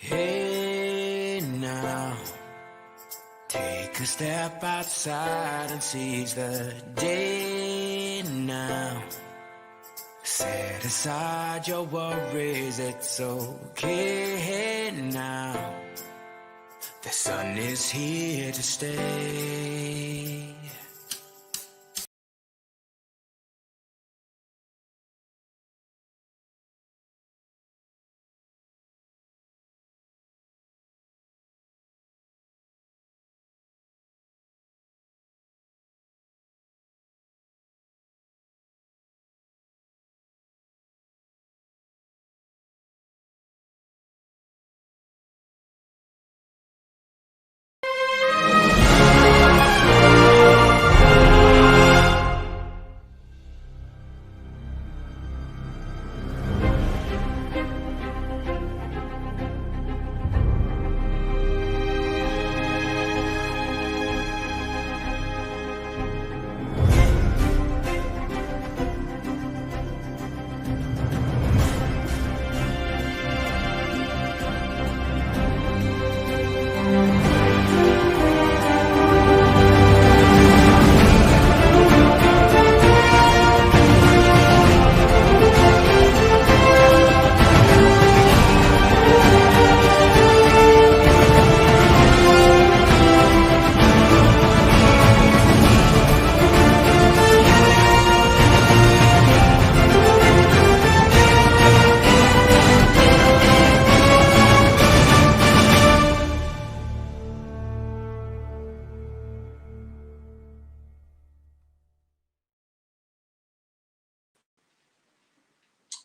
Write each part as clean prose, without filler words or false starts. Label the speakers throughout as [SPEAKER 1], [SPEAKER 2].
[SPEAKER 1] Hey now, take a step outside and seize the day now. Set aside your worries, it's okay now. The sun is here to stay.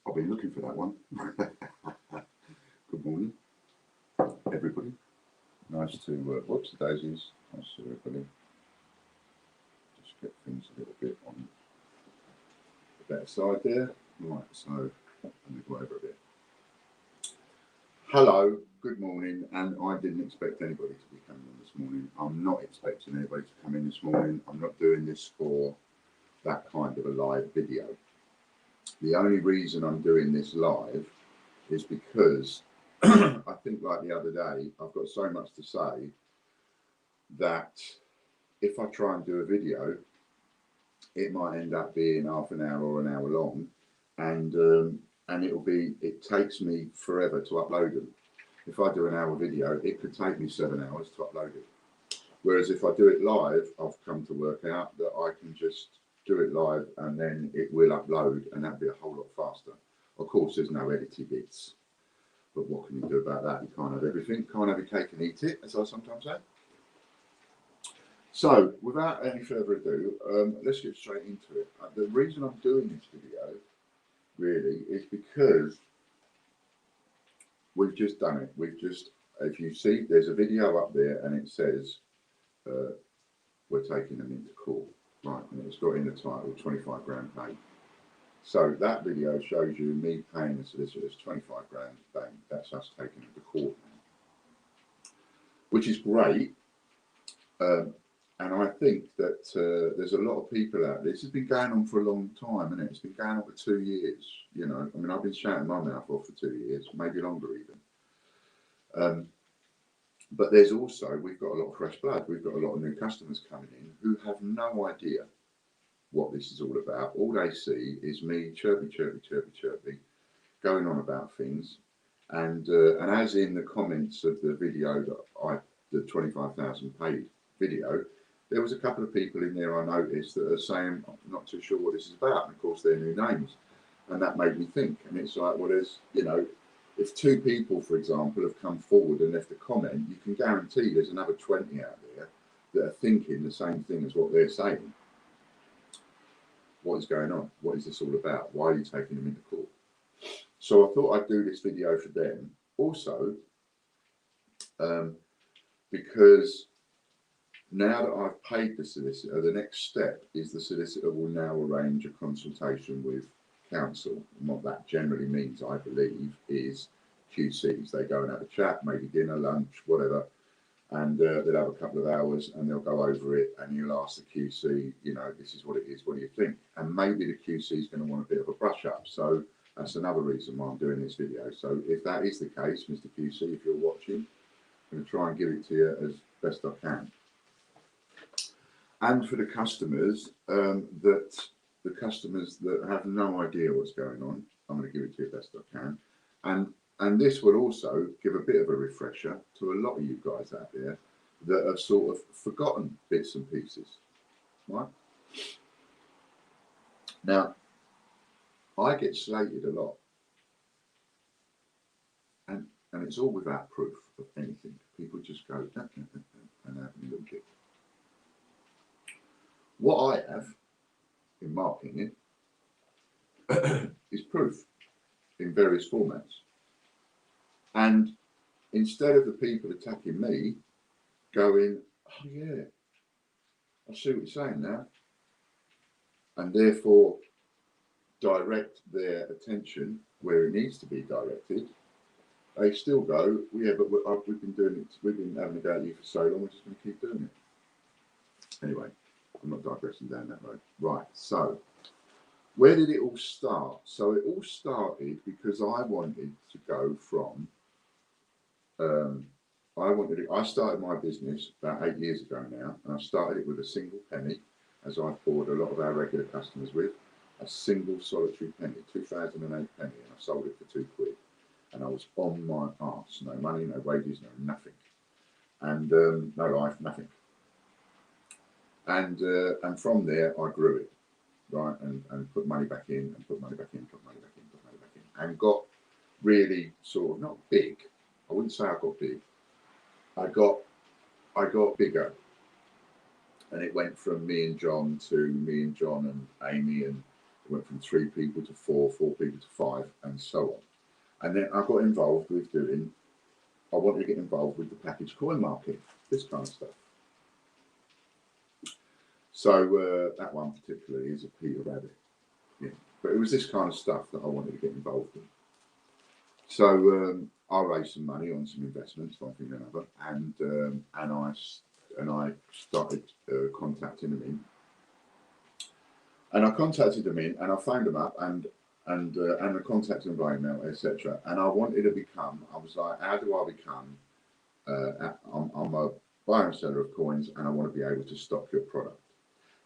[SPEAKER 2] I've been looking for that one. Good morning, everybody. Nice to, whoops, the daisies. Nice to everybody. Just get things a little bit on the better side there. Right, so let me go over a bit. Hello, good morning, and I didn't expect anybody to be coming in this morning. I'm not expecting anybody to come in this morning. I'm not doing this for that kind of a live video. The only reason I'm doing this live is because I think, like the other day, I've got so much to say that if I try and do a video, it might end up being half an hour or an hour long, and it takes me forever to upload them. If I do an hour video, it could take me 7 hours to upload it. Whereas if I do it live, I've come to work out that I can just do it live and then it will upload, and that'd be a whole lot faster. Of course, there's no editing bits, but what can you do about that? You can't have everything. Can't have your cake and eat it, as I sometimes say. So, without any further ado, let's get straight into it. The reason I'm doing this video, really, is because we've just done it. If you see, there's a video up there and it says, we're taking them into court. Right, and it's got in the title 25 grand paid. So that video shows you me paying the solicitors 25 grand, bang, that's us taking them to court now. Which is great, and I think that there's a lot of people out there. This has been going on for a long time, isn't it? It's been going on for 2 years, you know. I mean, I've been shouting my mouth off for 2 years, maybe longer even. But there's also, we've got a lot of fresh blood. We've got a lot of new customers coming in who have no idea what this is all about. All they see is me chirpy, chirpy, chirpy, chirpy, going on about things. And as in the comments of the video the 25,000 paid video, there was a couple of people in there I noticed that are saying, I'm not too sure what this is about. And of course, they're new names. And that made me think. And it's like, well, there's, you know, if 2 people, for example, have come forward and left a comment, you can guarantee there's another 20 out there that are thinking the same thing as what they're saying. What is going on? What is this all about? Why are you taking them into court? So I thought I'd do this video for them. Also, because now that I've paid the solicitor, the next step is the solicitor will now arrange a consultation with counsel. And what that generally means, I believe, is QCs. They go and have a chat, maybe dinner, lunch, whatever, and they'll have a couple of hours and they'll go over it, and you'll ask the QC, you know, this is what it is, what do you think? And maybe the QC is going to want a bit of a brush up. So That's another reason why I'm doing this video. So if that is the case, Mr. QC, if you're watching, I'm going to try and give it to you as best I can. And for the customers that have no idea what's going on, I'm going to give it to you best I can. And this will also give a bit of a refresher to a lot of you guys out there that have sort of forgotten bits and pieces, right? Now, I get slated a lot, and it's all without proof of anything. People just go and have a little kick. What I have, in my opinion, is proof in various formats. And instead of the people attacking me, going, oh yeah, I see what you're saying now, and therefore direct their attention where it needs to be directed, they still go, well, yeah, but we've been doing it, we've been having a go at you for so long, we're just going to keep doing it. Anyway, I'm not digressing down that road. Right, so where did it all start? So it all started because I wanted to go from, I started my business about 8 years ago now, and I started it with a single penny, as I've bored a lot of our regular customers with, a single solitary penny, 2008 penny, and I sold it for £2. And I was on my arse, no money, no wages, no nothing, and no life, nothing. And from there I grew it, right, and put money back in, and put money back in, put money back in, put money back in, and got really sort of not big. I wouldn't say I got big. I got bigger, and it went from me and John to me and John and Amy, and it went from 3 people to 4 people to 5, and so on. And then I got involved with I wanted to get involved with the package coin market, this kind of stuff. So that one particularly is a Peter Rabbit, yeah. But it was this kind of stuff that I wanted to get involved in. So I raised some money on some investments, one thing or another, and I started contacting them in. And I contacted them in, and I phoned them up, and I contacted them by email, etc. And I wanted to become. I was like, how do I become? I'm a buyer and seller of coins, and I want to be able to stock your product.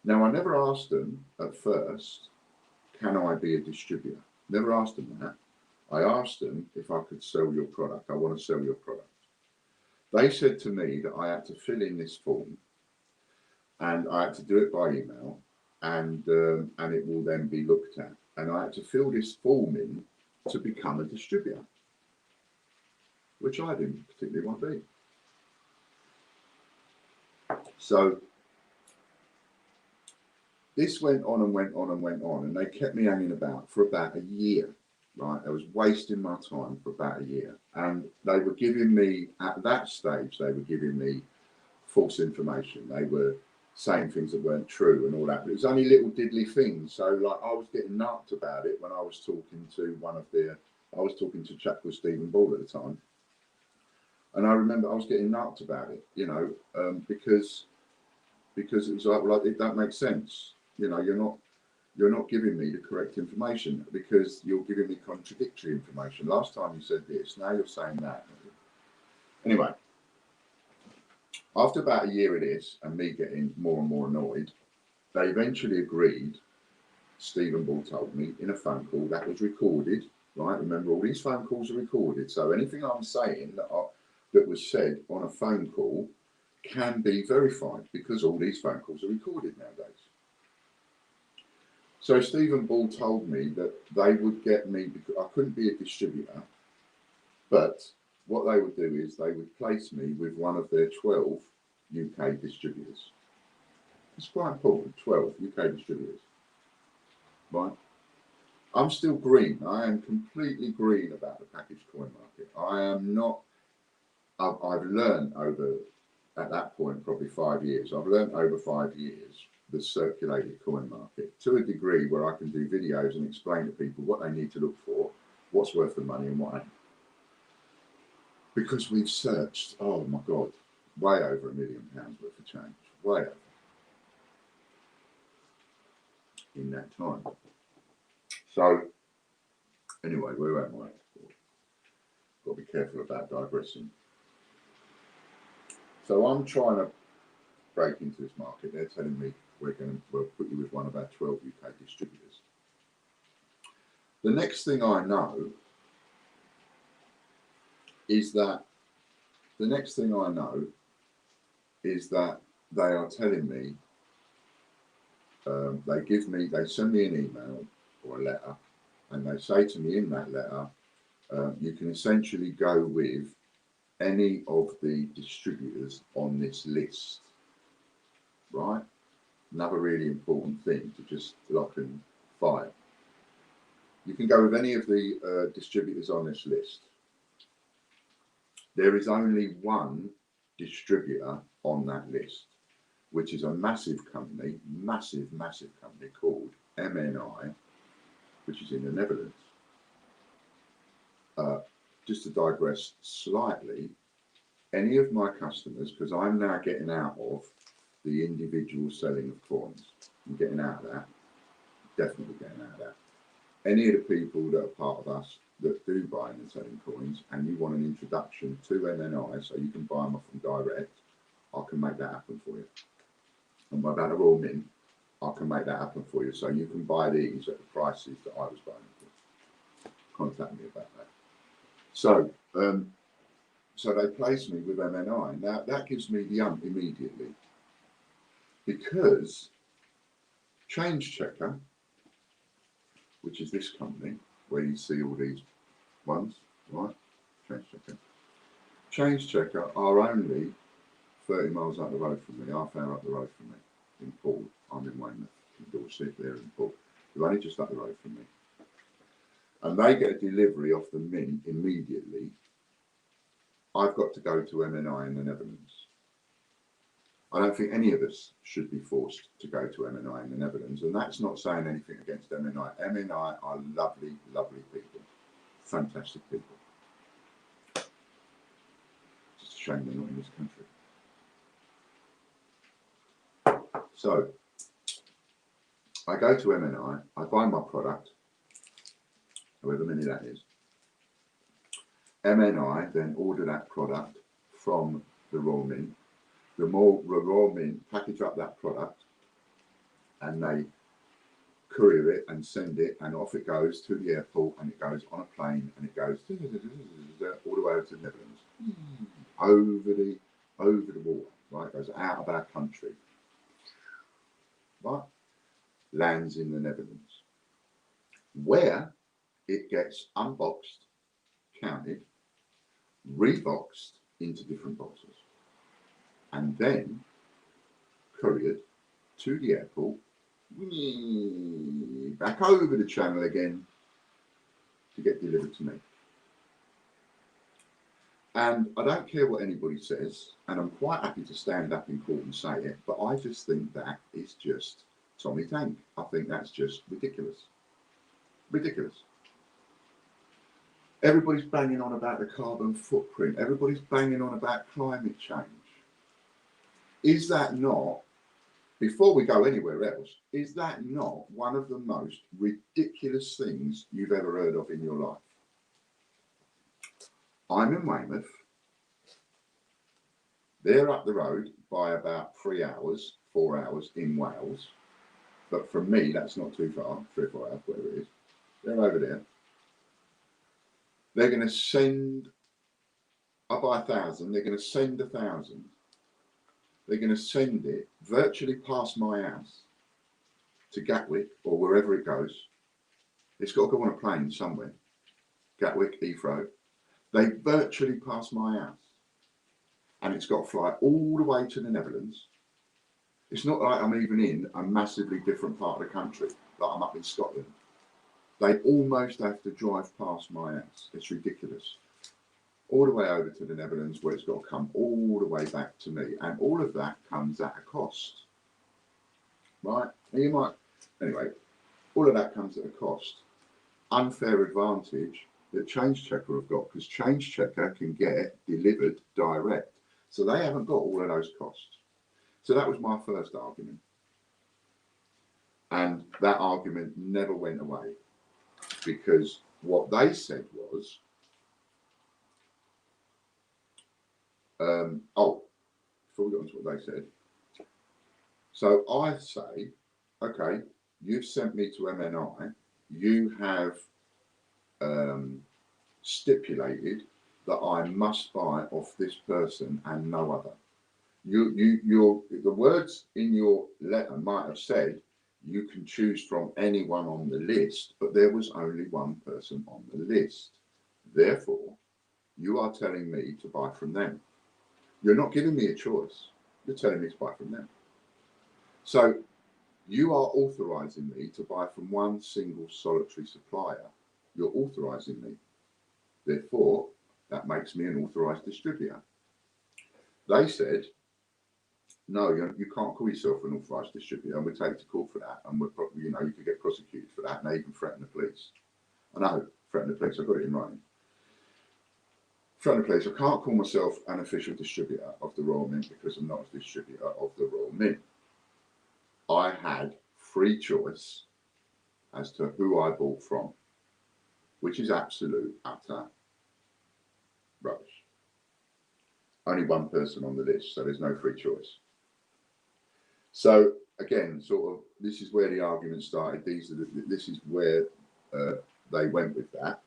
[SPEAKER 2] Now, I never asked them at first, can I be a distributor? Never asked them that. I asked them if I could sell your product. I want to sell your product. They said to me that I had to fill in this form, and I had to do it by email, and it will then be looked at. And I had to fill this form in to become a distributor, which I didn't particularly want to be. So this went on and went on and went on, and they kept me hanging about for about a year, right? I was wasting my time for about a year. And they were giving me, at that stage, they were giving me false information. They were saying things that weren't true and all that. But it was only little diddly things. So like I was getting narked about it when I was talking to I was talking to a chap called Stephen Ball at the time. And I remember I was getting narked about it, you know, because it was like, it don't make sense. You know, you're not giving me the correct information because you're giving me contradictory information. Last time you said this, now you're saying that. Anyway, after about a year of this and me getting more and more annoyed, they eventually agreed, Stephen Ball told me, in a phone call that was recorded, right? Remember, all these phone calls are recorded. So anything I'm saying that was said on a phone call can be verified because all these phone calls are recorded nowadays. So Stephen Ball told me that they would get me, because I couldn't be a distributor, but what they would do is they would place me with one of their 12 UK distributors. It's quite important, 12 UK distributors, right? I'm still green. I am completely green about the packaged coin market. I am not, I've learned over, at that point, probably 5 years, I've learned over 5 years the circulated coin market to a degree where I can do videos and explain to people what they need to look for, what's worth the money and what ain't. Because we've searched, oh my God, way over £1 million worth of change, way over in that time. So Anyway, where am I? Got to be careful about digressing. So I'm trying to break into this market. They're telling me we'll put you with one of our 12 UK distributors. The next thing I know is that they are telling me, they send me an email or a letter, and they say to me in that letter, you can essentially go with any of the distributors on this list, right? Another really important thing to just lock and fire. You can go with any of the distributors on this list. There is only one distributor on that list, which is a massive company called MNI, which is in the Netherlands. Just to digress slightly, any of my customers, because I'm now getting out of the individual selling of coins, I'm getting out of that, definitely getting out of that. Any of the people that are part of us that do buying and selling coins, and you want an introduction to MNI so you can buy them off them direct, I can make that happen for you. And by that Royal Mint, I can make that happen for you, so you can buy these at the prices that I was buying them for. Contact me about that. So, so they place me with MNI. Now that gives me the ump immediately, because Change Checker, which is this company where you see all these ones, right? Change Checker are only 30 miles up the road from me, half hour up the road from me in Poole. I'm in Weymouth, in Dorset, they're in Poole. They're only just up the road from me. And they get a delivery off the mint immediately. I've got to go to MNI in the Netherlands. I don't think any of us should be forced to go to MNI in the Netherlands, and that's not saying anything against MNI. MNI are lovely, lovely people, fantastic people. Just a shame they're not in this country. So I go to MNI, I buy my product, however many that is. MNI then order that product from the Royal Mint. The Royal Mint package up that product, and they courier it and send it, and off it goes to the airport, and it goes on a plane, and it goes all the way over to the Netherlands, over the water, right? It goes out of our country, right? Lands in the Netherlands, where it gets unboxed, counted, reboxed into different boxes, and then couriered to the airport, back over the channel again to get delivered to me. And I don't care what anybody says, and I'm quite happy to stand up in court and say it, but I just think that is just Tommy Tank. I think that's just ridiculous. Ridiculous. Everybody's banging on about the carbon footprint. Everybody's banging on about climate change. Is that not, before we go anywhere else, is that not one of the most ridiculous things you've ever heard of in your life? I'm in Weymouth. They're up the road by about 3 hours, 4 hours in Wales. But from me, that's not too far, 3 or 4 hours, whatever it is. They're over there. They're going to send, I buy 1,000, they're going to send 1,000. They're going to send it virtually past my house to Gatwick or wherever it goes. It's got to go on a plane somewhere. Gatwick, Heathrow. They virtually pass my house. And it's got to fly all the way to the Netherlands. It's not like I'm even in a massively different part of the country, like I'm up in Scotland. They almost have to drive past my house. It's ridiculous. All the way over to the Netherlands, where it's got to come all the way back to me. And all of that comes at a cost. Right? And you might, anyway, all of that comes at a cost. Unfair advantage that Change Checker have got, because Change Checker can get delivered direct. So they haven't got all of those costs. So that was my first argument. And that argument never went away, because what they said was, oh, before we got into what they said, so I say, okay, you've sent me to MNI, you have stipulated that I must buy off this person and no other. The words in your letter might have said you can choose from anyone on the list, but there was only one person on the list. Therefore, you are telling me to buy from them. You're not giving me a choice. You're telling me to buy from them. So you are authorizing me to buy from one single solitary supplier. You're authorizing me. Therefore, that makes me an authorized distributor. They said, no, you can't call yourself an authorised distributor, and we'll take you to court for that, and we're probably, you could get prosecuted for that, and they even threaten the police. I know, threaten the police, I've got it in writing. Threaten the police, I can't call myself an official distributor of the Royal Mint because I'm not a distributor of the Royal Mint. I had free choice as to who I bought from, which is absolute, utter rubbish. Only one person on the list, so there's no free choice. So again, sort of, this is where the argument started. This is where they went with that.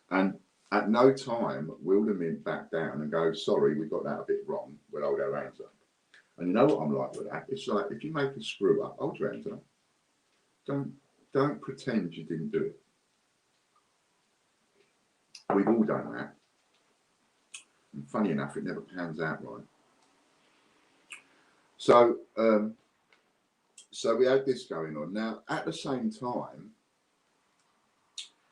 [SPEAKER 2] And at no time will the Mint back down and go, sorry, we got that a bit wrong. We'll hold our hands up. And you know what I'm like with that? It's like, if you make a screw up, hold your hands up. Don't pretend you didn't do it. We've all done that. And funny enough, it never pans out right. So, so we had this going on. Now, at the same time,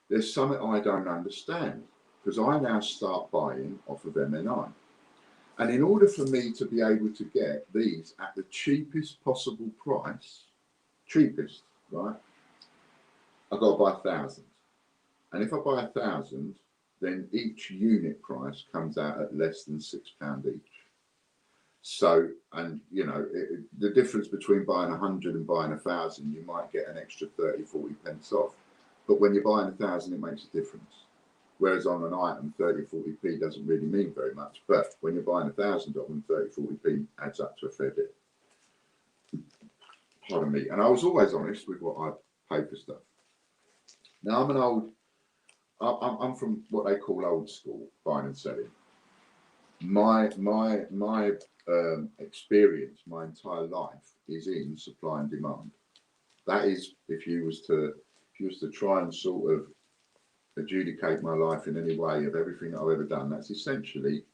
[SPEAKER 2] there's something I don't understand, because I now start buying off of MNI. And in order for me to be able to get these at the cheapest possible price, cheapest, right, I've got to buy 1,000. And if I buy 1,000, then each unit price comes out at less than £6 each. So, and the difference between buying 100 and buying 1,000, you might get an extra 30-40 pence off. But when you're buying 1,000, it makes a difference. Whereas on an item, 30-40p doesn't really mean very much. But when you're buying 1,000 of them, 30-40p adds up to a fair bit. Pardon me. And I was always honest with what I paid for stuff. Now I'm from what they call old school buying and selling. My experience, my entire life is in supply and demand. That is, if you was to try and sort of adjudicate my life in any way of everything that I've ever done, that's essentially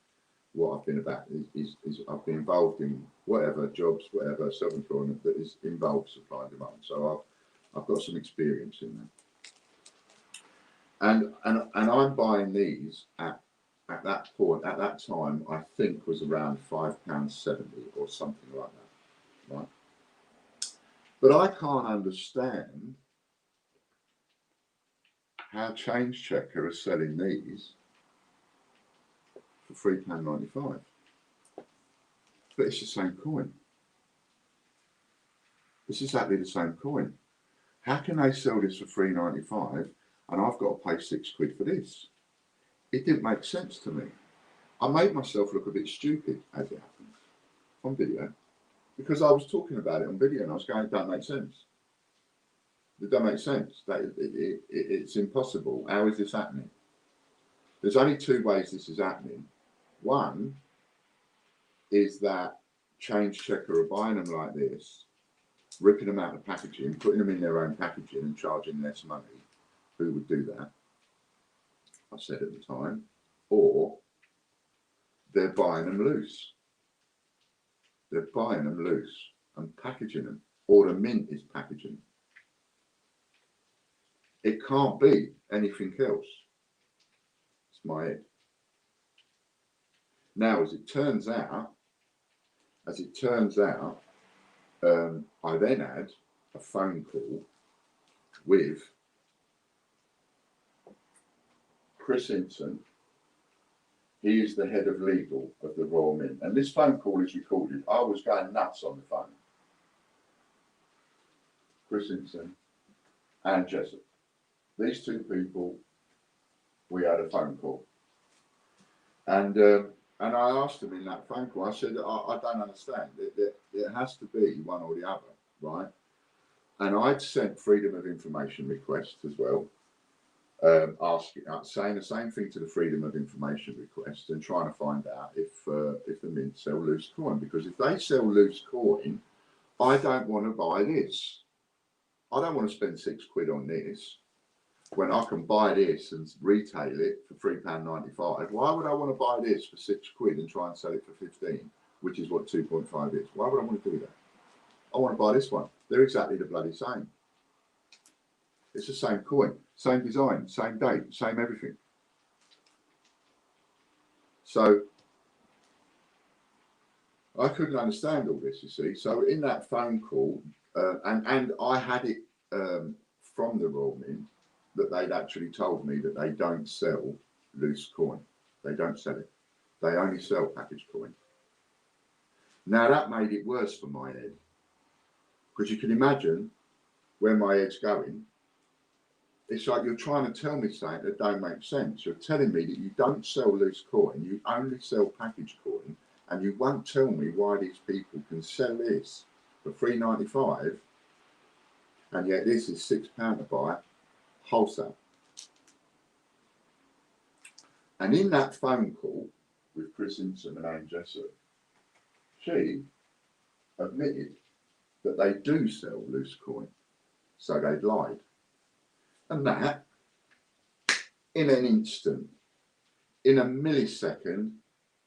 [SPEAKER 2] what I've been about. Is I've been involved in whatever jobs, whatever self-employment that is involved supply and demand. So I've got some experience in that. And I'm buying these at that point, at that time, I think was around £5.70 or something like that, right? But I can't understand how Change Checker are selling these for £3.95. But it's the same coin. It's exactly the same coin. How can they sell this for £3.95 and I've got to pay £6 for this? It didn't make sense to me. I made myself look a bit stupid, as it happens, on video, because I was talking about it on video and I was going, it don't make sense. It don't make sense. It's impossible. How is this happening? There's only two ways this is happening. One is that Change Checker are buying them like this, ripping them out of packaging, putting them in their own packaging and charging less money. Who would do that? I said at the time. Or they're buying them loose. They're buying them loose and packaging them. Or the Mint is packaging them. It can't be anything else. It's my head. Now, as it turns out, I then had a phone call with Chris Hinton. He is the head of legal of the Royal Mint. And this phone call is recorded. I was going nuts on the phone. Chris Hinton and Jessup. These two people we had a phone call. And I asked him in that phone call, I said, I don't understand. It has to be one or the other, right? And I'd sent freedom of information requests as well, saying the same thing to the freedom of information request and trying to find out if the mint sell loose coin. Because if they sell loose coin, I don't want to buy this. I don't want to spend £6 on this when I can buy this and retail it for £3.95. Why would I want to buy this for £6 and try and sell it for 15, which is what 2.5 is? Why would I want to do that? I want to buy this one. They're exactly the bloody same. It's the same coin, same design, same date, same everything. So I couldn't understand all this, you see. So in that phone call, and I had it from the Royal Mint that they'd actually told me that they don't sell loose coin. They don't sell it. They only sell packaged coin. Now that made it worse for my head, because you can imagine where my head's going. It's like you're trying to tell me something that don't make sense. You're telling me that you don't sell loose coin, you only sell packaged coin, and you won't tell me why these people can sell this for £3.95, and yet this is £6 to buy wholesale. And in that phone call with Chris Simpson and Anne Jessup, she admitted that they do sell loose coin, so they'd lied. And that, in an instant, in a millisecond,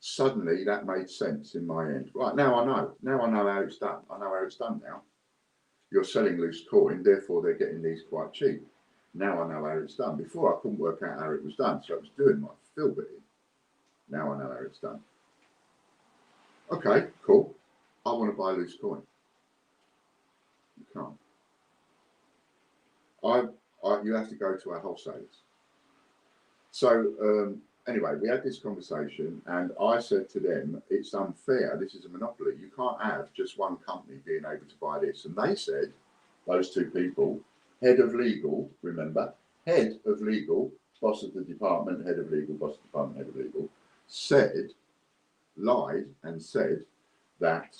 [SPEAKER 2] suddenly that made sense in my end. Right, now I know. Now I know how it's done. I know how it's done now. You're selling loose coin, therefore they're getting these quite cheap. Now I know how it's done. Before I couldn't work out how it was done, so I was doing my fill bit. Now I know how it's done. Okay, cool. I want to buy loose coin. You can't. You have to go to our wholesalers. So anyway, we had this conversation and I said to them, it's unfair. This is a monopoly. You can't have just one company being able to buy this. And they said, those two people, head of legal, remember, head of legal, boss of the department, head of legal, boss of the department, head of legal, lied and said that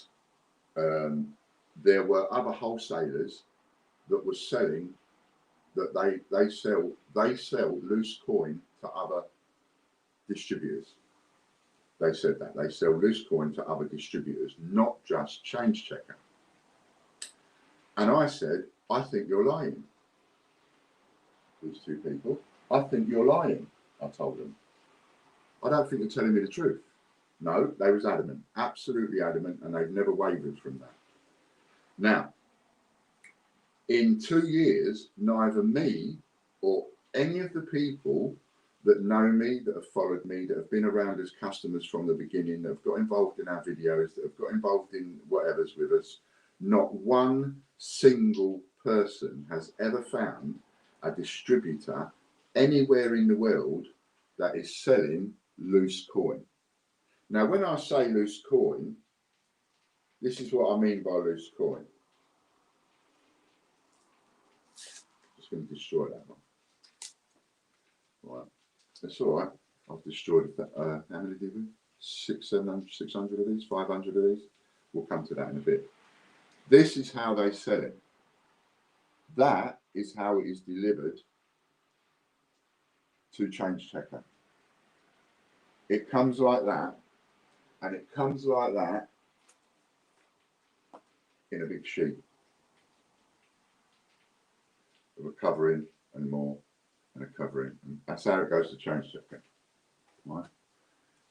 [SPEAKER 2] there were other wholesalers that were selling, that they sell loose coin to other distributors. They said that they sell loose coin to other distributors, not just Change Checker. And I said, I think you're lying. These two people, I think you're lying, I told them. I don't think you're telling me the truth. No, they was adamant, absolutely adamant, and they've never wavered from that. Now, in 2 years, neither me or any of the people that know me, that have followed me, that have been around as customers from the beginning, that have got involved in our videos, that have got involved in whatever's with us, not one single person has ever found a distributor anywhere in the world that is selling loose coin. Now, when I say loose coin, this is what I mean by loose coin. Just going to destroy that one. Right, that's all right. I've destroyed that. How many did we? 600 of these, 500 of these. We'll come to that in a bit. This is how they sell it. That is how it is delivered to Change Checker. It comes like that, and it comes like that in a big sheet of a covering and more and a covering. And that's how it goes to Change Checker. Right?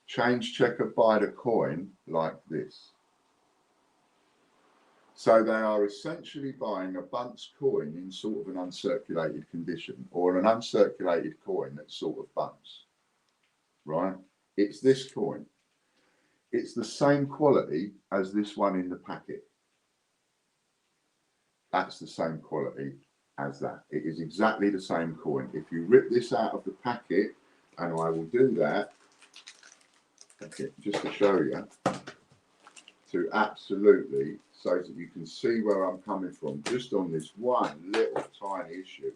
[SPEAKER 2] Change Checker buy the coin like this. So they are essentially buying a Bunce coin in sort of an uncirculated condition, or an uncirculated coin that's sort of Bunce, right? It's this coin. It's the same quality as this one in the packet. That's the same quality as that. It is exactly the same coin. If you rip this out of the packet, and I will do that, okay, just to show you, to absolutely, so that you can see where I'm coming from, just on this one little tiny issue.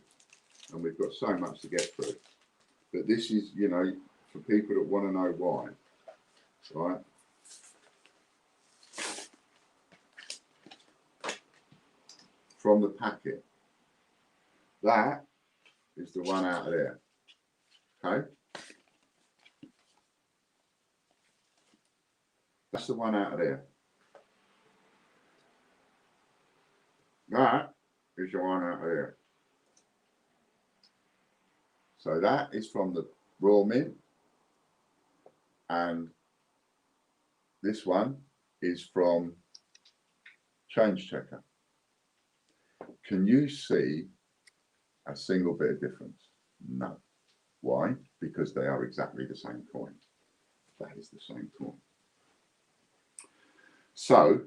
[SPEAKER 2] And we've got so much to get through. But this is, you know, for people that want to know why, right? From the packet, that is the one out of there, okay? That's the one out of there. That is the one out of there. So that is from the Royal Mint, and this one is from Change Checker. Can you see a single bit of difference? No. Why? Because they are exactly the same coin. That is the same coin. So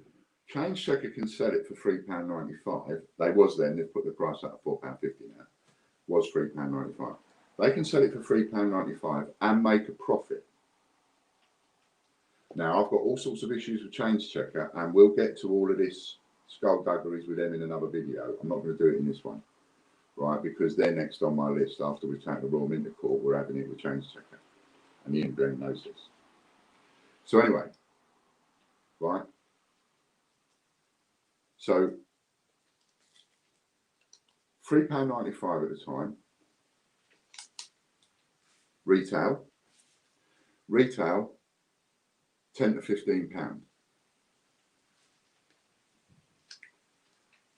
[SPEAKER 2] Change Checker can sell it for £3.95. They was then, they've put the price up at £4.50 now. Was £3.95. They can sell it for £3.95 and make a profit. Now, I've got all sorts of issues with Change Checker, and we'll get to all of this skullduggeries with them in another video. I'm not going to do it in this one, right? Because they're next on my list after we take the Royal Mint to court. We're having it with Change Checker, and Ian Green knows this. So anyway, right? So £3.95 at the time. Retail, 10 to £15.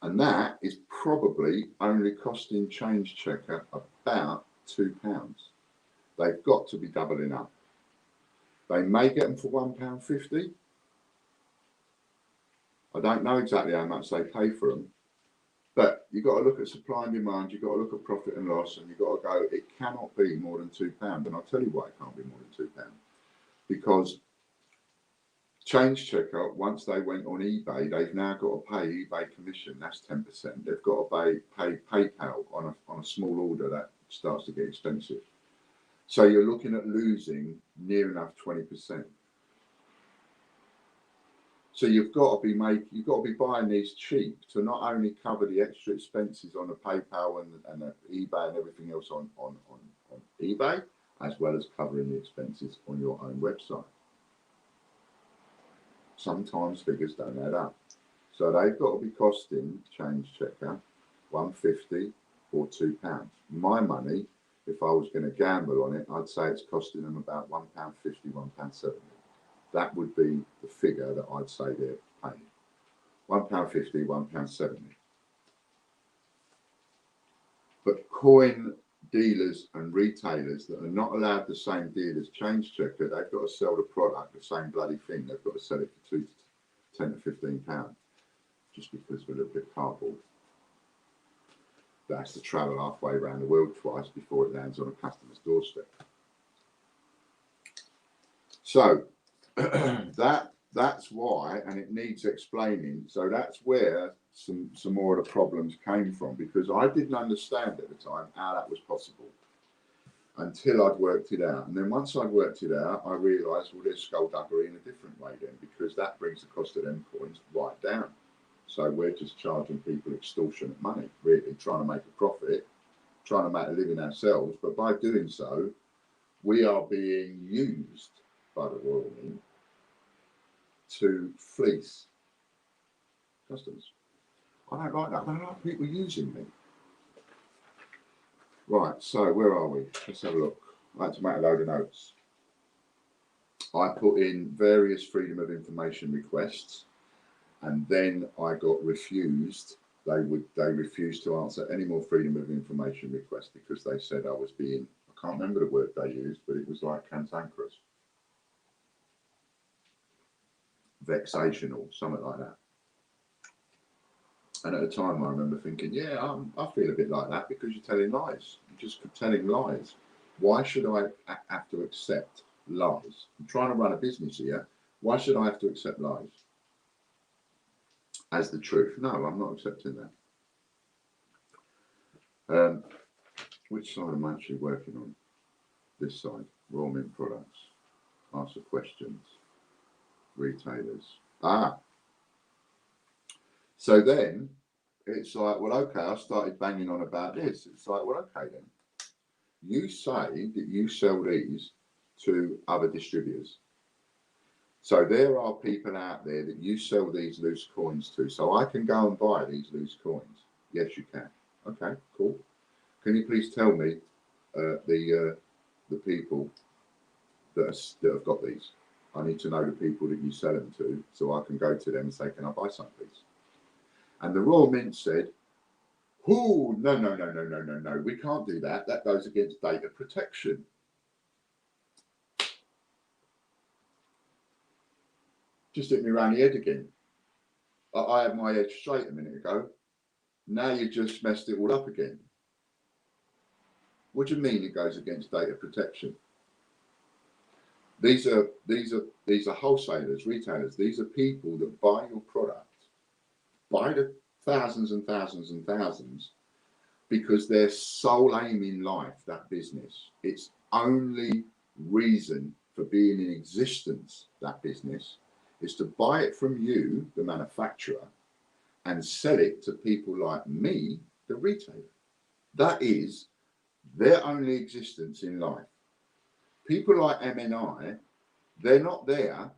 [SPEAKER 2] And that is probably only costing Change Checker about £2. They've got to be doubling up. They may get them for £1.50. I don't know exactly how much they pay for them, but you've got to look at supply and demand, you've got to look at profit and loss, and you've got to go, it cannot be more than £2. And I'll tell you why it can't be more than £2. Because Change Checker, once they went on eBay, they've now got to pay eBay commission. That's 10%. They've got to pay PayPal on a small order. That starts to get expensive. So you're looking at losing near enough 20%. So you've got to be buying these cheap to not only cover the extra expenses on the PayPal and the eBay and everything else on eBay, as well as covering the expenses on your own website. Sometimes figures don't add up. So they've got to be costing Change Checker £1.50 or £2. My money, if I was going to gamble on it, I'd say it's costing them about £1.50, £1.70. That would be the figure that I'd say they're paying. £1.50, £1.70. But coin dealers and retailers that are not allowed the same deal as Change Checker, they've got to sell the product, the same bloody thing. They've got to sell it for 10 to £15, just because of a little bit of cardboard. That has to travel halfway around the world twice before it lands on a customer's doorstep. So that's why, and it needs explaining. So that's where some more of the problems came from, because I didn't understand at the time how that was possible until I'd worked it out. And then once I'd worked it out, I realised, well, there's skullduggery in a different way then, because that brings the cost of them coins right down. So we're just charging people extortionate money, really, trying to make a profit, trying to make a living ourselves. But by doing so, we are being used by the Royal Mint to fleece customers. I don't like that. I don't like people using me. Right, so where are we? Let's have a look. I had to make a load of notes. I put in various freedom of information requests, and then I got refused. They refused to answer any more freedom of information requests because they said I was being, I can't remember the word they used, but it was like cantankerous, vexational, something like that. And at the time, I remember thinking, yeah, I feel a bit like that, because you're telling lies. You're just telling lies. Why should I have to accept lies? I'm trying to run a business here. Why should I have to accept lies as the truth? No, I'm not accepting that. Which side am I actually working on? This side. Royal Mint products. Answer questions. Retailers. So then it's like, well, okay, I started banging on about this. It's like, well, okay then. you say that you sell these to other distributors. So there are people out there that you sell these loose coins to. So I can go and buy these loose coins. Yes, you can. Okay, cool. Can you please tell me the people that have got these? I need to know the people that you sell them to, so I can go to them and say, "Can I buy some, please?" And the Royal Mint said, "Oh, no, no, no, no, no, no, no. We can't do that. That goes against data protection." Just hit me around the head again. I had my head straight a minute ago. Now you just messed it all up again. What do you mean it goes against data protection? These are wholesalers, retailers. These are people that buy your product, buy the thousands and thousands and thousands, because their sole aim in life, that business, its only reason for being in existence, that business, is to buy it from you, the manufacturer, and sell it to people like me, the retailer. That is their only existence in life. People like MNI, they're not there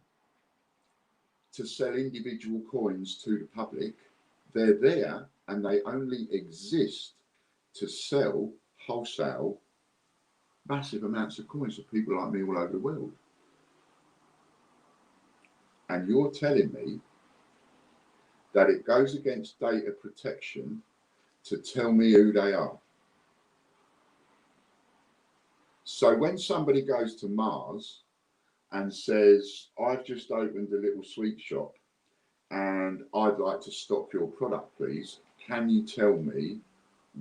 [SPEAKER 2] to sell individual coins to the public. They're there and they only exist to sell wholesale massive amounts of coins to people like me all over the world. And you're telling me that it goes against data protection to tell me who they are. So when somebody goes to Mars and says, "I've just opened a little sweet shop and I'd like to stock your product, please. Can you tell me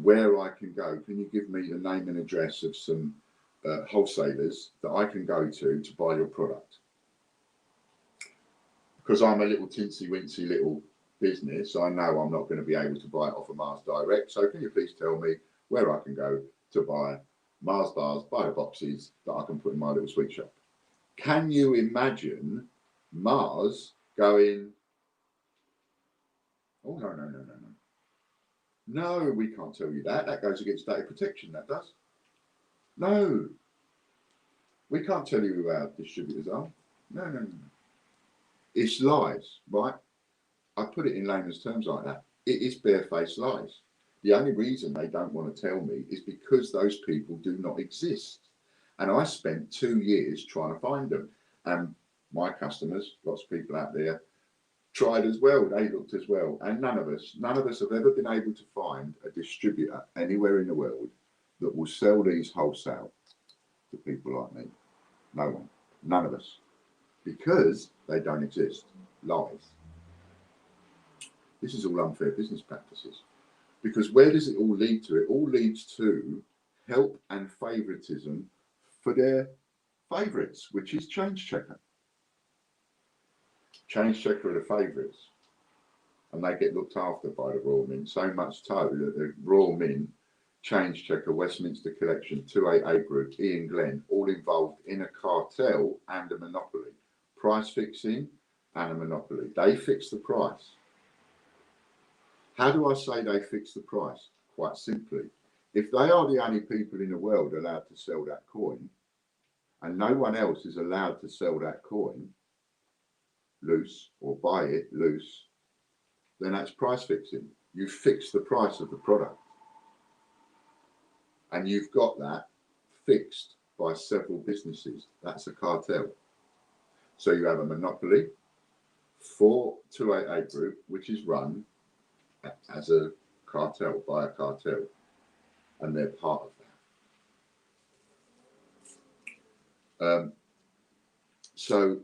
[SPEAKER 2] where I can go? Can you give me the name and address of some wholesalers that I can go to buy your product?" Because I'm a little tinsy wincy little business, I know I'm not going to be able to buy it off of Mars Direct. So can you please tell me where I can go to buy Mars bars, buy the boxes that I can put in my little sweet shop? Can you imagine Mars going, "Oh, no, no, no, no, no. No, we can't tell you that. That goes against data protection, that does. No, we can't tell you who our distributors are. No, no, no, no." It's lies, right? I put it in layman's terms like that. It is barefaced lies. The only reason they don't want to tell me is because those people do not exist. And I spent 2 years trying to find them. And my customers, lots of people out there, tried as well. They looked as well. And none of us have ever been able to find a distributor anywhere in the world that will sell these wholesale to people like me. No one. None of us. Because they don't exist. Lies. This is all unfair business practices. Because where does it all lead to? It all leads to help and favoritism for their favorites, which is Change Checker. Change Checker are the favorites. And they get looked after by the Royal Mint, so much so that the Royal Mint, Change Checker, Westminster Collection, 288 Group, Ian Glenn, all involved in a cartel and a monopoly. Price fixing and a monopoly. They fix the price. How do I say they fix the price? Quite simply, if they are the only people in the world allowed to sell that coin, and no one else is allowed to sell that coin loose or buy it loose, then that's price fixing. You fix the price of the product. And you've got that fixed by several businesses. That's a cartel. So you have a monopoly for 288 Group, which is run as a cartel, by a cartel, and they're part of that. So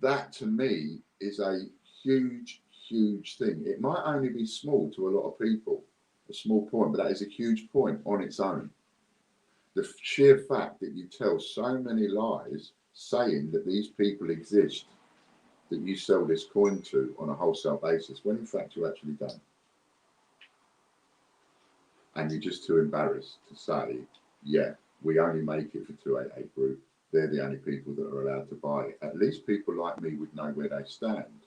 [SPEAKER 2] that to me is a huge, huge thing. It might only be small to a lot of people, a small point, but that is a huge point on its own. The sheer fact that you tell so many lies saying that these people exist, that you sell this coin to on a wholesale basis, when in fact you actually don't. And you're just too embarrassed to say, "Yeah, we only make it for 288 Group. They're the only people that are allowed to buy it." At least people like me would know where they stand.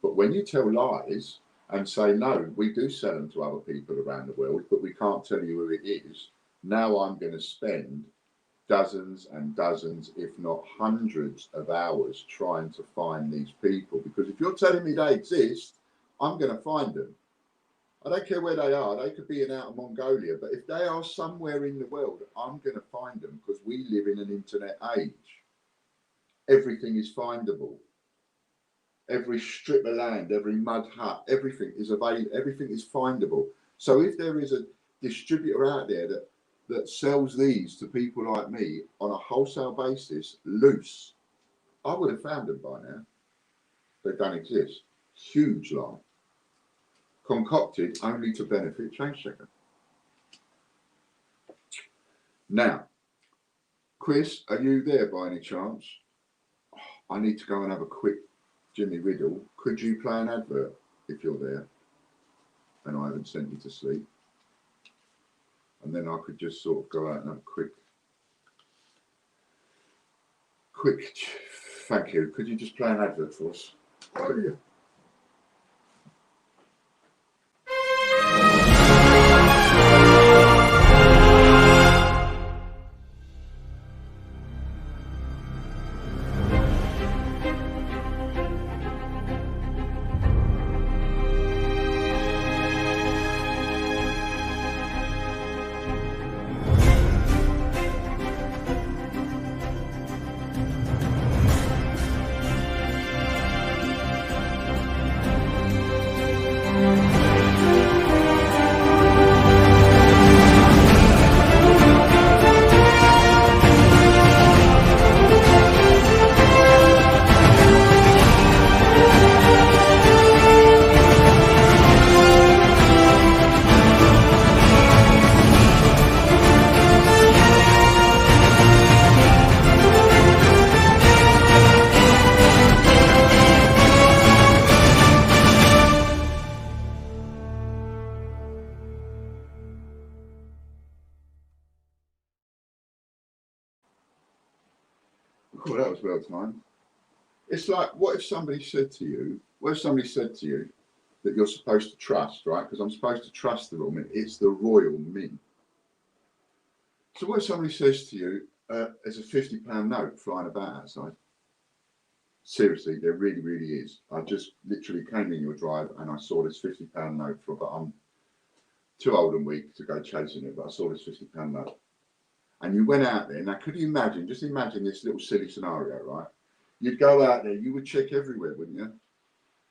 [SPEAKER 2] But when you tell lies and say, "No, we do sell them to other people around the world, but we can't tell you who it is," Now I'm going to spend dozens and dozens, if not hundreds of hours trying to find these people. Because if you're telling me they exist, I'm going to find them. I don't care where they are. They could be in outer Mongolia, but if they are somewhere in the world, I'm going to find them, because we live in an internet age. Everything is findable. Every strip of land, every mud hut, everything is available. Everything is findable. So if there is a distributor out there that sells these to people like me on a wholesale basis, loose, I would have found them by now. They don't exist. Huge lie. Concocted only to benefit Change Checker. Now, Chris, are you there by any chance? I need to go and have a quick Jimmy Riddle. Could you play an advert if you're there and I haven't sent you to sleep? And then I could just sort of go out and have a quick, thank you. Could you just play an advert for us? Oh, yeah. Oh, that was well timed. It's like, what if somebody said to you, that you're supposed to trust, right? Because I'm supposed to trust the Royal Mint. It's the Royal Mint. So what if somebody says to you, there's a £50 note flying about outside? Seriously, there really, really is. I just literally came in your drive and I saw this £50 note but I'm too old and weak to go chasing it, but I saw this £50 note. And you went out there. Now, could you imagine, just imagine this little silly scenario, right? You'd go out there, you would check everywhere, wouldn't you?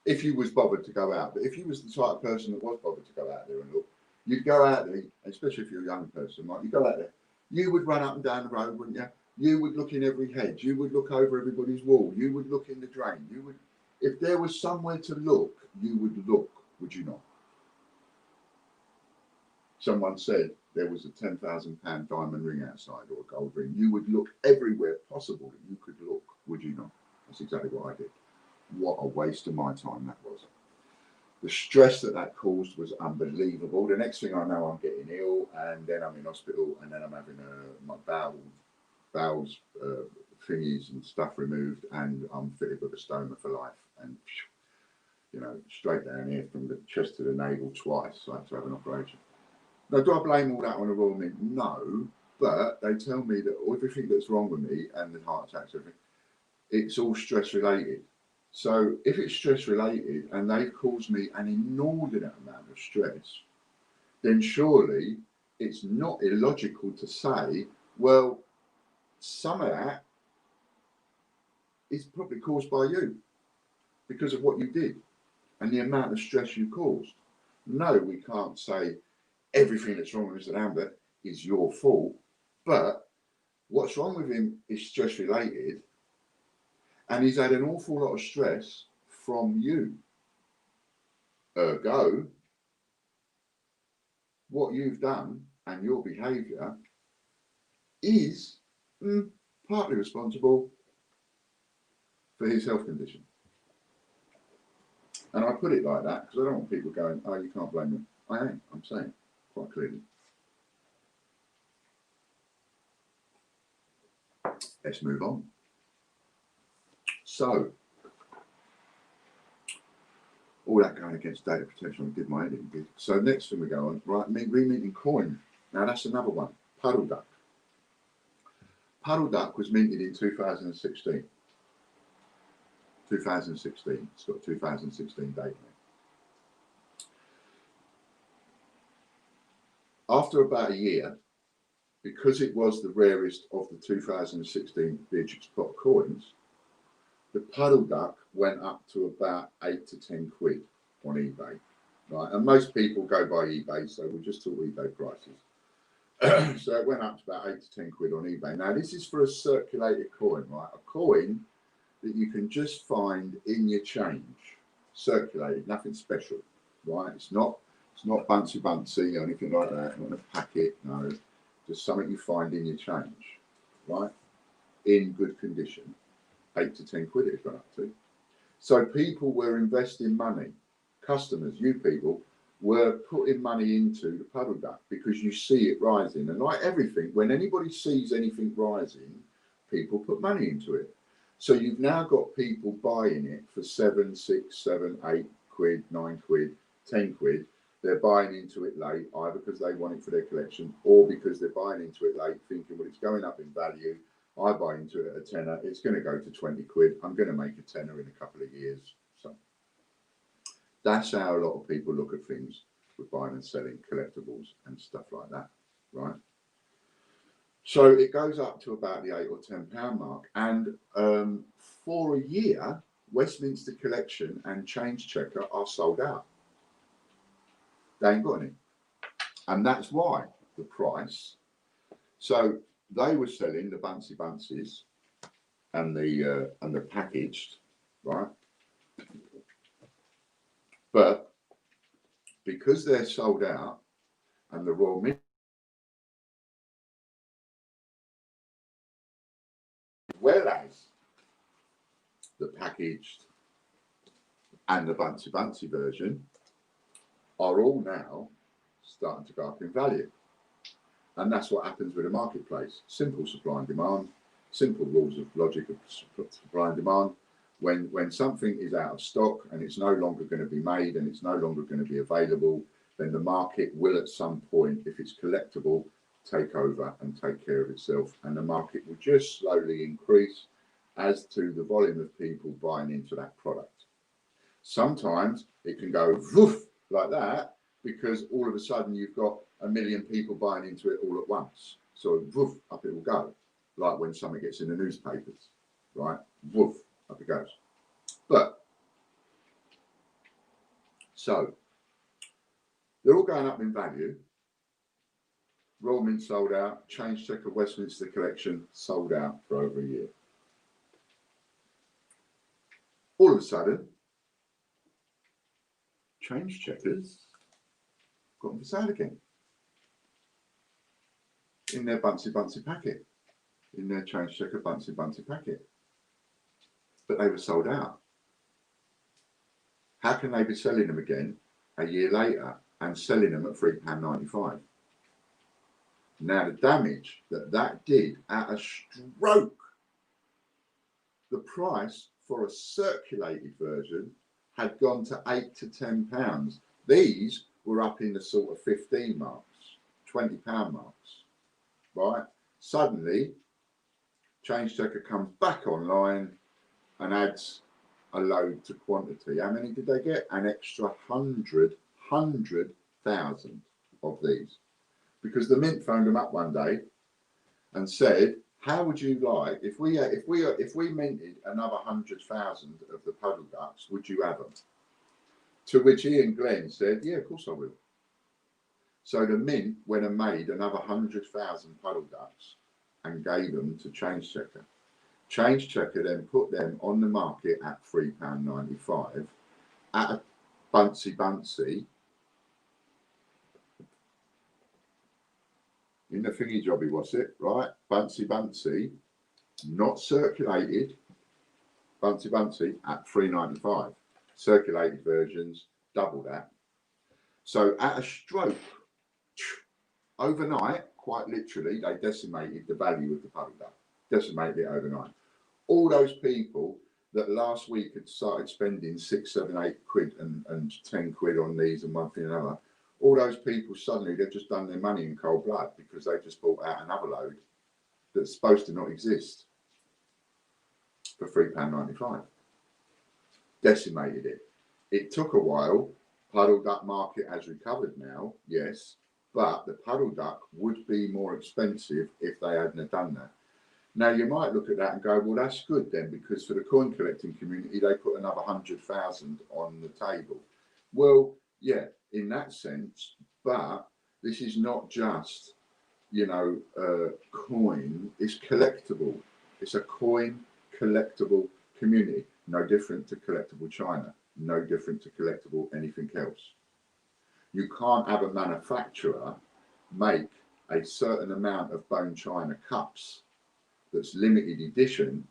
[SPEAKER 2] If you was bothered to go out. But if you was the type of person that was bothered to go out there and look, you'd go out there, especially if you're a young person, right? You go out there, you would run up and down the road, wouldn't you? You would look in every hedge. You would look over everybody's wall. You would look in the drain. You would, if there was somewhere to look, you would look, would you not? Someone said there was a £10,000 diamond ring outside, or a gold ring. You would look everywhere possible that you could look, would you not? That's exactly what I did. What a waste of my time that was. The stress that caused was unbelievable. The next thing I know, I'm getting ill, and then I'm in hospital, and then I'm having my bowels thingies and stuff removed, and I'm fitted with a stoma for life. And you know, straight down here from the chest to the navel twice. So I had to have an operation. Now, do I blame all that on the Royal Mint? No, but they tell me that everything that's wrong with me and the heart attacks, everything, it's all stress related. So if it's stress related and they've caused me an inordinate amount of stress, then surely it's not illogical to say, well, some of that is probably caused by you because of what you did and the amount of stress you caused. No, we can't say everything that's wrong with Mr. Lambert is your fault, but what's wrong with him is stress related, and he's had an awful lot of stress from you. Ergo, what you've done and your behaviour is partly responsible for his health condition. And I put it like that because I don't want people going, oh, you can't blame him. I'm saying quite clearly. Let's move on. So, all that going against data protection, I did my editing. So next thing we go on, right, reminting coin. Now that's another one. Puddle Duck. Puddle Duck was minted in 2016. 2016. It's got 2016 date on it. After about a year, because it was the rarest of the 2016 Beatrix Potter coins, the Puddle Duck went up to about 8 to 10 quid on eBay. Right, and most people go by eBay, so we'll just talk eBay prices. So it went up to about 8 to 10 quid on eBay. Now this is for a circulated coin, right? A coin that you can just find in your change, circulated, nothing special, right? It's not Buncy or anything like that. Not in a packet, no. Just something you find in your change, right? In good condition, 8 to 10 quid it's gone up to. So people were investing money. Customers, you people, were putting money into the Puddle Duck because you see it rising. And like everything, when anybody sees anything rising, people put money into it. So you've now got people buying it for 7, 6, 7, 8 quid, 9 quid, 10 quid. They're buying into it late, either because they want it for their collection or because they're buying into it late, thinking, well, it's going up in value. I buy into it at a tenner. It's going to go to 20 quid. I'm going to make a tenner in a couple of years. So that's how a lot of people look at things with buying and selling collectibles and stuff like that, right? So it goes up to about the £8 or £10 mark. And for a year, Westminster Collection and Change Checker are sold out. They ain't got any. And that's why the price. So they were selling the Buncy Buncies and the packaged, right? But because they're sold out and the Royal Mint, as well as the packaged and the Buncy version, are all now starting to go up in value. And that's what happens with a marketplace. Simple supply and demand, simple rules of logic of supply and demand. When something is out of stock and it's no longer going to be made and it's no longer going to be available, then the market will at some point, if it's collectible, take over and take care of itself. And the market will just slowly increase as to the volume of people buying into that product. Sometimes it can go woof like that because all of a sudden you've got 1 million people buying into it all at once. So woof, up it will go. Like when something gets in the newspapers, right? Woof, up it goes. But, so, they're all going up in value. Royal Mint sold out. Change Checker Westminster Collection sold out for over a year. All of a sudden, Change Checkers got them for sale again. In their Buncy packet. In their Change Checker Buncy packet. But they were sold out. How can they be selling them again a year later and selling them at £3.95? Now the damage that did at a stroke, the price for a circulated version had gone to £8 to £10. These were up in the sort of 15 marks, £20 marks, right? Suddenly, Change Checker comes back online and adds a load to quantity. How many did they get? An extra 100,000 of these. Because the Mint phoned them up one day and said, how would you like, if we minted another 100,000 of the Puddle Ducks, would you have them? To which Ian Glenn said, yeah, of course I will. So the Mint went and made another 100,000 Puddle Ducks and gave them to Change Checker. Change Checker then put them on the market at £3.95 at a Buncy in the thingy jobby, was it, right? Buncy, not circulated, Buncy at £3.95. Circulated versions, double that. So at a stroke, overnight, quite literally, they decimated the value of the Puddle Duck. Decimated it overnight. All those people that last week had started spending 6, 7, 8 quid and 10 quid on these and one thing and another, all those people suddenly, they've just done their money in cold blood because they just bought out another load that's supposed to not exist for £3.95. Decimated it. It took a while. Puddle duck market has recovered now, yes, but the puddle duck would be more expensive if they hadn't done that. Now, you might look at that and go, well, that's good then, because for the coin collecting community, they put another 100,000 on the table. Well, yeah, in that sense, but this is not just, you know, coin, it's collectible. It's a coin collectible community, no different to collectible China, no different to collectible anything else. You can't have a manufacturer make a certain amount of bone china cups that's limited edition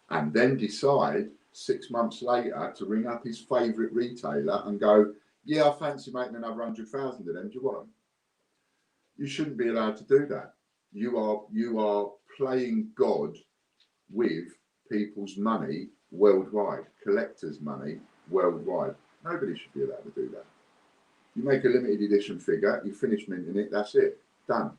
[SPEAKER 2] and then decide 6 months later to ring up his favourite retailer and go, yeah, I fancy making another 100,000 of them, do you want them? You shouldn't be allowed to do that. You are playing God with people's money worldwide, collectors' money worldwide. Nobody should be allowed to do that. You make a limited edition figure, you finish minting it, that's it, done.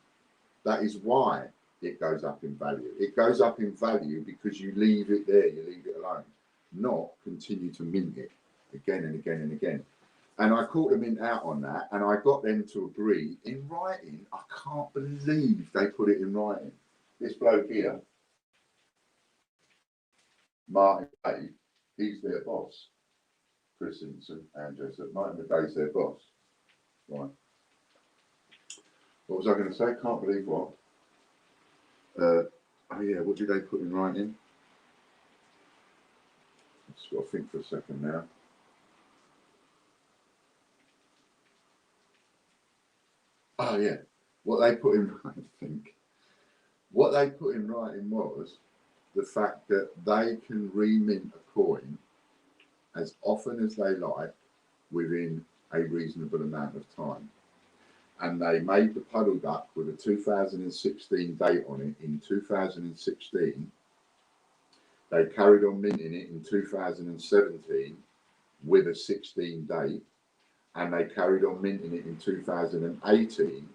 [SPEAKER 2] That is why it goes up in value. It goes up in value because you leave it there, you leave it alone, not continue to mint it again and again and again. And I caught the mint out on that, and I got them to agree in writing. I can't believe they put it in writing. This bloke here, Martin Day, he's their boss. Chris Simpson and Joseph Martin Day's their boss. Right. What was I going to say? Can't believe what? Oh yeah, what did they put in writing? Just got to think for a second now. Oh yeah, what they put in writing. What they put in writing was the fact that they can remint a coin as often as they like within a reasonable amount of time. And they made the puddle duck with a 2016 date on it in 2016. They carried on minting it in 2017 with a 16 date, and they carried on minting it in 2018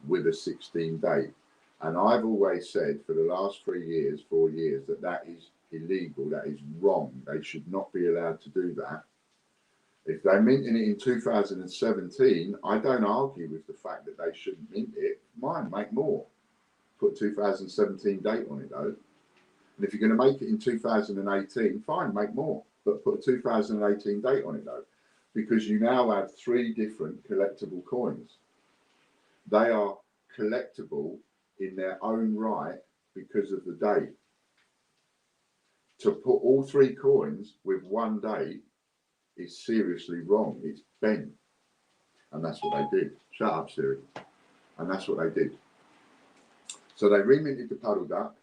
[SPEAKER 2] with a 16 date. And I've always said for the last 4 years, that that is illegal, that is wrong. They should not be allowed to do that. If they're minting it in 2017, I don't argue with the fact that they shouldn't mint it. Mine, make more. Put 2017 date on it though. And if you're going to make it in 2018, fine, make more. But put a 2018 date on it though. Because you now have 3 different collectible coins. They are collectible in their own right because of the date. To put all 3 coins with one date is seriously wrong. It's bent. And that's what they did. Shut up, Siri. And that's what they did. So they reminted the puddle duck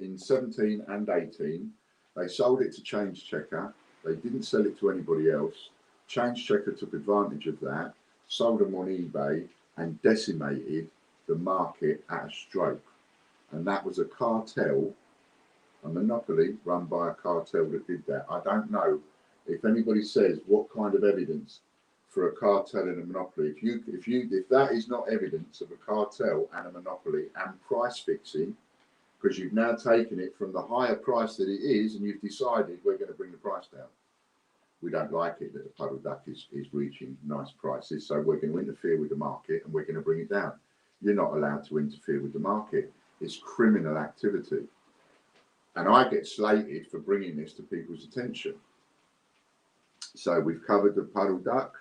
[SPEAKER 2] in 17 and 18. They sold it to Change Checker. They didn't sell it to anybody else. Change Checker took advantage of that, sold them on eBay, and decimated the market at a stroke. And that was a cartel, a monopoly run by a cartel that did that. I don't know if anybody says what kind of evidence for a cartel and a monopoly. If that is not evidence of a cartel and a monopoly and price fixing, because you've now taken it from the higher price that it is, and you've decided we're going to bring the price down. We don't like it that the puddle duck is reaching nice prices, so we're going to interfere with the market and we're going to bring it down. You're not allowed to interfere with the market. It's criminal activity. And I get slated for bringing this to people's attention. So we've covered the puddle duck.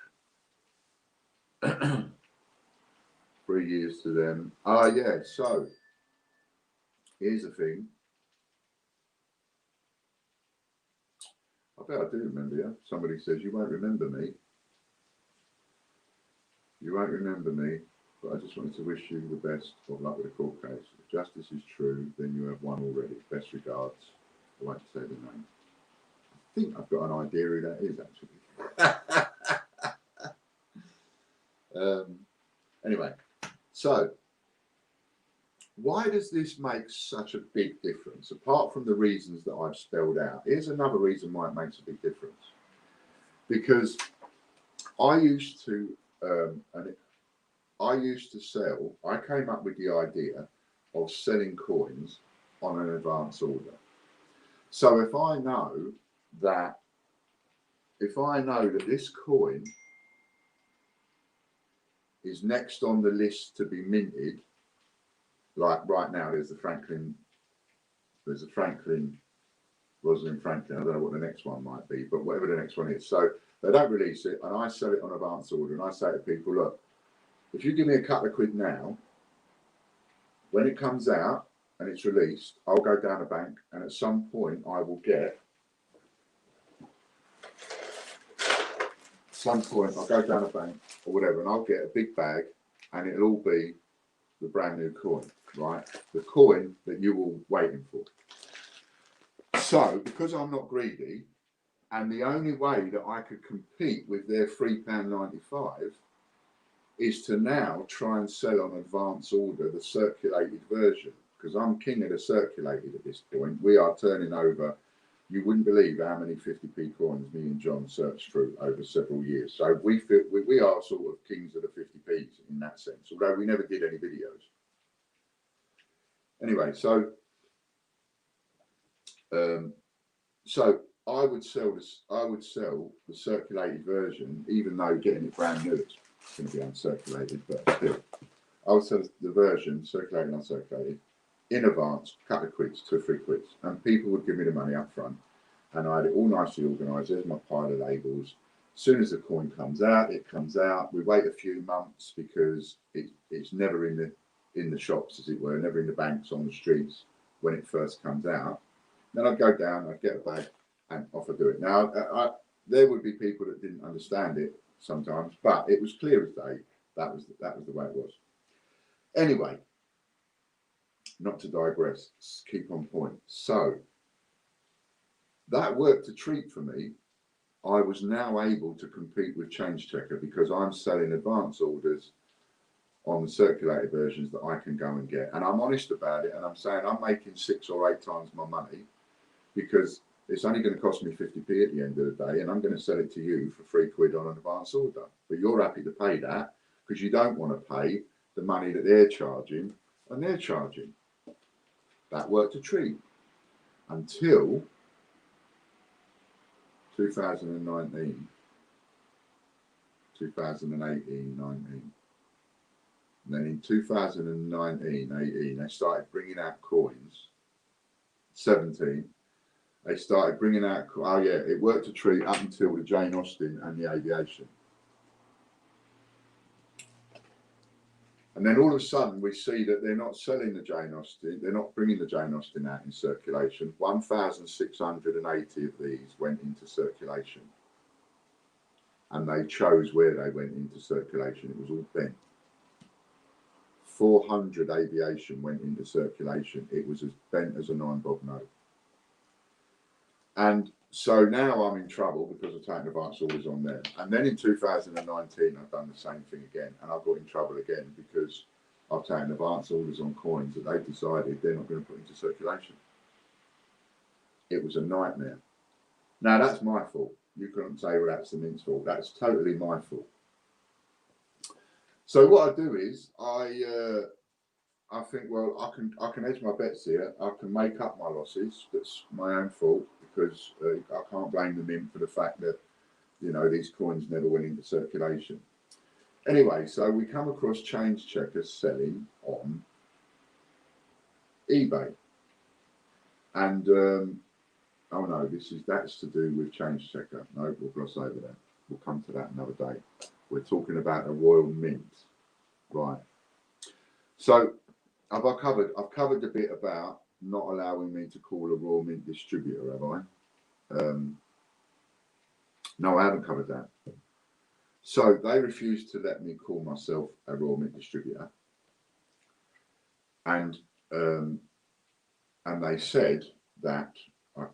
[SPEAKER 2] 3 years to them. Ah, yeah, so here's the thing. I bet I do remember you. Somebody says, you won't remember me. You won't remember me, but I just wanted to wish you the best of luck with the court case. If justice is true, then you have won already. Best regards. I won't say the name. I think I've got an idea who that is, actually. Anyway, so why does this make such a big difference? Apart from the reasons that I've spelled out, here's another reason why it makes a big difference. Because I used to, and I used to sell, I came up with the idea of selling coins on an advance order. So if I know that this coin is next on the list to be minted, like right now there's a Franklin Rosalind Franklin, I don't know what the next one might be, but whatever the next one is. So they don't release it and I sell it on advance order, and I say to people, look, if you give me a couple of quid now, when it comes out and it's released, I'll go down a bank and at some point I will get, I'll go down a bank or whatever and I'll get a big bag and it'll all be the brand new coin, right? The coin that you were waiting for. So because I'm not greedy, and the only way that I could compete with their £3.95 is to now try and sell on advance order the circulated version, because I'm king of the circulated at this point. We are turning over, you wouldn't believe how many 50p coins me and John searched through over several years. So we are sort of kings of the 50p's in that sense, although we never did any videos. Anyway, so I would sell the circulated version, even though getting it brand new, it's going to be uncirculated, but still, I would sell the version, circulated and uncirculated, in advance, a couple of quids, 2 or 3 quids, and people would give me the money up front, and I had it all nicely organised. There's my pile of labels. As soon as the coin comes out, it comes out. We wait a few months because it's never in the shops, as it were, never in the banks on the streets when it first comes out. Then I'd go down, I'd get a bag, and off I do it. Now, there would be people that didn't understand it sometimes, but it was clear as day. That was the way it was. Anyway, not to digress, keep on point. So that worked a treat for me. I was now able to compete with Change Checker because I'm selling advance orders on the circulated versions that I can go and get. And I'm honest about it, and I'm saying I'm making 6 or 8 times my money because it's only going to cost me 50p at the end of the day, and I'm going to sell it to you for 3 quid on an advance order. But you're happy to pay that because you don't want to pay the money that they're charging, and they're charging. That worked a treat until 2019, 2018, 19. And then in 2019, 18, they started bringing out coins. 17, they started bringing out, oh yeah, it worked a treat up until the Jane Austen and the aviation. And then all of a sudden we see that they're not selling the Jane Austen, they're not bringing the Jane Austen out in circulation. 1,680 of these went into circulation. And they chose where they went into circulation. It was all bent. 400 aviation went into circulation. It was as bent as a 9-bob note. And so now I'm in trouble because I've taken advance orders on them. And then in 2019, I've done the same thing again. And I've got in trouble again because I've taken advance orders on coins that they've decided they're not going to put into circulation. It was a nightmare. Now, that's my fault. You couldn't say, well, that's the Mint's fault. That's totally my fault. So what I do is I think, well, I can hedge my bets here. I can make up my losses. That's my own fault because I can't blame the Mint for the fact that, you know, these coins never went into circulation. Anyway, so we come across Change Checker selling on eBay, and oh no, that's to do with Change Checker. No, we'll gloss over that. We'll come to that another day. We're talking about a Royal Mint, right? So I've covered the bit about not allowing me to call a Royal Mint distributor, have I? No, I haven't covered that. So they refused to let me call myself a Royal Mint distributor, and they said that, I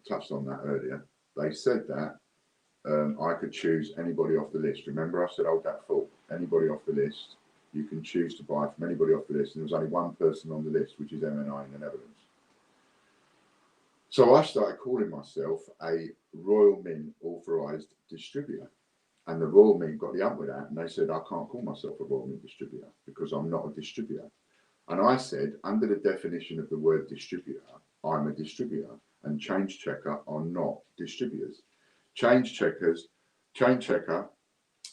[SPEAKER 2] touched on that earlier. They said that I could choose anybody off the list. Remember, I said, hold that thought. Anybody off the list, you can choose to buy from anybody off the list. And there was only one person on the list, which is MNI in the Netherlands. So I started calling myself a Royal Mint authorised distributor. And the Royal Mint got the up with that, and they said, I can't call myself a Royal Mint distributor because I'm not a distributor. And I said, under the definition of the word distributor, I'm a distributor, and Change Checker are not distributors. Change Checker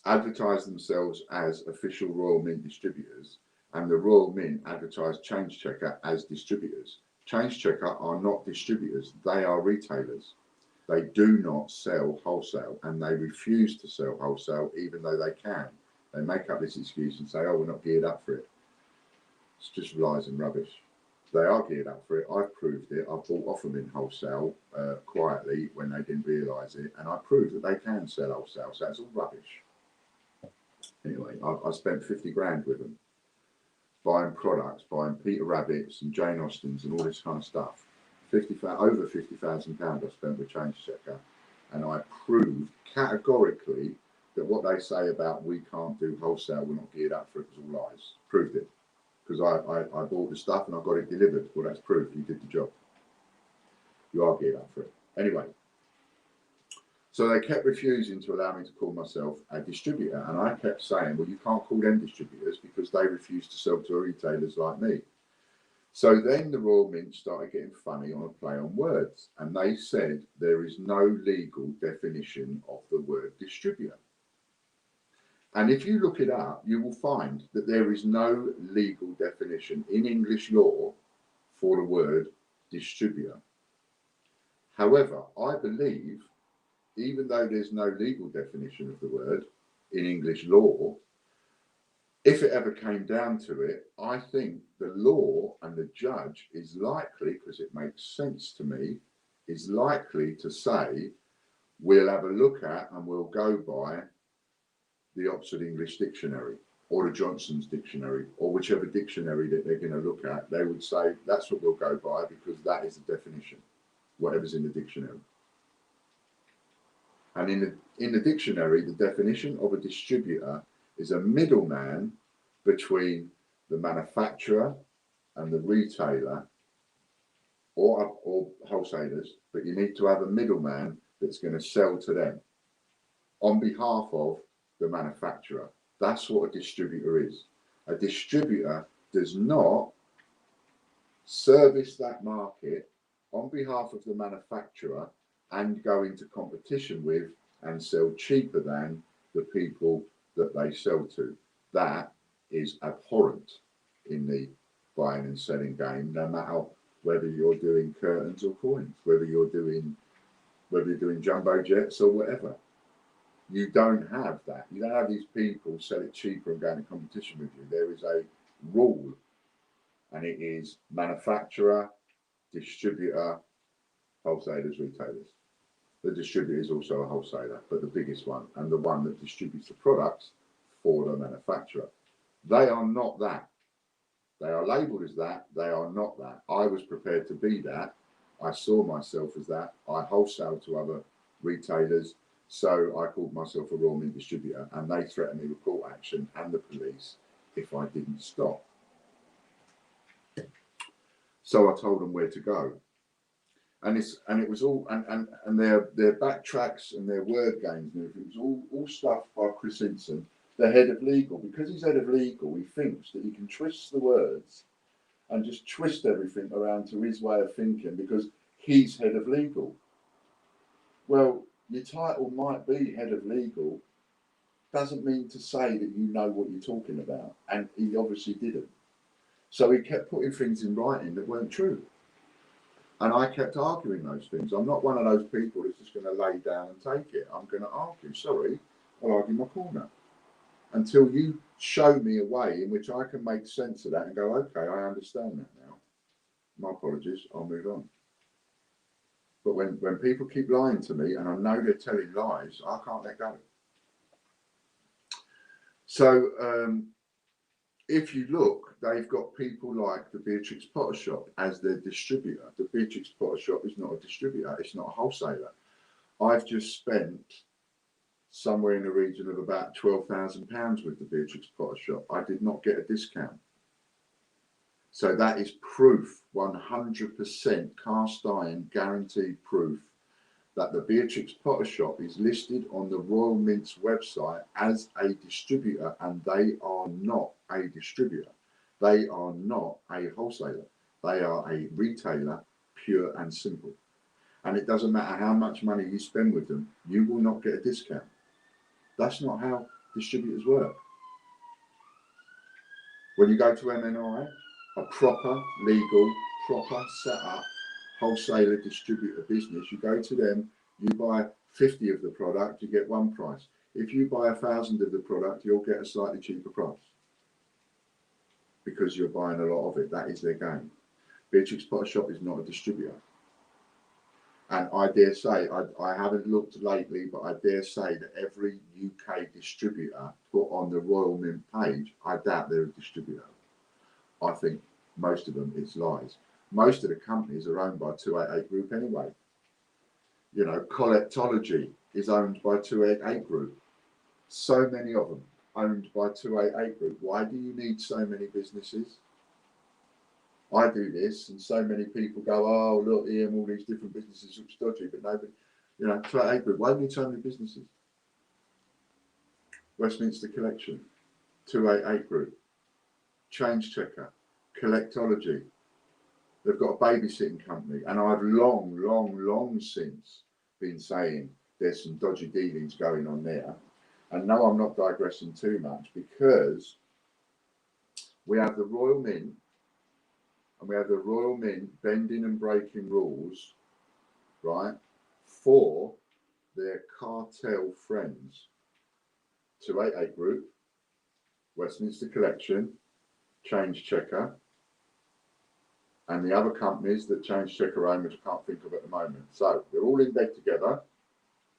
[SPEAKER 2] advertise themselves as official Royal Mint distributors, and the Royal Mint advertise Change Checker as distributors. Change Checker are not distributors, they are retailers. They do not sell wholesale, and they refuse to sell wholesale even though they can. They make up this excuse and say, oh, we're not geared up for it. It's just lies and rubbish. They are geared up for it. I've proved it. I've bought off them in wholesale quietly when they didn't realise it, and I proved that they can sell wholesale, so that's all rubbish. Anyway, I spent 50 grand with them, buying products, buying Peter Rabbits and Jane Austens and all this kind of stuff. Over £50,000 I spent with Change Checker, and I proved categorically that what they say about we can't do wholesale, we're not geared up for it, was all lies. Proved it. Because I bought the stuff and I got it delivered. Well, that's proof you did the job. You are geared up for it. Anyway, so they kept refusing to allow me to call myself a distributor, and I kept saying, well, you can't call them distributors because they refuse to sell to retailers like me. So then the Royal Mint started getting funny on a play on words, and they said there is no legal definition of the word distributor. And if you look it up, you will find that there is no legal definition in English law for the word distributor. However, I believe, even though there's no legal definition of the word in English law, if it ever came down to it, I think the law and the judge is likely, because it makes sense to me, is likely to say, we'll have a look at and we'll go by the Oxford English Dictionary or the Johnson's Dictionary or whichever dictionary that they're going to look at. They would say that's what we'll go by because that is the definition, whatever's in the dictionary. And in the dictionary, the definition of a distributor is a middleman between the manufacturer and the retailer or wholesalers, but you need to have a middleman that's going to sell to them on behalf of the manufacturer. That's what a distributor is. A distributor does not service that market on behalf of the manufacturer and go into competition with and sell cheaper than the people that they sell to. That is abhorrent in the buying and selling game, no matter whether you're doing curtains or coins, whether you're doing jumbo jets or whatever. You don't have that. You don't have these people sell it cheaper and go into competition with you. There is a rule, and it is manufacturer, distributor, wholesalers, retailers. The distributor is also a wholesaler, but the biggest one, and the one that distributes the products for the manufacturer. They are not that. They are labelled as that. They are not that. I was prepared to be that. I saw myself as that. I wholesale to other retailers. So I called myself a Royal Mint distributor, and they threatened me with court action and the police if I didn't stop. So I told them where to go. And it was all and their backtracks and their word games and everything. It was all stuff by Chris Hinson, the head of legal. Because he's head of legal, he thinks that he can twist the words and just twist everything around to his way of thinking because he's head of legal. Well, your title might be head of legal, doesn't mean to say that you know what you're talking about. And he obviously didn't. So he kept putting things in writing that weren't true. And I kept arguing those things. I'm not one of those people that's just going to lay down and take it. I'm going to argue. Sorry, I'll argue my corner. Until you show me a way in which I can make sense of that and go, okay, I understand that now. My apologies, I'll move on. But when people keep lying to me and I know they're telling lies, I can't let go. So if you look, they've got people like the Beatrix Potter Shop as their distributor. The Beatrix Potter Shop is not a distributor. It's not a wholesaler. I've just spent somewhere in the region of about £12,000 with the Beatrix Potter Shop. I did not get a discount. So that is proof, 100% cast iron, guaranteed proof that the Beatrix Potter shop is listed on the Royal Mint's website as a distributor, and they are not a distributor. They are not a wholesaler. They are a retailer, pure and simple. And it doesn't matter how much money you spend with them, you will not get a discount. That's not how distributors work. When you go to MNI, a proper, legal, proper set up wholesaler distributor business, you go to them, you buy 50 of the product, you get one price. If you buy 1,000 of the product, you'll get a slightly cheaper price because you're buying a lot of it. That is their game. Beatrix Potter Shop is not a distributor. And I dare say, I haven't looked lately, but I dare say that every UK distributor put on the Royal Mint page, I doubt they're a distributor. I think most of them, it's lies. Most of the companies are owned by 288 Group anyway. You know, Collectology is owned by 288 Group. So many of them owned by 288 Group. Why do you need so many businesses? I do this, and so many people go, oh, look, Ian, all these different businesses look dodgy, but nobody, you know, 288 Group, why do you need so many businesses? Westminster Collection, 288 Group, Change Checker, Collectology. They've got a babysitting company, and I've long since been saying there's some dodgy dealings going on there. And no, I'm not digressing too much, because we have the Royal Mint, and we have the Royal Mint bending and breaking rules, right, for their cartel friends. 288 Group, Westminster Collection, Change Checker, and the other companies that Change Checker own, which I can't think of at the moment. So they're all in bed together,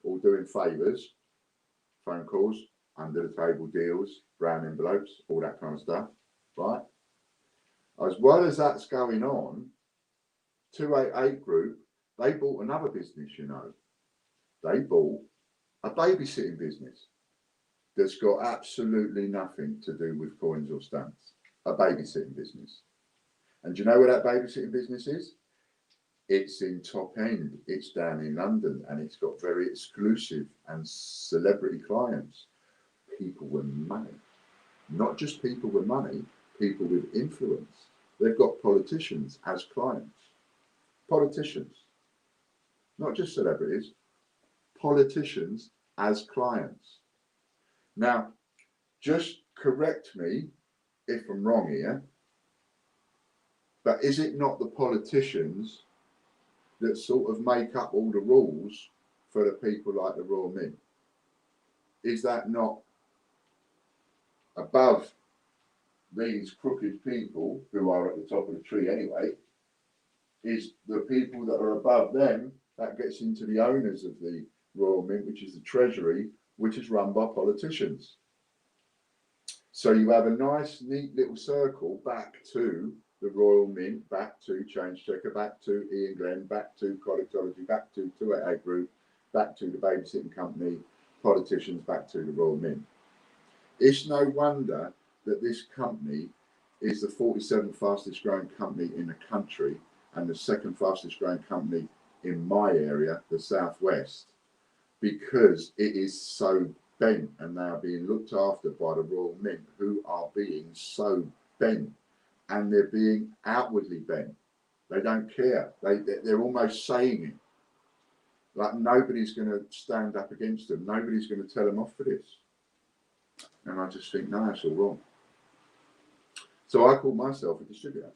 [SPEAKER 2] all doing favours, phone calls, under the table deals, brown envelopes, all that kind of stuff, right? As well as that's going on, 288 Group, they bought another business, you know. They bought a babysitting business that's got absolutely nothing to do with coins or stamps. A babysitting business. And do you know where that babysitting business is? It's in Top End. It's down in London, and it's got very exclusive and celebrity clients. People with money. Not just people with money, people with influence. They've got politicians as clients. Politicians. Not just celebrities. Politicians as clients. Now, just correct me if I'm wrong here, but is it not the politicians that sort of make up all the rules for the people like the Royal Mint? Is that not above these crooked people who are at the top of the tree anyway? Is the people that are above them, that gets into the owners of the Royal Mint, which is the Treasury, which is run by politicians. So you have a nice, neat little circle back to the Royal Mint, back to Change Checker, back to Ian Glenn, back to Collectology, back to 288 Group, back to the babysitting company, politicians, back to the Royal Mint. It's no wonder that this company is the 47th fastest growing company in the country and the second fastest growing company in my area, the Southwest, because it is so bent, and they are being looked after by the Royal Mint, who are being so bent, and they're being outwardly bent. They don't care. They're almost saying it. Like nobody's going to stand up against them. Nobody's going to tell them off for this. And I just think, no, that's all wrong. So I call myself a distributor.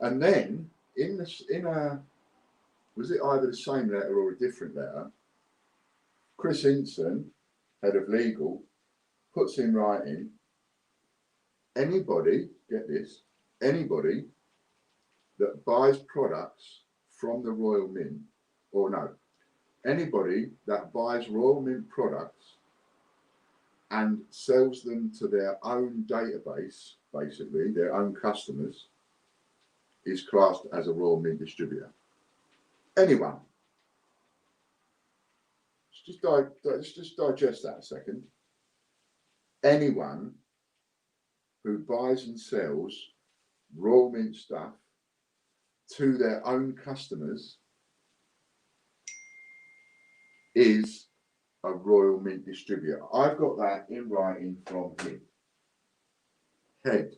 [SPEAKER 2] And then was it either the same letter or a different letter? Chris Hinson, head of legal, puts in writing, anybody, get this, anybody that buys products from the Royal Mint, or no, anybody that buys Royal Mint products and sells them to their own database, basically, their own customers, is classed as a Royal Mint distributor. Anyone. Let's just digest that a second. Anyone who buys and sells Royal Mint stuff to their own customers is a Royal Mint distributor. I've got that in writing from him, head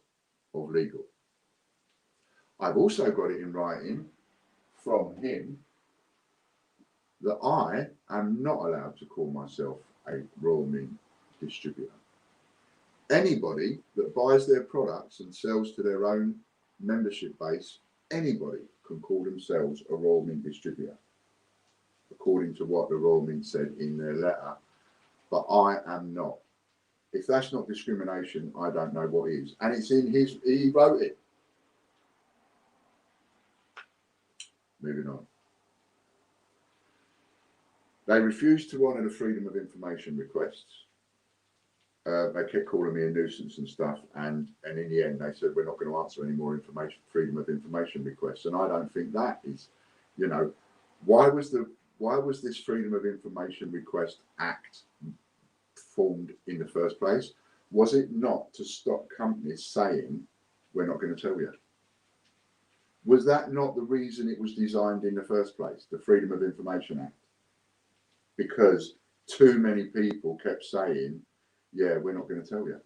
[SPEAKER 2] of legal. I've also got it in writing from him that I am not allowed to call myself a Royal Mint distributor. Anybody that buys their products and sells to their own membership base, anybody can call themselves a Royal Mint distributor, according to what the Royal Mint said in their letter, but I am not. If that's not discrimination, I don't know what is. And it's in his, he wrote it. Moving on. They refused to honour the Freedom of Information requests. They kept calling me a nuisance and stuff, and in the end they said we're not going to answer any more Freedom of Information requests. And I don't think that is, you know, why was this Freedom of Information Request Act formed in the first place? Was it not to stop companies saying we're not going to tell you? Was that not the reason it was designed in the first place, the Freedom of Information Act? Because too many people kept saying, yeah, we're not going to tell you.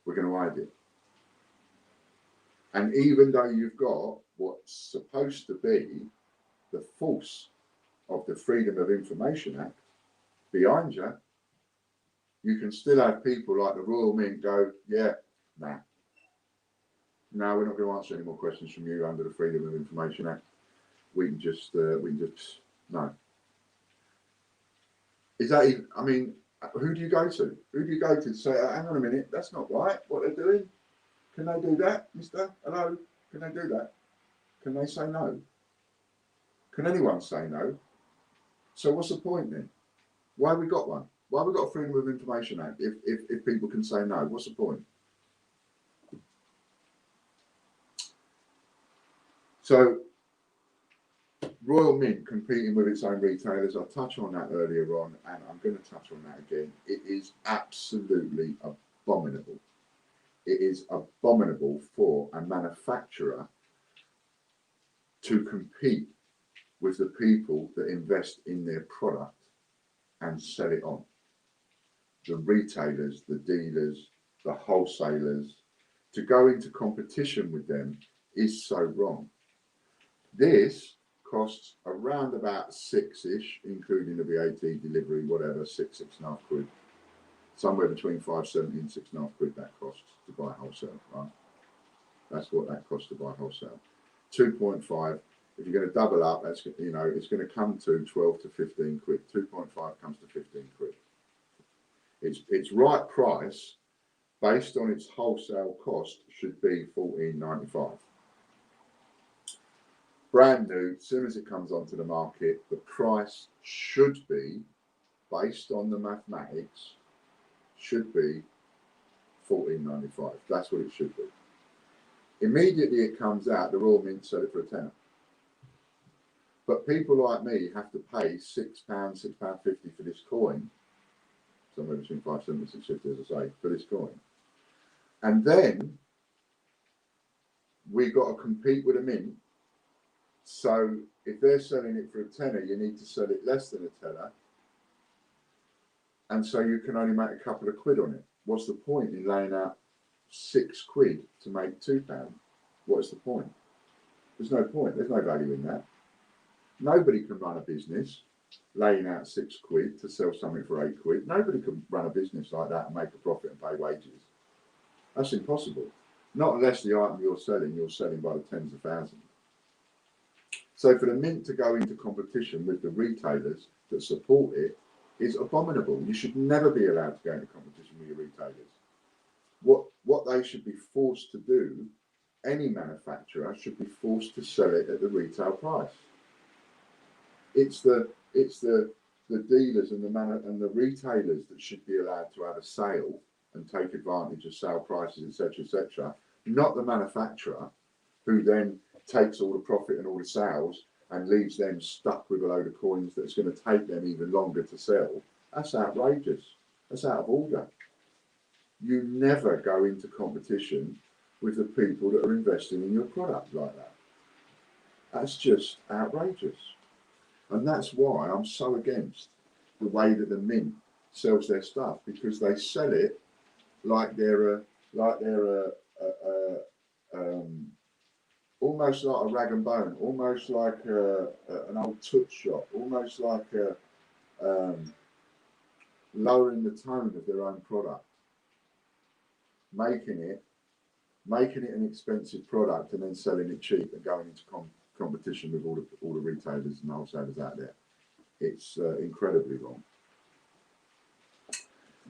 [SPEAKER 2] We're going to hide it. And even though you've got what's supposed to be the force of the Freedom of Information Act behind you, you can still have people like the Royal Mint go, yeah, nah. No, we're not going to answer any more questions from you under the Freedom of Information Act. We can just no. Is that even, I mean, who do you go to? Who do you go to say, hang on a minute, that's not right, what they're doing? Can they do that, mister? Hello? Can they do that? Can they say no? Can anyone say no? So what's the point then? Why have we got one? Why have we got a Freedom of Information Act if people can say no? What's the point? So Royal Mint competing with its own retailers, I touched on that earlier on, and I'm going to touch on that again. It is absolutely abominable. It is abominable for a manufacturer to compete with the people that invest in their product and sell it on. The retailers, the dealers, the wholesalers, to go into competition with them is so wrong. This costs around about six-ish, including the VAT, delivery, whatever, £6.5 quid. Somewhere between £5.70 and £6.5 quid that costs to buy wholesale, right? That's what that costs to buy wholesale. 2.5, if you're going to double up, that's, you know, it's going to come to 12 to 15 quid. 2.5 comes to 15 quid. Its right price, based on its wholesale cost, should be £14.95. Brand new, as soon as it comes onto the market, the price should be, based on the mathematics, should be £14.95. That's what it should be. Immediately it comes out, the Royal Mint sell it for a tenner. But people like me have to pay £6, £6.50 for this coin, somewhere between £5.70 and £6.50, as I say, for this coin. And then we got to compete with a mint. So if they're selling it for a tenner, you need to sell it less than a tenner. And so you can only make a couple of quid on it. What's the point in laying out 6 quid to make £2? What's the point? There's no point. There's no value in that. Nobody can run a business laying out 6 quid to sell something for 8 quid. Nobody can run a business like that and make a profit and pay wages. That's impossible. Not unless the item you're selling by the tens of thousands. So for the mint to go into competition with the retailers that support it is abominable. You should never be allowed to go into competition with your retailers. What they should be forced to do, any manufacturer should be forced to sell it at the retail price. It's the dealers and the retailers that should be allowed to have a sale and take advantage of sale prices, etc., not the manufacturer, who then takes all the profit and all the sales and leaves them stuck with a load of coins that's going to take them even longer to sell. That's outrageous. That's out of order. You never go into competition with the people that are investing in your product like that. That's just outrageous. And that's why I'm so against the way that the mint sells their stuff, because they sell it like they're almost like a rag and bone, almost like an old tooth shop, almost like lowering the tone of their own product, making it an expensive product and then selling it cheap and going into competition with all the retailers and wholesalers out there. It's incredibly wrong.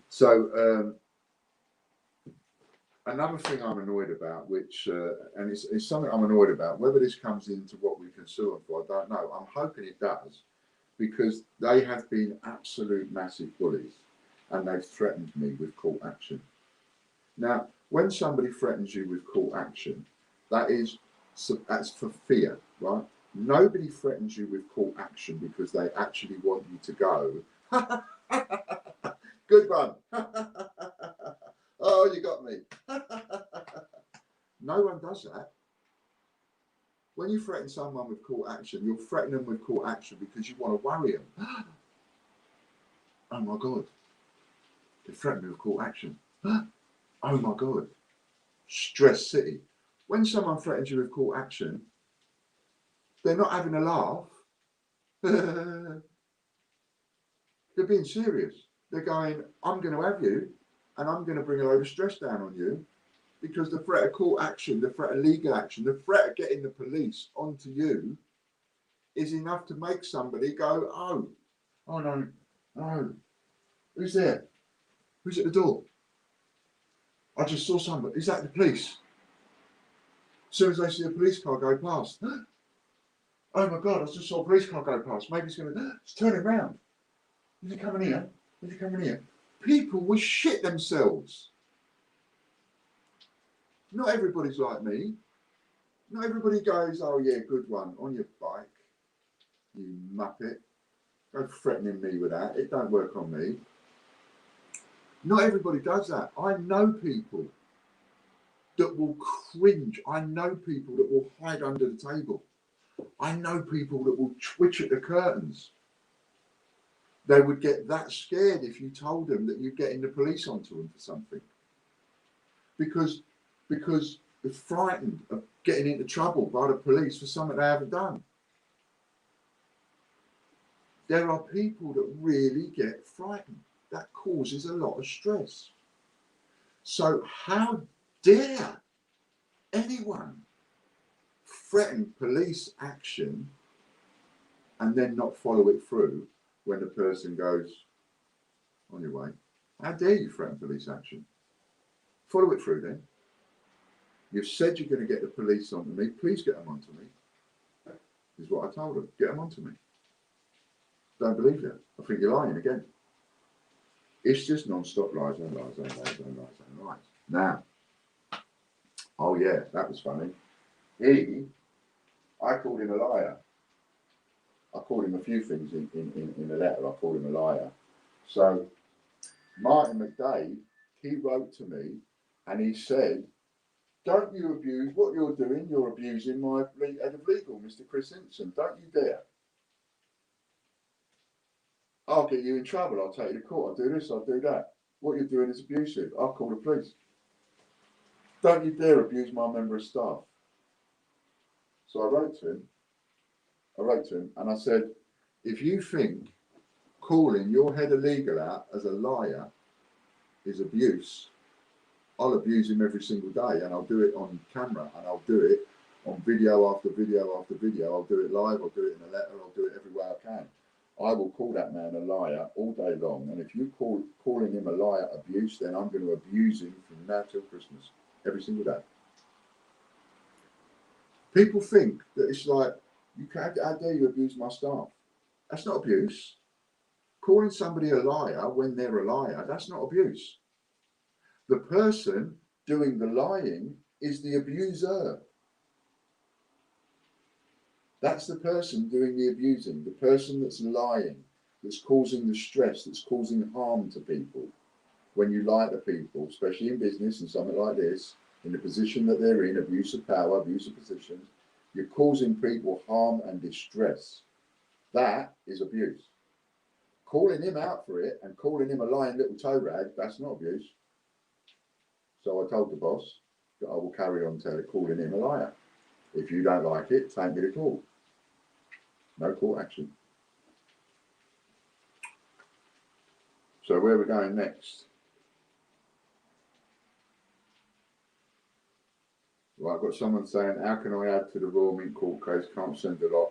[SPEAKER 2] So another thing I'm annoyed about, which and it's something I'm annoyed about, whether this comes into what we can sue them for, I don't know. I'm hoping it does, because they have been absolute massive bullies and they've threatened me with court action. Now, when somebody threatens you with court action, that's for fear, right? Nobody threatens you with court action because they actually want you to go, good one. Oh, you got me. No one does that. When you threaten someone with court action, you'll threaten them with court action because you want to worry them. Oh my God, they threatened me with court action. Oh my God, stress city. When someone threatens you with court action, they're not having a laugh. They're being serious. They're going, I'm going to have you, and I'm going to bring a load of stress down on you, because the threat of court action, the threat of legal action, the threat of getting the police onto you is enough to make somebody go, oh no, who's there? Who's at the door? I just saw somebody. Is that the police? As soon as they see a police car go past, oh my God, I just saw a police car go past. Maybe it's going to, it's turning around. Is he coming here? Is he coming here? People will shit themselves. Not everybody's like me. Not everybody goes, oh yeah, good one, on your bike, you muppet. Go threatening me with that. It don't work on me. Not everybody does that. I know people that will cringe. I know people that will hide under the table. I know people that will twitch at the curtains. They would get that scared if you told them that you're getting the police onto them for something. Because they're frightened of getting into trouble by the police for something they haven't done. There are people that really get frightened. That causes a lot of stress. So how dare anyone threaten police action and then not follow it through when the person goes, on your way? How dare you threaten police action? Follow it through then. You've said you're going to get the police onto me. Please get them onto me. Is what I told them. Get them onto me. Don't believe you. I think you're lying again. It's just non-stop lies and lies and lies and lies and lies. Now, oh yeah, that was funny. I called him a liar. I called him a few things in the letter. I called him a liar. So Martin McDade, he wrote to me and he said, don't you abuse what you're doing. You're abusing my head of legal, Mr. Chris Simpson. Don't you dare. I'll get you in trouble. I'll take you to court. I'll do this. I'll do that. What you're doing is abusive. I'll call the police. Don't you dare abuse my member of staff. So I wrote to him and I said, if you think calling your head of legal out as a liar is abuse, I'll abuse him every single day, and I'll do it on camera, and I'll do it on video after video after video. I'll do it live, I'll do it in a letter, I'll do it every way I can. I will call that man a liar all day long, and if you calling him a liar abuse, then I'm going to abuse him from now till Christmas, every single day. People think that it's like, you can't, how dare you abuse my staff? That's not abuse. Calling somebody a liar when they're a liar, that's not abuse. The person doing the lying is the abuser. That's the person doing the abusing, the person that's lying, that's causing the stress, that's causing harm to people. When you lie to people, especially in business and something like this, in the position that they're in, abuse of power, abuse of positions, you're causing people harm and distress. That is abuse. calling him out for it and calling him a lying little toe rag, that's not abuse. So I told the boss that I will carry on calling him a liar. If you don't like it, take me to court. No court action. So where are we going next? Right, I've got someone saying, how can I add to the Royal Mint court case? Can't send a lot,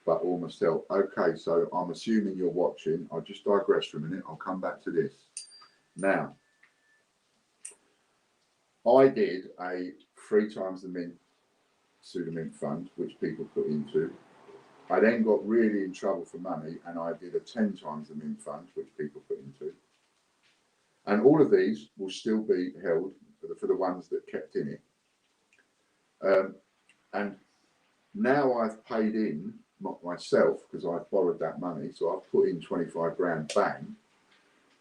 [SPEAKER 2] but all myself. Okay, so I'm assuming you're watching. I'll just digress for a minute. I'll come back to this. Now, I did a 3 times the mint sue the mint fund, which people put into. I then got really in trouble for money, and I did a 10 times the mint fund, which people put into. And all of these will still be held for the ones that kept in it. And now I've paid in myself because I've borrowed that money. So I've put in 25 grand, bang,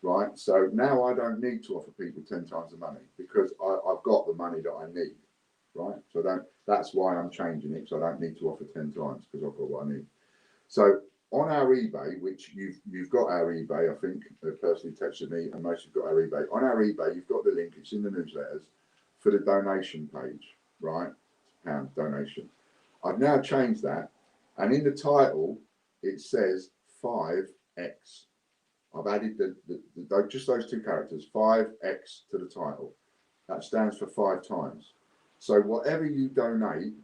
[SPEAKER 2] right? So now I don't need to offer people 10 times the money because I've got the money that I need, right? So that's why I'm changing it. So I don't need to offer 10 times because I've got what I need. So on our eBay, which you've got our eBay, I think, personally texted me, and most of you have got our eBay. On our eBay, you've got the link, it's in the newsletters, for the donation page, right? Pound donation. I've now changed that, and in the title, it says 5x. I've added just those 2 characters, 5x, to the title. That stands for 5 times. So whatever you donate,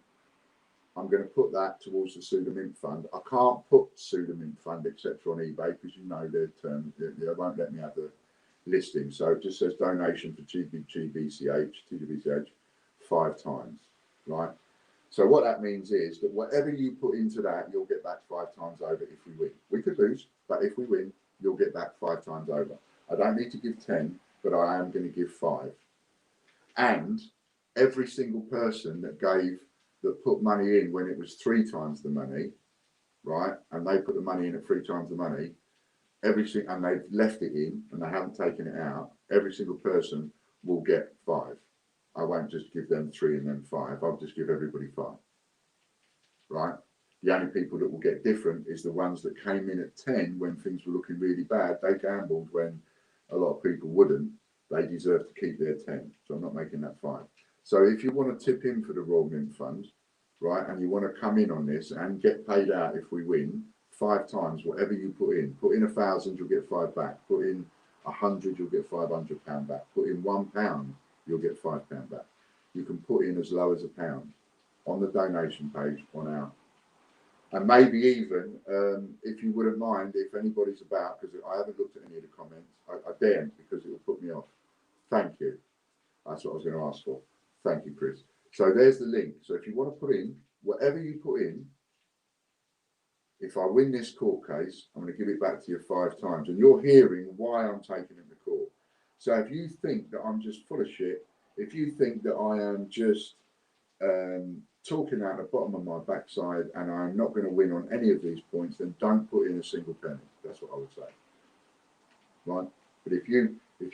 [SPEAKER 2] I'm going to put that towards the Sue the Mint fund. I can't put Sue the Mint fund, etc. on eBay because you know their term, they won't let me have the listing. So it just says donation for TWBCH 5 times, right? So what that means is that whatever you put into that, you'll get back 5 times over if we win. We could lose, but if we win, you'll get back 5 times over. I don't need to give 10, but I am going to give 5. And every single person that put money in when it was 3 times the money, right? And they put the money in at 3 times the money, and they've left it in and they haven't taken it out, every single person will get 5. I won't just give them 3 and then 5. I'll just give everybody 5, right? The only people that will get different is the ones that came in at 10 when things were looking really bad. They gambled when a lot of people wouldn't. They deserve to keep their 10. So I'm not making that 5. So if you want to tip in for the Royal Mint Fund, right, and you want to come in on this and get paid out if we win, 5 times whatever you put in. Put in 1,000, you'll get 5 back. Put in 100, you'll get £500 back. Put in £1, you'll get £5 back. You can put in as low as £1 on the donation page on our. And maybe even, if you wouldn't mind, if anybody's about, because I haven't looked at any of the comments, I daren't because it will put me off. Thank you. That's what I was going to ask for. Thank you, Chris. So there's the link. So if you want to put in, whatever you put in, if I win this court case, I'm going to give it back to you 5 times. And you're hearing why I'm taking it to court. So if you think that I'm just full of shit, if you think that I am just talking out the bottom of my backside and I'm not going to win on any of these points, then don't put in a single penny. That's what I would say. Right? But if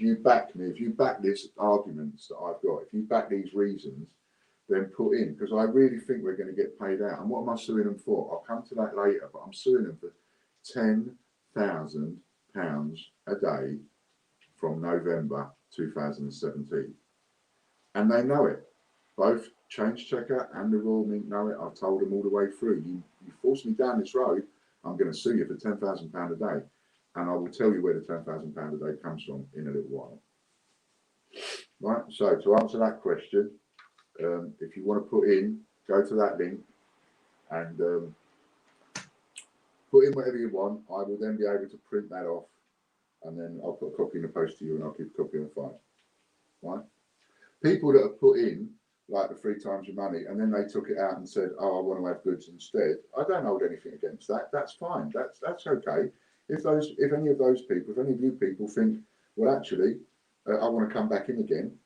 [SPEAKER 2] you back me, if you back these arguments that I've got, if you back these reasons, then put in, because I really think we're going to get paid out. And what am I suing them for? I'll come to that later, but I'm suing them for £10,000 a day from November 2017. And they know it. Both Change Checker and the Royal Mint know it. I've told them all the way through. You force me down this road, I'm going to sue you for £10,000 a day. And I will tell you where the £10,000 a day comes from in a little while. Right, so to answer that question, if you want to put in, go to that link and put in whatever you want. I will then be able to print that off and then I'll put a copy in the post to you and I'll keep a copy in the file. Right? People that have put in like the 3 times your money and then they took it out and said, oh, I want to have goods instead. I don't hold anything against that. That's fine. That's okay. If any of those people, if any of you people think, well, actually, I want to come back in again,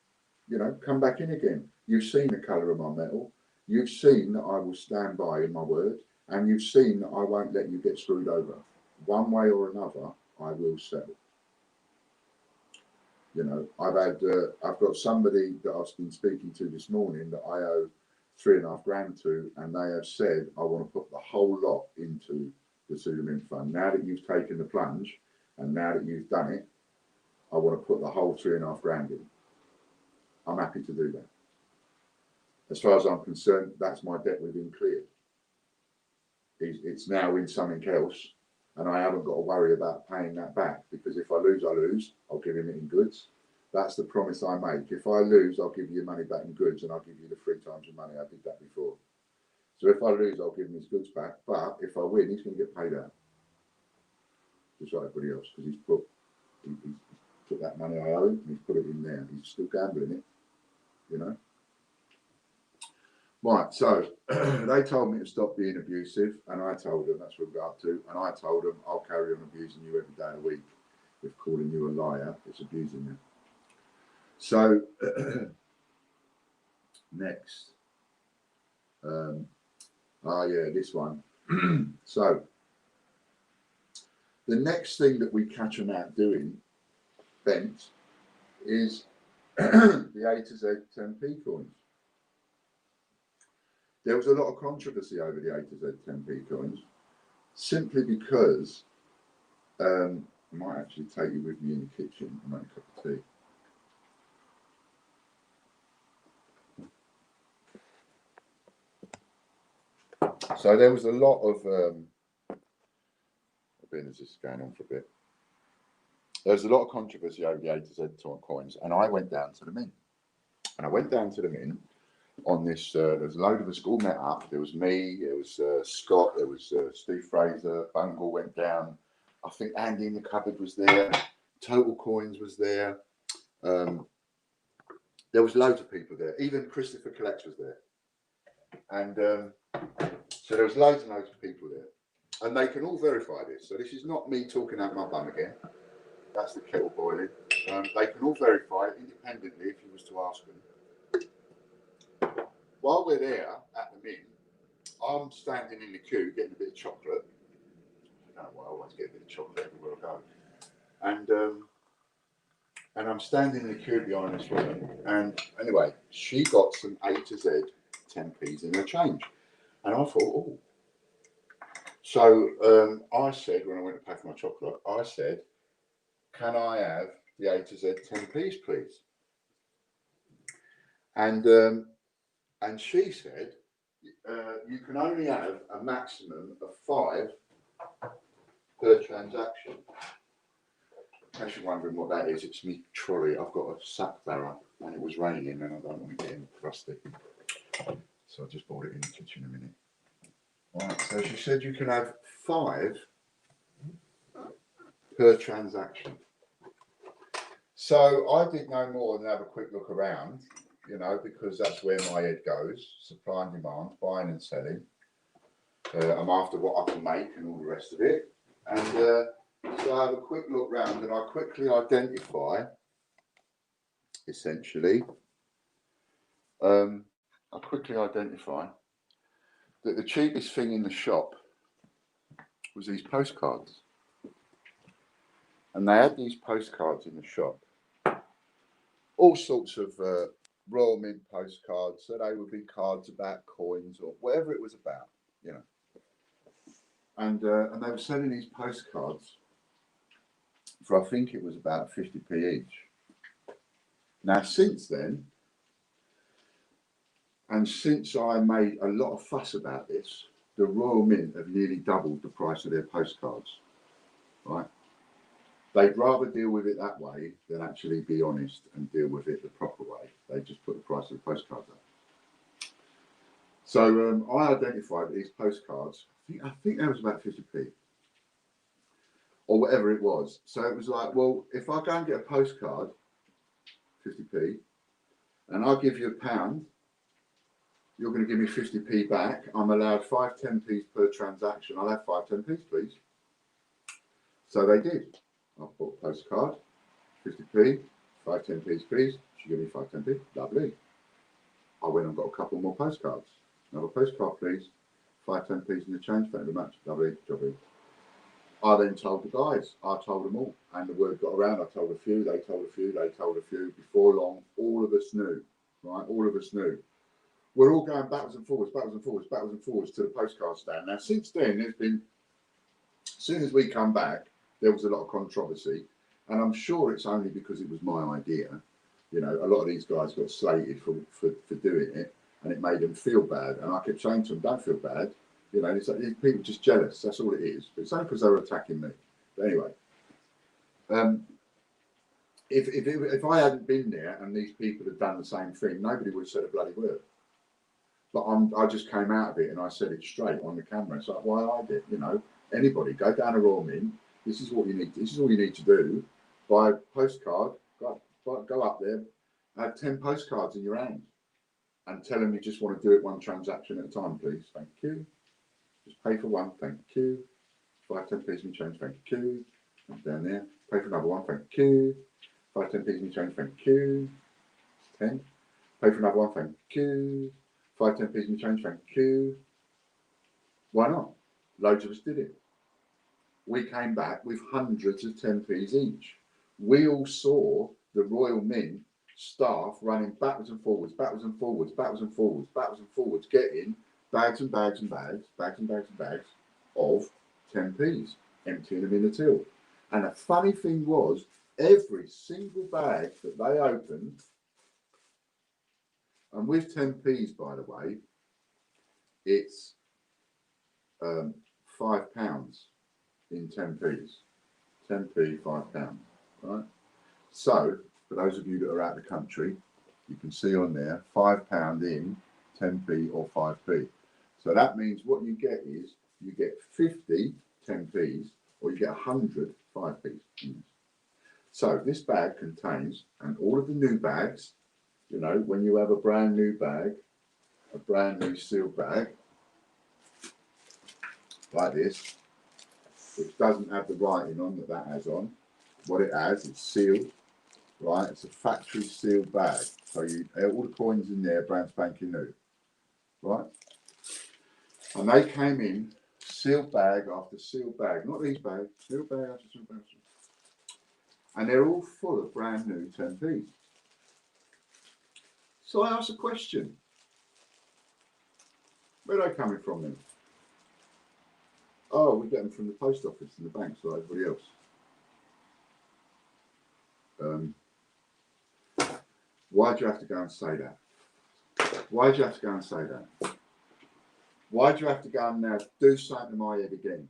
[SPEAKER 2] you know, come back in again. You've seen the colour of my metal. You've seen that I will stand by in my word. And you've seen that I won't let you get screwed over. One way or another, I will settle. You know, I've got somebody that I've been speaking to this morning that I owe £3.5 grand to, and they have said, I want to put the whole lot into the Sue the Mint Fund. Now that you've taken the plunge, and now that you've done it, I want to put the whole 3.5 grand in. I'm happy to do that. As far as I'm concerned, that's my debt with him cleared. It's now in something else, and I haven't got to worry about paying that back, because if I lose, I lose. I'll give him it in goods. That's the promise I make. If I lose, I'll give you your money back in goods, and I'll give you the 3 times the money. I did that before. So if I lose, I'll give him his goods back. But if I win, he's going to get paid out, just like everybody else, because he's put that money I owe him, and he's put it in there. He's still gambling it, you know. Right, so they told me to stop being abusive, and I told them that's what we're up to, and I told them I'll carry on abusing you every day of the week. If calling you a liar, it's abusing you. So next, this one. So the next thing that we catch them out doing, Bent, is the A to Z 10p coins. There was a lot of controversy over the A to Z 10p coins, simply because I might actually take you with me in the kitchen and make a cup of tea. So there was a lot of this is going on for a bit. There was a lot of controversy over the A to Z coins, and I went down to the Mint. And I went down to the Mint on this. There was a load of us all met up. There was me, there was Scott, there was Steve Fraser. Bungle went down. I think Andy in the cupboard was there. Total Coins was there. There was loads of people there. Even Christopher Collects was there. And so there was loads and loads of people there. And they can all verify this. So this is not me talking out my bum again. That's the kettle boiling. They can all verify it independently if you was to ask them. While we're there at the Mint, I'm standing in the queue getting a bit of chocolate. I don't know why I always get a bit of chocolate everywhere I go. And I'm standing in the queue behind this woman. And anyway, she got some A to Z 10p's in her change. And I thought, oh. So I said, when I went to pay for my chocolate, I said, can I have the A to Z 10p's, please? And she said, you can only have a maximum of 5 per transaction. In case you're wondering what that is, it's me trolley. I've got a sack barrel, and it was raining, and I don't want to get in crusty. So I just bought it in the kitchen a minute. Right, so she said you can have 5 per transaction. So I did no more than have a quick look around, you know, because that's where my head goes, supply and demand, buying and selling. I'm after what I can make and all the rest of it. And so I have a quick look round, and I quickly identify, essentially, that the cheapest thing in the shop was these postcards. And they had these postcards in the shop, all sorts of Royal Mint postcards. So they would be cards about coins or whatever it was about, you know. And they were selling these postcards for, I think it was about 50p each. Now, since then, and since I made a lot of fuss about this, the Royal Mint have nearly doubled the price of their postcards, right? They'd rather deal with it that way than actually be honest and deal with it the proper way. They just put the price of the postcards up. So I identified these postcards, I think that was about 50p or whatever it was. So it was like, well, if I go and get a postcard, 50p, and I'll give you £1, you're going to give me 50p back. I'm allowed 5 10p's per transaction. I'll have 5 10p's, please. So they did. I bought a postcard, 50p, 5 10p's, please. She gave me 5 10p. Lovely. I went and got a couple more postcards. Another postcard, please. 5 10p's in the change. Thank you very much. Lovely. Jobby. I then told the guys. I told them all. And the word got around. I told a few. They told a few. They told a few. Before long, all of us knew. Right? All of us knew. We're all going backwards and forwards, backwards and forwards, backwards and forwards to the postcard stand. Now, since then, there's been, as soon as we come back, there was a lot of controversy, and I'm sure it's only because it was my idea. You know, a lot of these guys got slated for doing it, and it made them feel bad. And I kept saying to them, don't feel bad. You know, it's like people just jealous. That's all it is. But it's only because they were attacking me. But anyway, if I hadn't been there and these people had done the same thing, nobody would have said a bloody word. But I just came out of it and I said it straight on the camera. It's like, why I did, you know, anybody go down a Royal Mint. This is what you need. This is all you need to do. Buy a postcard. Go up there. Have 10 postcards in your hand, and tell them you just want to do it one transaction at a time, please. Thank you. Just pay for one. Thank you. 5, 10 pieces in change. Thank you. Down there. Pay for another one. Thank you. 5, 10 pieces in change. Thank you. 10. Pay for another one. Thank you. 5, 10 pieces in change. Thank you. Why not? Loads of us did it. We came back with hundreds of 10p's each. We all saw the Royal Mint staff running backwards and forwards, backwards and forwards, backwards and forwards, backwards and forwards, getting bags and bags and bags, bags and bags and bags of 10p's, emptying them in the till. And the funny thing was, every single bag that they opened, and with 10p's, by the way, it's £5 in 10p's. 10p, £5, right? So, for those of you that are out of the country, you can see on there, £5 in 10p or 5p. So that means what you get is, you get 50 10p's, or you get 100 5p's. So this bag contains, and all of the new bags, you know, when you have a brand new bag, a brand new sealed bag, like this, which doesn't have the writing on that has on. What it has, it's sealed, right? It's a factory sealed bag. So you all the coins in there, brand spanking new, right? And they came in sealed bag after sealed bag, not these bags, sealed bag after sealed bag. And they're all full of brand new 10p's. So I asked a question. Where are they coming from then? Oh, we get them from the post office and the banks like everybody else. Why do you have to go and say that? Why do you have to go and say that? Why do you have to go and now do something to my head again?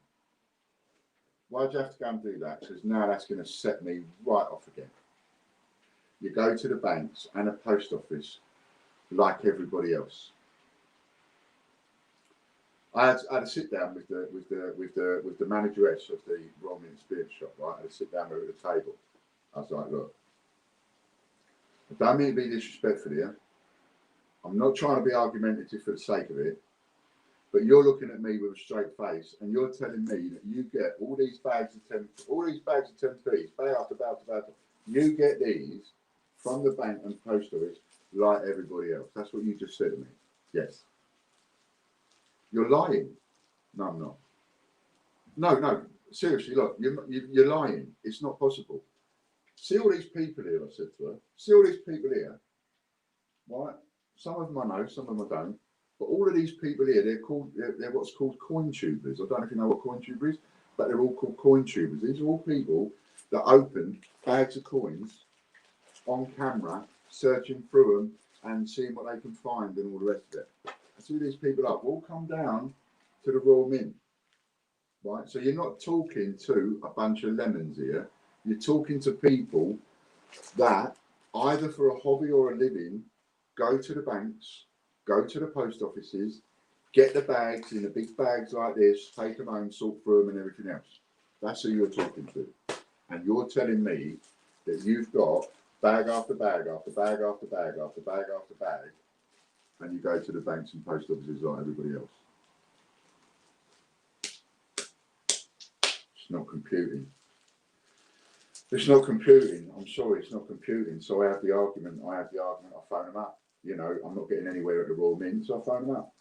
[SPEAKER 2] Why do you have to go and do that? Because now that's going to set me right off again. You go to the banks and a post office like everybody else. I had a sit down with the manageress of the Royal Mint Spirit shop, right? I had to sit down with her at the table. I was like, look, I don't mean to be disrespectful here. I'm not trying to be argumentative for the sake of it, but you're looking at me with a straight face and you're telling me that you get all these bags of 10p's, bag after bag after bag. You get these from the bank and post office like everybody else. That's what you just said to me. Yes. You're lying. No, I'm not. No, seriously, look, you're lying. It's not possible. See all these people here, I said to her. See all these people here, right? Some of them I know, some of them I don't. But all of these people here, they're what's called coin tubers. I don't know if you know what coin tuber is, but they're all called coin tubers. These are all people that open bags of coins on camera, searching through them and seeing what they can find and all the rest of it. That's who these people are. All come down to the Royal Mint, right? So you're not talking to a bunch of lemons here. You're talking to people that either for a hobby or a living go to the banks, go to the post offices, get the bags in the big bags like this, take them home, sort through them and everything else. That's who you're talking to. And you're telling me that you've got bag after bag after bag after bag after bag after bag, and you go to the banks and post offices like everybody else. It's not computing. It's not computing. I'm sorry, it's not computing. So I have the argument. I phone them up. You know, I'm not getting anywhere at the Royal Mint, so I phone them up.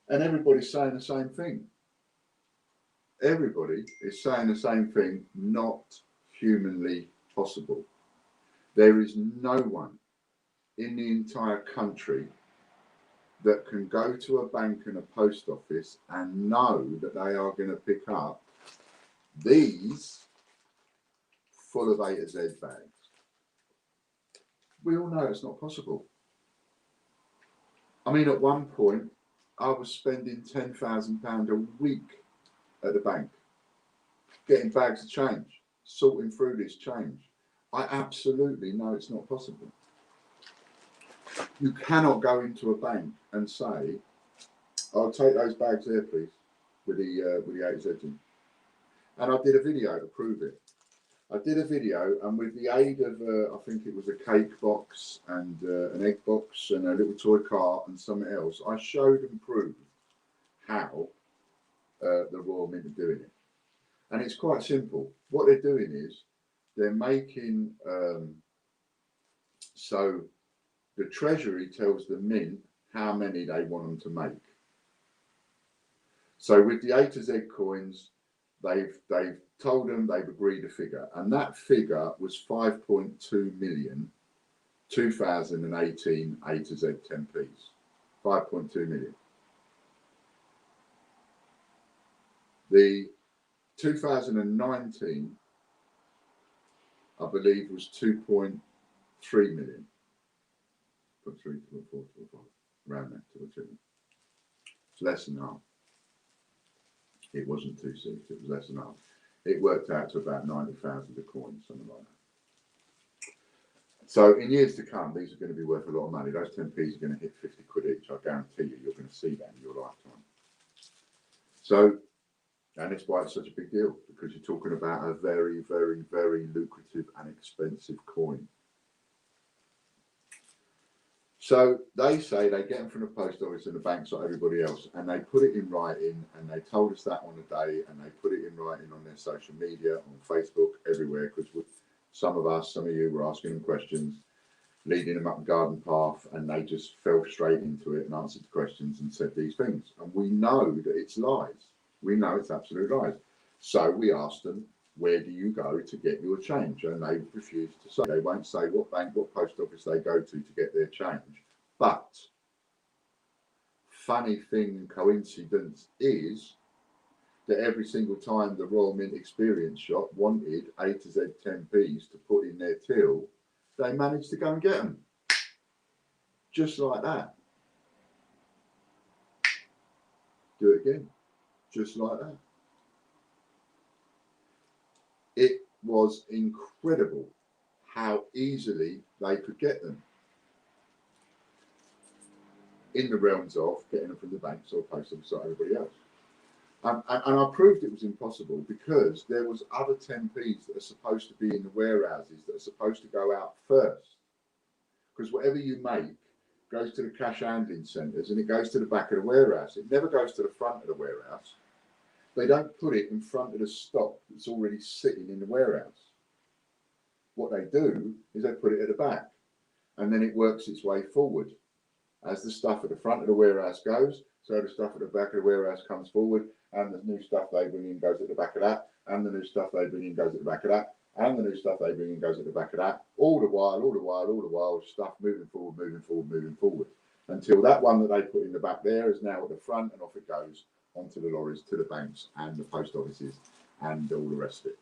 [SPEAKER 2] And everybody's saying the same thing. Everybody is saying the same thing, not humanly possible. There is no one in the entire country that can go to a bank and a post office and know that they are going to pick up These, full of A to Z bags. We all know it's not possible. I mean, at one point, I was spending £10,000 a week at the bank, getting bags of change, sorting through this change. I absolutely know it's not possible. You cannot go into a bank and say, "I'll take those bags there, please," with the A to Z in. And I did a video to prove it. I did a video, and with the aid of, I think it was a cake box and an egg box and a little toy cart and something else, I showed and proved how the Royal Mint are doing it. And it's quite simple. What they're doing is they're making, so the Treasury tells the Mint how many they want them to make. So with the A to Z coins, they've told them they've agreed a figure, and that figure was 5.2 million 2018 A to Z 10p's. 5.2 million. The 2019, I believe, was 2.3 million. 3, 4, 5, around that, 2 or 2. It's less than half. It wasn't 2 6, it was less than half. It worked out to about 90,000 a coin, something like that. So in years to come, these are going to be worth a lot of money. Those 10p's are going to hit 50 quid each. I guarantee you, you're going to see that in your lifetime. So, and it's why it's such a big deal, because you're talking about a very, very, very lucrative and expensive coin. So they say they get them from the post office and the banks like everybody else, and they put it in writing, and they told us that on the day, and they put it in writing on their social media, on Facebook, everywhere, because some of us, some of you were asking them questions, leading them up the garden path, and they just fell straight into it and answered the questions and said these things. And we know that it's lies. We know it's absolute lies. So we asked them, where do you go to get your change? And they refused to say. They won't say what bank, what post office they go to get their change. But funny thing, coincidence is that every single time the Royal Mint Experience Shop wanted A to Z 10p's to put in their till, they managed to go and get them. Just like that. Do it again. Just like that. It was incredible how easily they could get them, in the realms of getting them from the banks or post office or everybody else. And I proved it was impossible because there was other 10p's that are supposed to be in the warehouses that are supposed to go out first. Because whatever you make goes to the cash handling centres and it goes to the back of the warehouse. It never goes to the front of the warehouse. They don't put it in front of the stock that's already sitting in the warehouse. What they do is they put it at the back, and then it works its way forward. As the stuff at the front of the warehouse goes, so the stuff at the back of the warehouse comes forward, and the new stuff they bring in goes at the back of that, and the new stuff they bring in goes at the back of that, and the new stuff they bring in goes at the back of that. All the while, stuff moving forward, until that one that they put in the back there is now at the front, and off it goes onto the lorries, to the banks and the post offices and all the rest of it.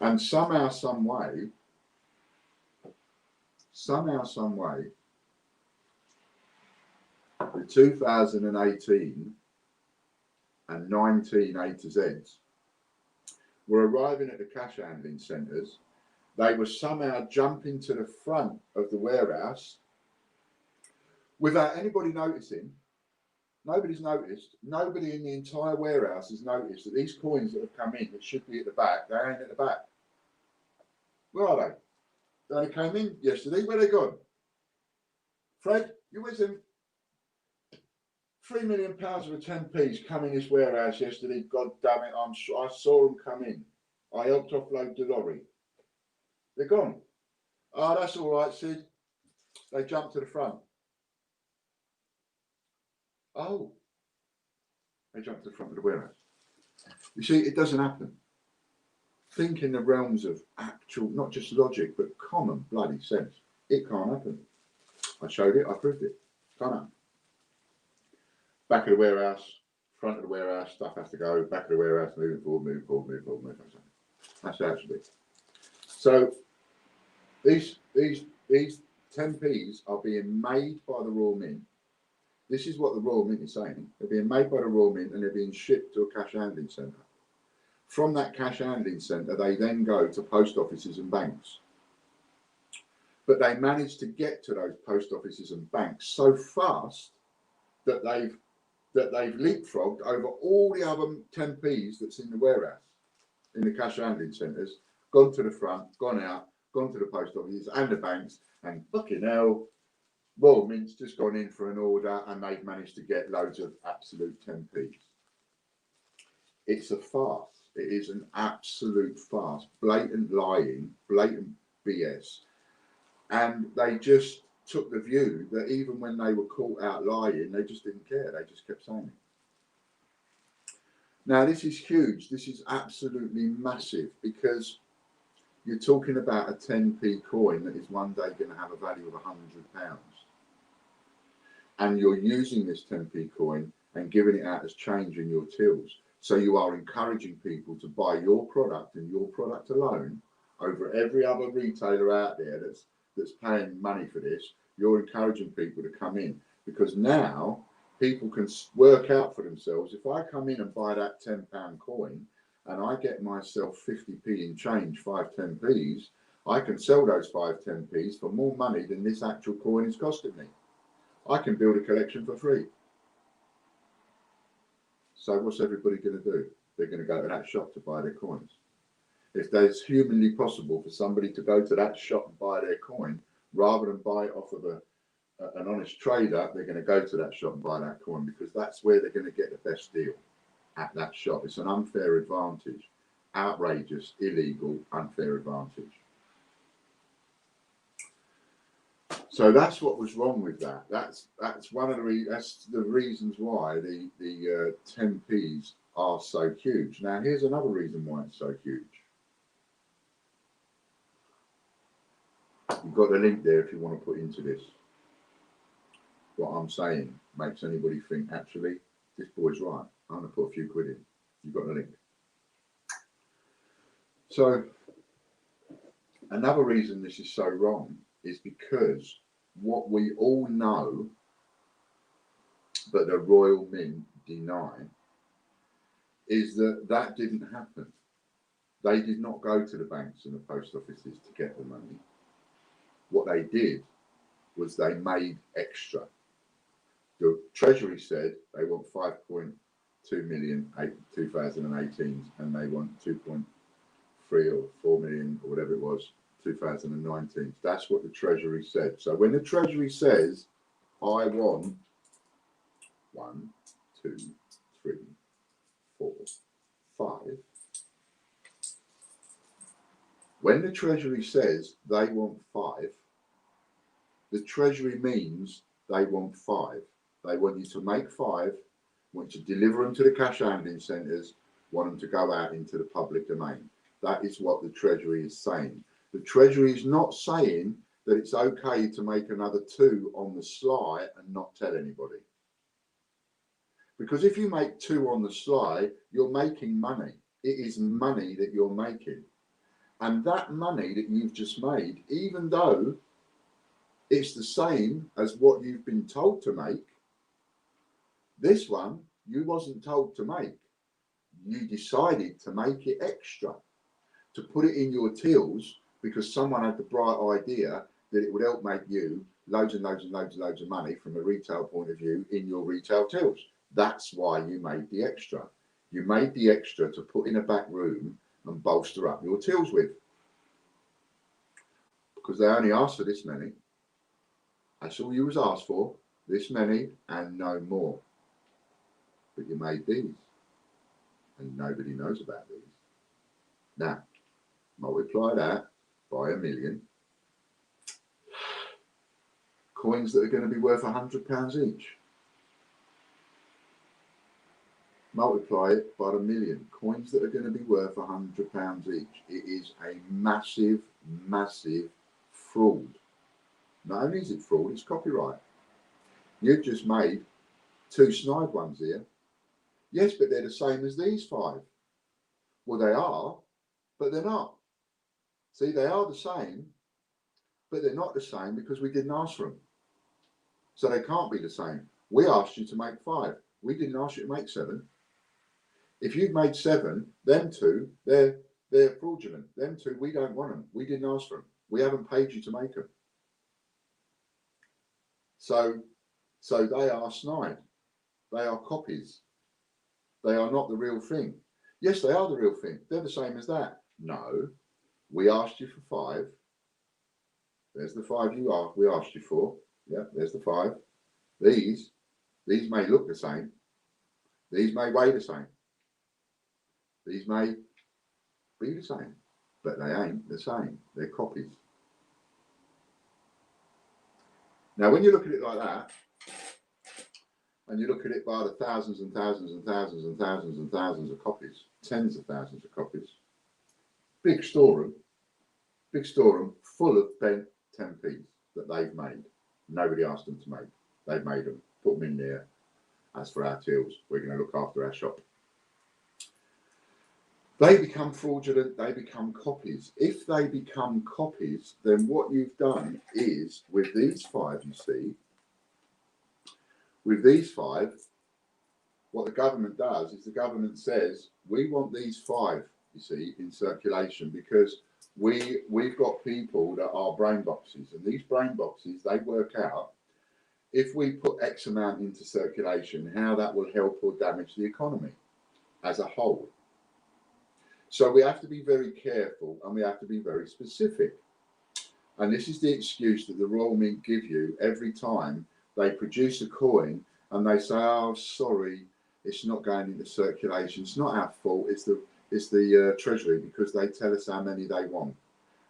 [SPEAKER 2] And somehow, some way, the 2018 and 19 A to Zs were arriving at the cash handling centres. They were somehow jumping to the front of the warehouse without anybody noticing. Nobody's noticed. Nobody in the entire warehouse has noticed that these coins that have come in that should be at the back, they ain't at the back. Where are they? They came in yesterday. Where are they gone? Fred, you with him? £3 million of a 10p's come in this warehouse yesterday. God damn it, I saw them come in. I helped offload the lorry. They're gone. Oh, that's all right, Sid. They jumped to the front. Oh, they jumped to the front of the warehouse. You see, it doesn't happen. Think in the realms of actual, not just logic, but common bloody sense. It can't happen. I showed it, I proved it. Can't happen. Back of the warehouse, front of the warehouse, stuff has to go, back of the warehouse, moving forward, move forward, move forward, move forward. That's how it should be. So these 10p's are being made by the Royal Mint. This is what the Royal Mint is saying. They're being made by the Royal Mint and they're being shipped to a cash handling centre. From that cash handling centre, they then go to post offices and banks. But they managed to get to those post offices and banks so fast that they've leapfrogged over all the other 10p's that's in the warehouse, in the cash handling centres, gone to the front, gone out, gone to the post offices and the banks, and fucking hell, Royal Mint's just gone in for an order and they've managed to get loads of absolute 10p's. It's a farce. It is an absolute farce. Blatant lying, blatant BS. And they just took the view that even when they were caught out lying, they just didn't care. They just kept saying it. Now, this is huge. This is absolutely massive because you're talking about a 10p coin that is one day going to have a value of £100. And you're using this 10p coin and giving it out as change in your tills. So you are encouraging people to buy your product and your product alone over every other retailer out there that's paying money for this. You're encouraging people to come in because now people can work out for themselves. If I come in and buy that £10 coin and I get myself 50p in change, 5 10p's, I can sell those 5 10p's for more money than this actual coin is costing me. I can build a collection for free. So what's everybody going to do? They're going to go to that shop to buy their coins. If it's humanly possible for somebody to go to that shop and buy their coin, rather than buy it off of an honest trader, they're going to go to that shop and buy that coin because that's where they're going to get the best deal, at that shop. It's an unfair advantage. Outrageous, illegal, unfair advantage. So that's what was wrong with that. That's one of the reasons why the 10p's are so huge. Now here's another reason why it's so huge. You've got a link there if you want to put into this. What I'm saying makes anybody think, actually, this boy's right. I'm going to put a few quid in. You've got the link. So another reason this is so wrong is because what we all know, but the Royal Mint deny, is that didn't happen. They did not go to the banks and the post offices to get the money. What they did was they made extra. The Treasury said they want 5.2 million 2018s and they want 2.3 or 4 million or whatever it was 2019. That's what the Treasury said. So when the Treasury says, I want 1, 2, 3, 4, 5, when the Treasury says they want 5, the Treasury means they want 5. They want you to make 5, want you to deliver them to the cash handling centres, want them to go out into the public domain. That is what the Treasury is saying. The Treasury is not saying that it's okay to make another 2 on the sly and not tell anybody. Because if you make 2 on the sly, you're making money. It is money that you're making. And that money that you've just made, even though it's the same as what you've been told to make, this one you wasn't told to make. You decided to make it extra, to put it in your tills because someone had the bright idea that it would help make you loads and loads and loads and loads of money from a retail point of view in your retail tills. That's why you made the extra. You made the extra to put in a back room and bolster up your tills with. Because they only asked for this many. That's all you was asked for, this many and no more. But you made these and nobody knows about these. Now, multiply that by 1 million. Coins that are going to be worth £100 each. Multiply it by 1 million. Coins that are going to be worth £100 each. It is a massive, massive fraud. Not only is it fraud, it's copyright. You've just made 2 snide ones here. Yes, but they're the same as these 5. Well, they are, but they're not. See, they are the same, but they're not the same because we didn't ask for them. So they can't be the same. We asked you to make 5. We didn't ask you to make 7. If you've made 7, them 2, they're fraudulent. Them 2, we don't want them. We didn't ask for them. We haven't paid you to make them. So they are snide. They are copies. They are not the real thing. Yes, they are the real thing. They're the same as that. No, we asked you for 5. There's the 5 we asked you for. Yeah, there's the 5. These may look the same. These may weigh the same. These may be the same, but they ain't the same. They're copies. Now, when you look at it like that, and you look at it by the thousands and thousands and thousands and thousands and thousands of copies, tens of thousands of copies, big storeroom full of bent 10p's that they've made. Nobody asked them to make. They've made them, put them in there. As for our tills, we're going to look after our shop. They become fraudulent, they become copies. If they become copies, then what you've done is, with these 5, you see, with these 5, what the government does is the government says, we want these 5, you see, in circulation because we've got people that are brain boxes, and these brain boxes, they work out if we put X amount into circulation, how that will help or damage the economy as a whole. So we have to be very careful and we have to be very specific. And this is the excuse that the Royal Mint give you every time they produce a coin and they say, oh, sorry, it's not going into circulation. It's not our fault. It's the Treasury, because they tell us how many they want.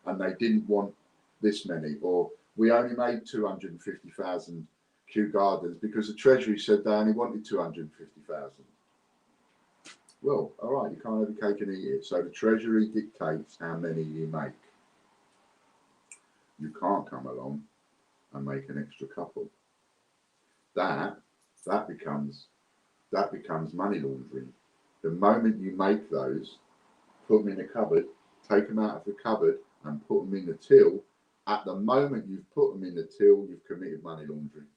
[SPEAKER 2] And they didn't want this many. Or we only made 250,000 Kew Gardens because the Treasury said they only wanted 250,000. Well, all right, you can't have your cake and eat it. So the Treasury dictates how many you make. You can't come along and make an extra couple. That becomes money laundering. The moment you make those, put them in a cupboard, take them out of the cupboard and put them in the till, at the moment you've put them in the till, you've committed money laundering.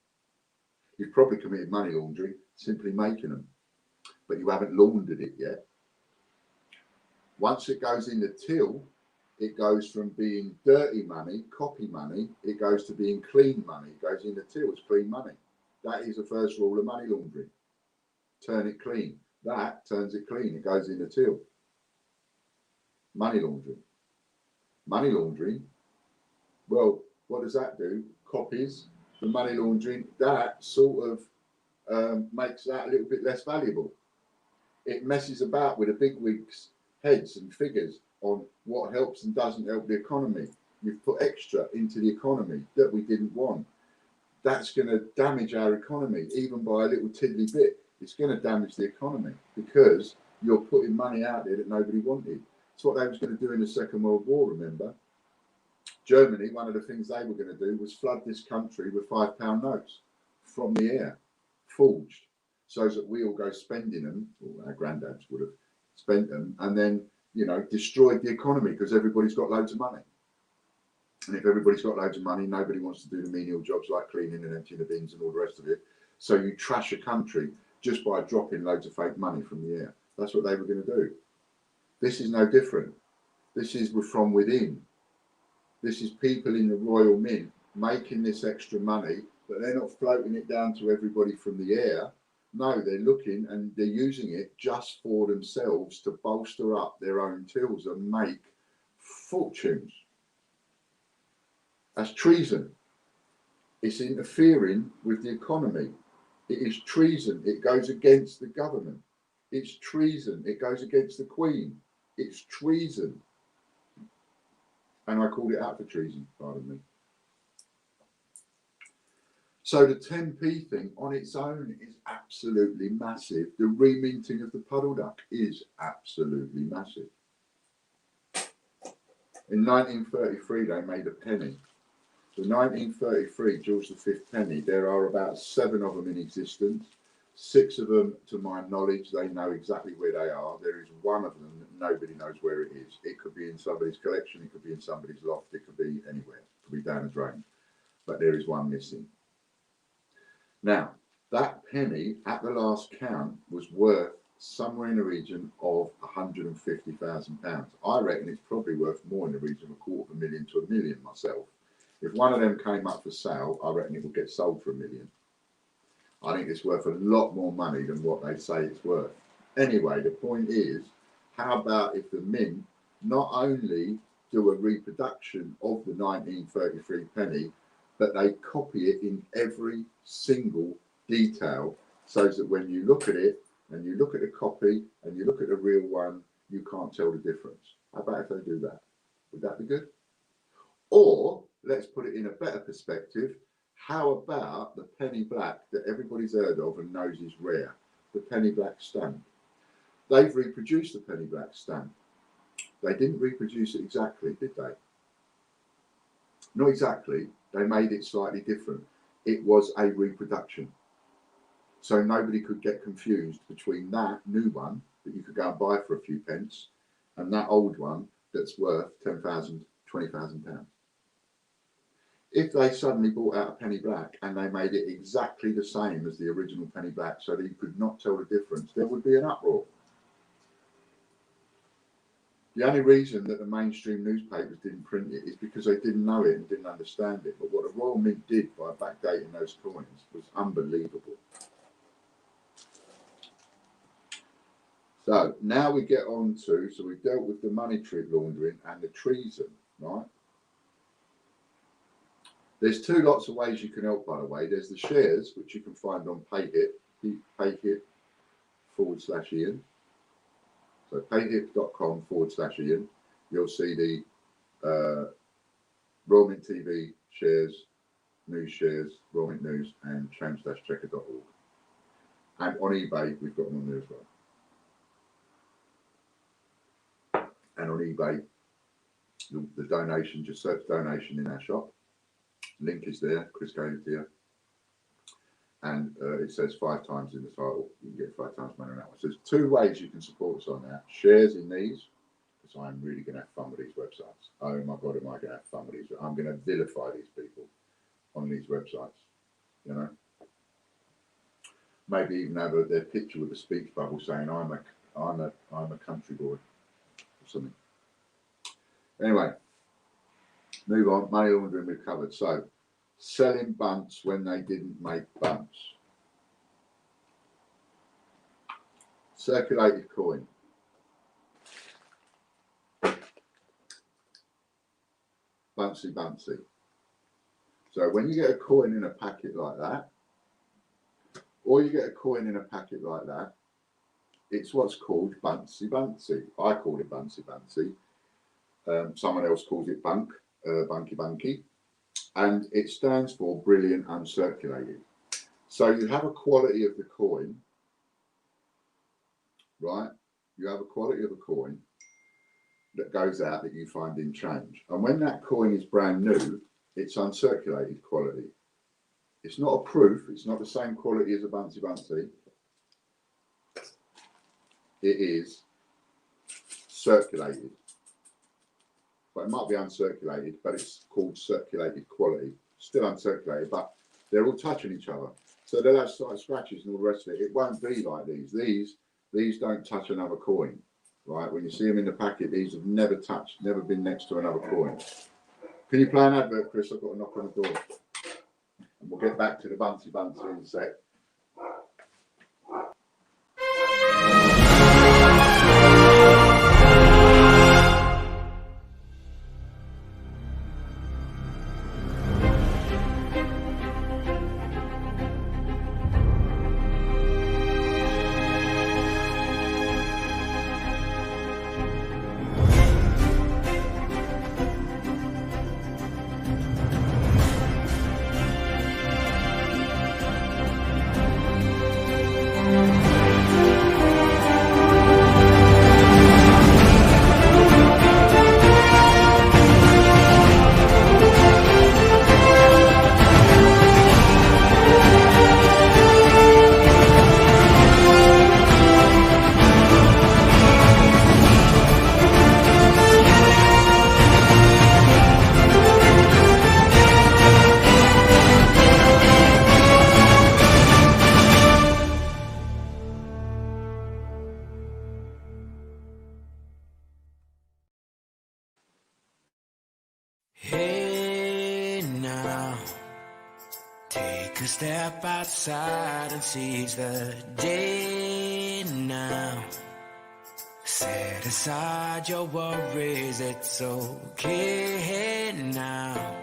[SPEAKER 2] You've probably committed money laundering simply making them, but you haven't laundered it yet. Once it goes in the till, it goes from being dirty money, copy money, it goes to being clean money. It goes in the till, it's clean money. That is the first rule of money laundering. Turn it clean. That turns it clean. It goes in the till. Money laundering. Money laundering, well, what does that do? Copies the money laundering. That sort of makes that a little bit less valuable. It messes about with the bigwigs' heads and figures on what helps and doesn't help the economy. You've put extra into the economy that we didn't want. That's going to damage our economy, even by a little tiddly bit. It's going to damage the economy because you're putting money out there that nobody wanted. It's what they was going to do in the Second World War, remember? Germany, one of the things they were going to do was flood this country with £5 notes from the air, forged, so that we all go spending them, or our granddads would have spent them, and then, you know, destroyed the economy because everybody's got loads of money. And if everybody's got loads of money, nobody wants to do the menial jobs like cleaning and emptying the bins and all the rest of it. So you trash a country just by dropping loads of fake money from the air. That's what they were going to do. This is no different. This is from within. This is people in the Royal Mint making this extra money, but they're not floating it down to everybody from the air. No, they're looking and they're using it just for themselves to bolster up their own tills and make fortunes. That's treason. It's interfering with the economy. It is treason. It goes against the government. It's treason. It goes against the Queen. It's treason. And I called it out for treason, pardon me. So the 10p thing on its own is absolutely massive. The reminting of the puddle duck is absolutely massive. In 1933, they made a penny. The 1933 George V penny, there are about 7 of them in existence. 6 of them, to my knowledge, they know exactly where they are. There is one of them that nobody knows where it is. It could be in somebody's collection, it could be in somebody's loft, it could be anywhere, it could be down the drain. But there is one missing. Now, that penny at the last count was worth somewhere in the region of £150,000. I reckon it's probably worth more in the region of £250,000 to £1 million myself. If one of them came up for sale, I reckon it will get sold for £1 million. I think it's worth a lot more money than what they say it's worth. Anyway, the point is, how about if the Mint not only do a reproduction of the 1933 penny, but they copy it in every single detail, so that when you look at it and you look at the copy and you look at the real one, you can't tell the difference. How about if they do that? Would that be good? Or let's put it in a better perspective. How about the penny black that everybody's heard of and knows is rare, the penny black stamp? They've reproduced the penny black stamp. They didn't reproduce it exactly, did they? Not exactly. They made it slightly different. It was a reproduction. So nobody could get confused between that new one that you could go and buy for a few pence and that old one that's worth £10,000, £20,000. If they suddenly brought out a penny black and they made it exactly the same as the original penny black so that you could not tell the difference, there would be an uproar. The only reason that the mainstream newspapers didn't print it is because they didn't know it and didn't understand it. But what the Royal Mint did by backdating those coins was unbelievable. So now we get on to, so we've dealt with the money tree laundering and the treason, right? There's 2 lots of ways you can help, by the way. There's the shares, which you can find on PayHip, payhip/Ian. So payhip.com/Ian. You'll see the Royal Mint TV shares, news shares, Royal Mint News, and change-checker.org. And on eBay, we've got them on there as well. And on eBay, the donation, just search donation in our shop. Link is there, Chris gave it to you. And it says 5 times in the title, you can get 5 times money on that one. So there's 2 ways you can support us on that. Shares in these, because I'm really going to have fun with these websites. Oh my God, am I going to have fun with these? I'm going to vilify these people on these websites, you know. Maybe even have their picture with a speech bubble saying, I'm a country boy, or something. Anyway, move on. Money laundering we've covered. So, selling bunts when they didn't make bunts. Circulated coin. Buntsy. So when you get a coin in a packet like that, or you get a coin in a packet like that, it's what's called buntsy. I call it buntsy. Someone else calls it bunky. And it stands for brilliant uncirculated. So you have a quality of the coin, right? You have a quality of a coin that goes out that you find in change. And when that coin is brand new, it's uncirculated quality. It's not a proof, it's not the same quality as a buntsy. It is circulated. But it might be uncirculated, but it's called circulated quality. Still uncirculated, but they're all touching each other. So they'll have slight scratches and all the rest of it. It won't be like these. These don't touch another coin, right? When you see them in the packet, these have never touched, never been next to another coin. Can you play an advert, Chris? I've got a knock on the door. And we'll get back to the buntsy in a sec.
[SPEAKER 1] a step outside and seize the day now. Set aside your worries, it's okay now.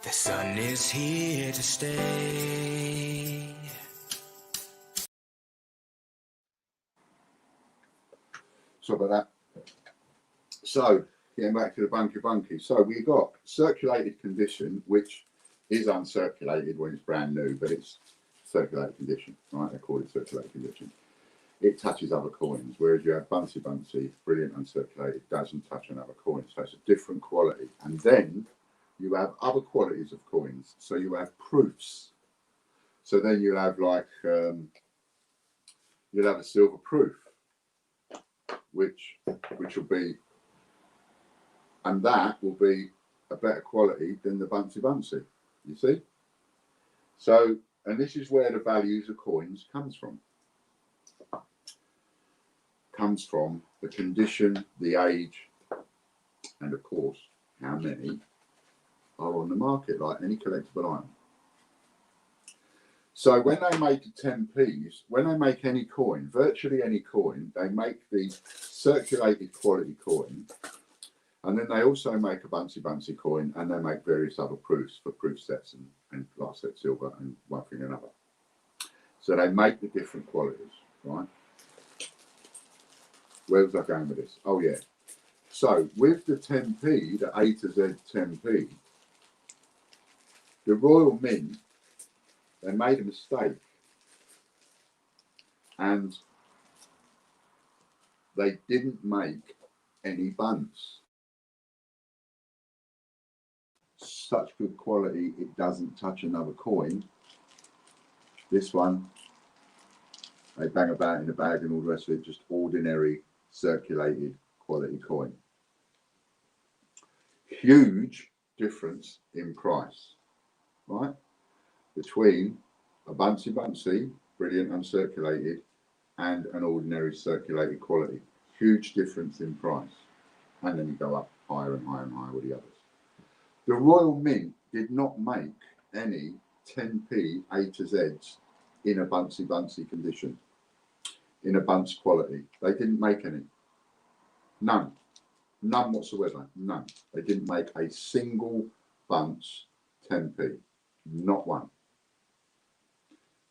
[SPEAKER 1] The sun is here to stay.
[SPEAKER 2] So about that. So getting back to the bunky. So we got circulated condition, which is uncirculated when it's brand new, but it's circulated condition, right? They call it circulated condition. It touches other coins, whereas you have Buncy, brilliant uncirculated, doesn't touch another coin. So it's a different quality. And then you have other qualities of coins. So you have proofs. So then you have like, you'll have a silver proof, which will be, and that will be a better quality than the Buncy, you see? So, and this is where the values of coins comes from. Comes from the condition, the age, and of course, how many are on the market, like any collectible item. So when they make 10p's, when they make any coin, virtually any coin, they make the circulated quality coin, and then they also make a Buncy coin, and they make various other proofs for proof sets and glass set silver and one thing or another. So they make the different qualities, right? Where was I going with this? Oh yeah. So with the 10p, the A to Z 10p, the Royal Mint, they made a mistake, and they didn't make any bunts. Such good quality, it doesn't touch another coin. This one, they bang about in a bag and all the rest of it, just ordinary circulated quality coin. Huge difference in price, right? Between a Buncy, brilliant uncirculated, and an ordinary circulated quality. Huge difference in price. And then you go up higher and higher and higher with the others. The Royal Mint did not make any 10p A to Zs in a Buncy condition, in a bunch quality. They didn't make any. None. None whatsoever. None. They didn't make a single bunch 10p. Not one.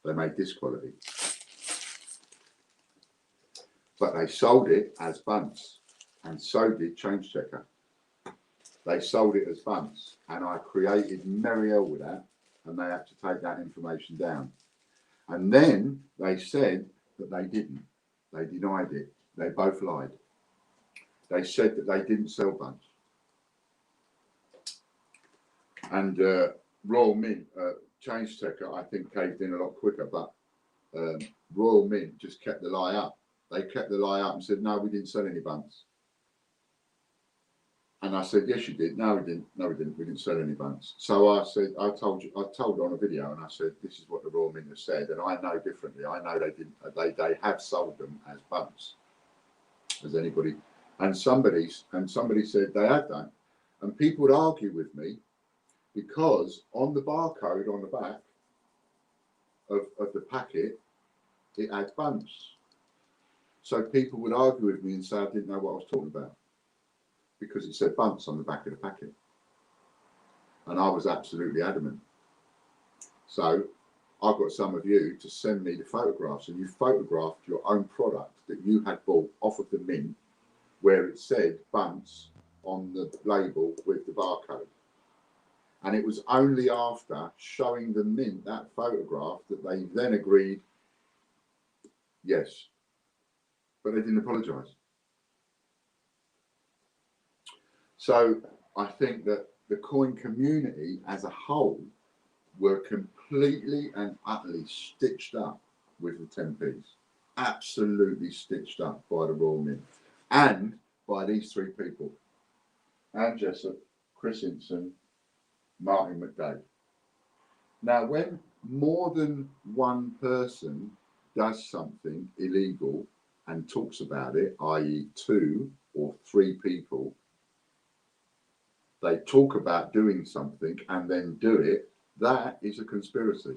[SPEAKER 2] They made this quality. But they sold it as bunts, and so did Change Checker. They sold it as bunts, and I created merry hell with that, and they had to take that information down. And then they said that they didn't. They denied it. They both lied. They said that they didn't sell bunts. And Royal Mint, Change Checker, I think caved in a lot quicker, but Royal Mint just kept the lie up. They kept the lie up and said, no, we didn't sell any bunts. And I said, yes, you did. No, we didn't. No, we didn't. We didn't sell any bunts. So I said, I told on a video, and I said, this is what the Royal Mint has said, and I know differently. I know they didn't. They have sold them as bunts. As anybody, and somebody said they had done, and people would argue with me because on the barcode on the back of the packet, it had bunts. So people would argue with me and say I didn't know what I was talking about, because it said bunts on the back of the packet. And I was absolutely adamant. So I got some of you to send me the photographs, and you photographed your own product that you had bought off of the mint where it said bunts on the label with the barcode. And it was only after showing the mint that photograph that they then agreed, yes. But they didn't apologise. So I think that the coin community as a whole were completely and utterly stitched up with the 10p's. Absolutely stitched up by the Royal Mint and by these three people: Anne Jessup, Chris Hinson, Martin McDade. Now, when more than one person does something illegal and talks about it, i.e. 2 or 3 people, they talk about doing something and then do it, That is a conspiracy.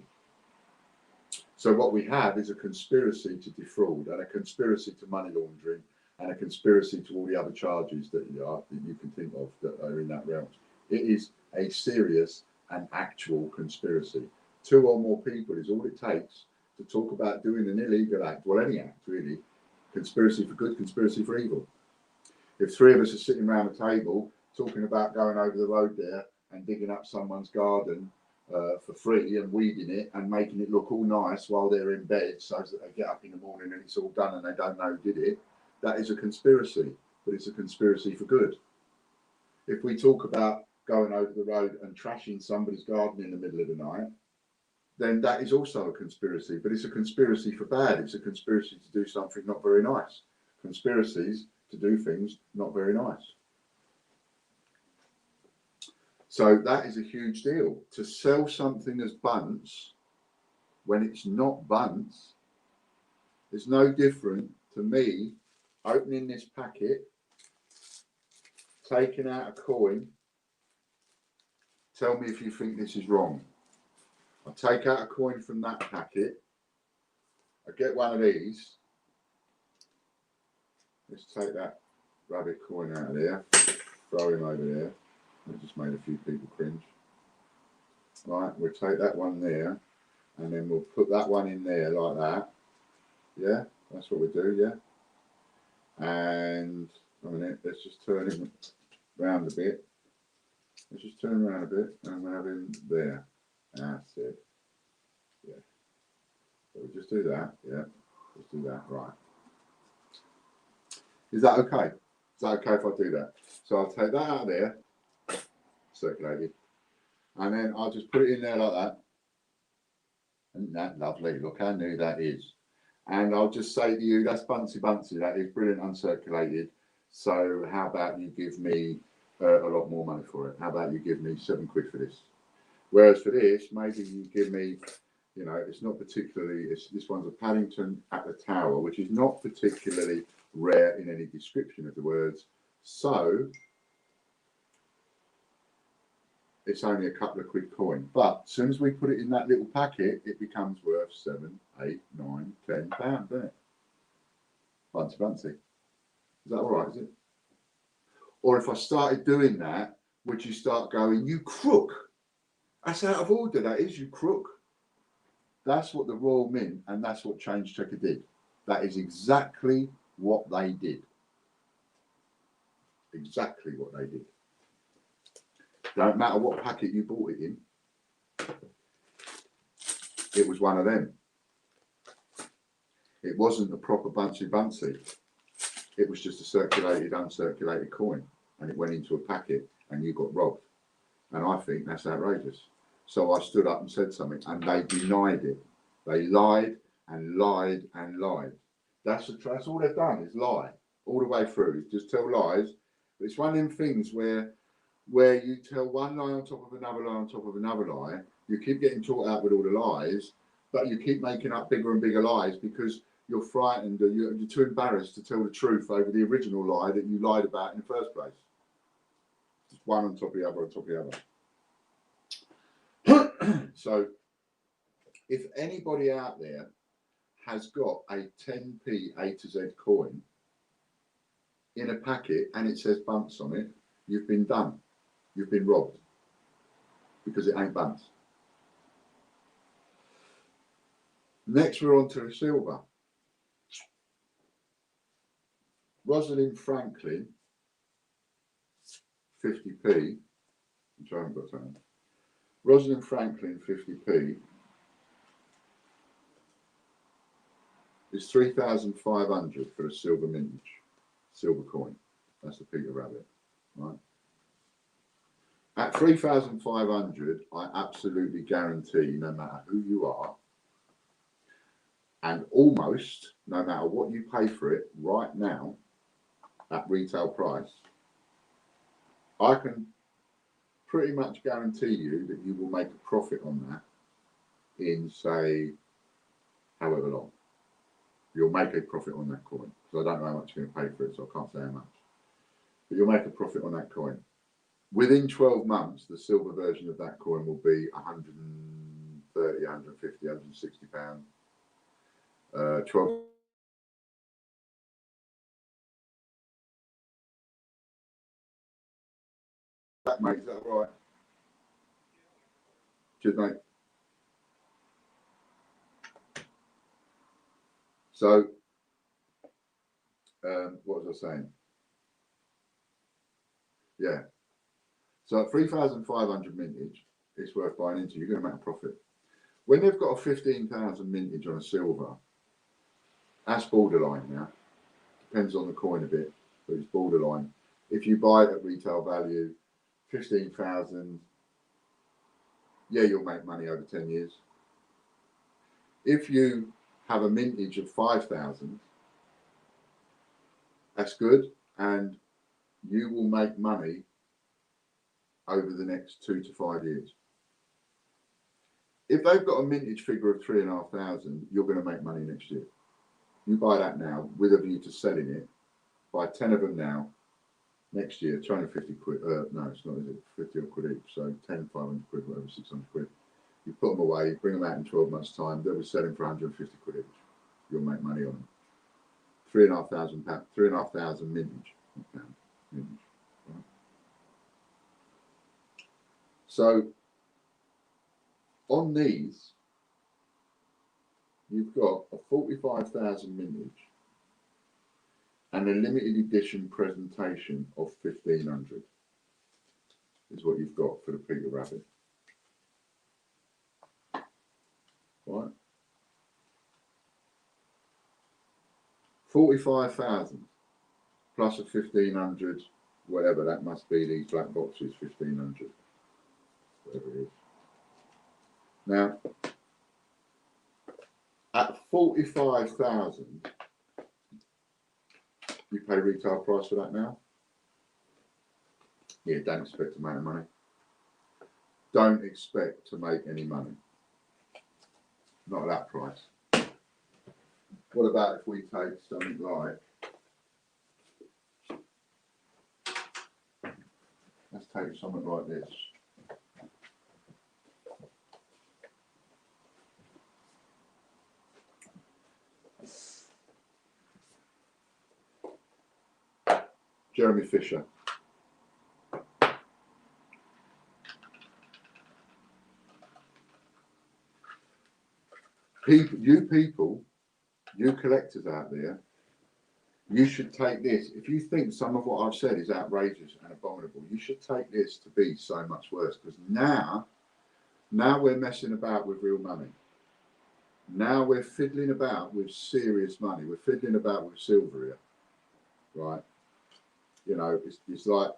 [SPEAKER 2] So what we have is a conspiracy to defraud and a conspiracy to money laundering and a conspiracy to all the other charges that you can think of that are in that realm. It is a serious and actual conspiracy. 2 or more people is all it takes to talk about doing an illegal act, well, any act really, conspiracy for good, conspiracy for evil. If 3 of us are sitting around a table talking about going over the road there and digging up someone's garden for free and weeding it and making it look all nice while they're in bed so that they get up in the morning and it's all done and they don't know who did it, that is a conspiracy, but it's a conspiracy for good. If we talk about going over the road and trashing somebody's garden in the middle of the night, then that is also a conspiracy, but it's a conspiracy for bad. It's a conspiracy to do something not very nice. Conspiracies to do things not very nice. So that is a huge deal. To sell something as bunts when it's not bunts is no different to me opening this packet, taking out a coin. Tell me if you think this is wrong. I take out a coin from that packet. I get one of these. Let's take that rabbit coin out of there. Throw him over there. I just made a few people cringe. Right, we'll take that one there. And then we'll put that one in there like that. Yeah, that's what we do, yeah. And a minute, let's just turn him round a bit. Let's just turn around a bit and we'll have him there. That's it. Yeah. So we just do that. Yeah. Just do that. Right. Is that okay? Is that okay if I do that? So I'll take that out of there, circulated, and then I'll just put it in there like that. Isn't that lovely? Look how new that is. And I'll just say to you, that's Buncy Buncy. That is brilliant uncirculated. So how about you give me a lot more money for it? How about you give me £7 for this? Whereas for this, maybe you give me, you know, it's not particularly, this one's a Paddington at the Tower, which is not particularly rare in any description of the words. So it's only a couple of quid coin. But as soon as we put it in that little packet, it becomes worth £7, £8, £9, £10, doesn't it? Buncy Buncy. Is that all right, is it? Or if I started doing that, would you start going, you crook? That's out of order, that is, you crook. That's what the Royal Mint and that's what Change Checker did. That is exactly what they did. Exactly what they did. Don't matter what packet you bought it in. It was one of them. It wasn't a proper Buncy Buncy. It was just a circulated, uncirculated coin. And it went into a packet and you got robbed. And I think that's outrageous. So I stood up and said something and they denied it. They lied and lied and lied. That's all they've done is lie all the way through. Just tell lies. But it's one of them things where you tell one lie on top of another lie on top of another lie. You keep getting caught out with all the lies, but you keep making up bigger and bigger lies because you're frightened or you're too embarrassed to tell the truth over the original lie that you lied about in the first place. Just one on top of the other on top of the other. So if anybody out there has got a 10p A to Z coin in a packet and it says bunts on it, you've been done. You've been robbed because it ain't bunts. Next, we're on to silver. Rosalind Franklin, 50p, which I haven't got time. Rosalind Franklin, 50p, is 3,500 for a silver mintage, silver coin. That's the Peter Rabbit, right? At 3,500, I absolutely guarantee, no matter who you are, and almost no matter what you pay for it right now at retail price, I can pretty much guarantee you that you will make a profit on that in, say, however long. You'll make a profit on that coin. So I don't know how much you're going to pay for it, so I can't say how much. But you'll make a profit on that coin. Within 12 months, the silver version of that coin will be 130, 150, 160 pounds. 12. That, mate, is that right? Cheers, mate. So, what was I saying? Yeah. So at 3,500 mintage, it's worth buying into. You're going to make a profit. When they've got a 15,000 mintage on a silver, that's borderline now. Depends on the coin a bit, but it's borderline. If you buy it at retail value, 15,000, yeah, you'll make money over 10 years. If you have a mintage of 5,000, that's good, and you will make money over the next 2 to 5 years. If they've got a mintage figure of 3,500, you're going to make money next year. You buy that now with a view to selling it. Buy 10 of them now. Next year, 250 quid. No, it's not, is it? 50 odd quid each. So 10, 500 quid, whatever, 600 quid. You put them away, you bring them out in 12 months' time. They'll be selling for 150 quid each. You'll make money on them. 3,500 pounds, 3,500 mintage. Mintage. Right? So on these, you've got a 45,000 mintage and a limited edition presentation of 1,500 is what you've got for the Peter Rabbit. Right? 45,000 plus a 1,500, whatever that must be, these black boxes, 1,500, whatever it is. Now, at 45,000, you pay retail price for that now? Yeah, don't expect to make money. Don't expect to make any money. Not at that price. What about if we take something like, let's take something like this. Jeremy Fisher. People, you collectors out there, you should take this. If you think some of what I've said is outrageous and abominable, you should take this to be so much worse, because now we're messing about with real money. Now we're fiddling about with serious money. We're fiddling about with silver here, right? You know, it's like,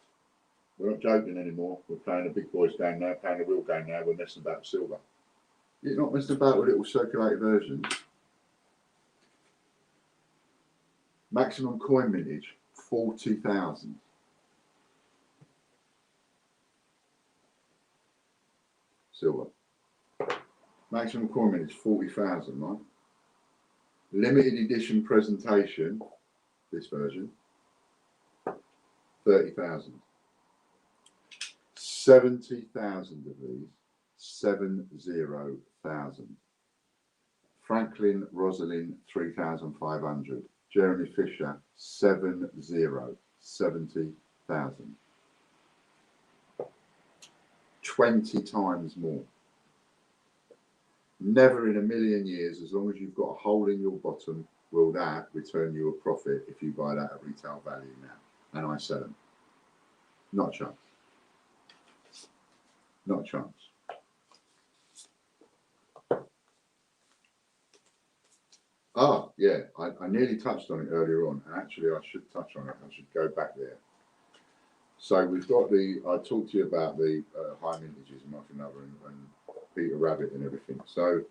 [SPEAKER 2] we're not joking anymore. We're playing a big boys game now, playing a real game now. We're messing about with silver. You're not messing about with little circulated versions. Maximum coin mintage, 40,000. Silver. Maximum coin mintage, 40,000, right? Limited edition presentation, this version, 30,000. 70,000 of these, 70,000. Franklin Rosalind, 3,500. Jeremy Fisher, 70,000. 20 times more. Never in a million years, as long as you've got a hole in your bottom, will that return you a profit if you buy that at retail value now. And I sell them. Not a chance. Not a chance. Ah, yeah, I nearly touched on it earlier on, and actually I should touch on it. I should go back there. So we've got I talked to you about the high mintages and nothing other, and Peter Rabbit and everything. So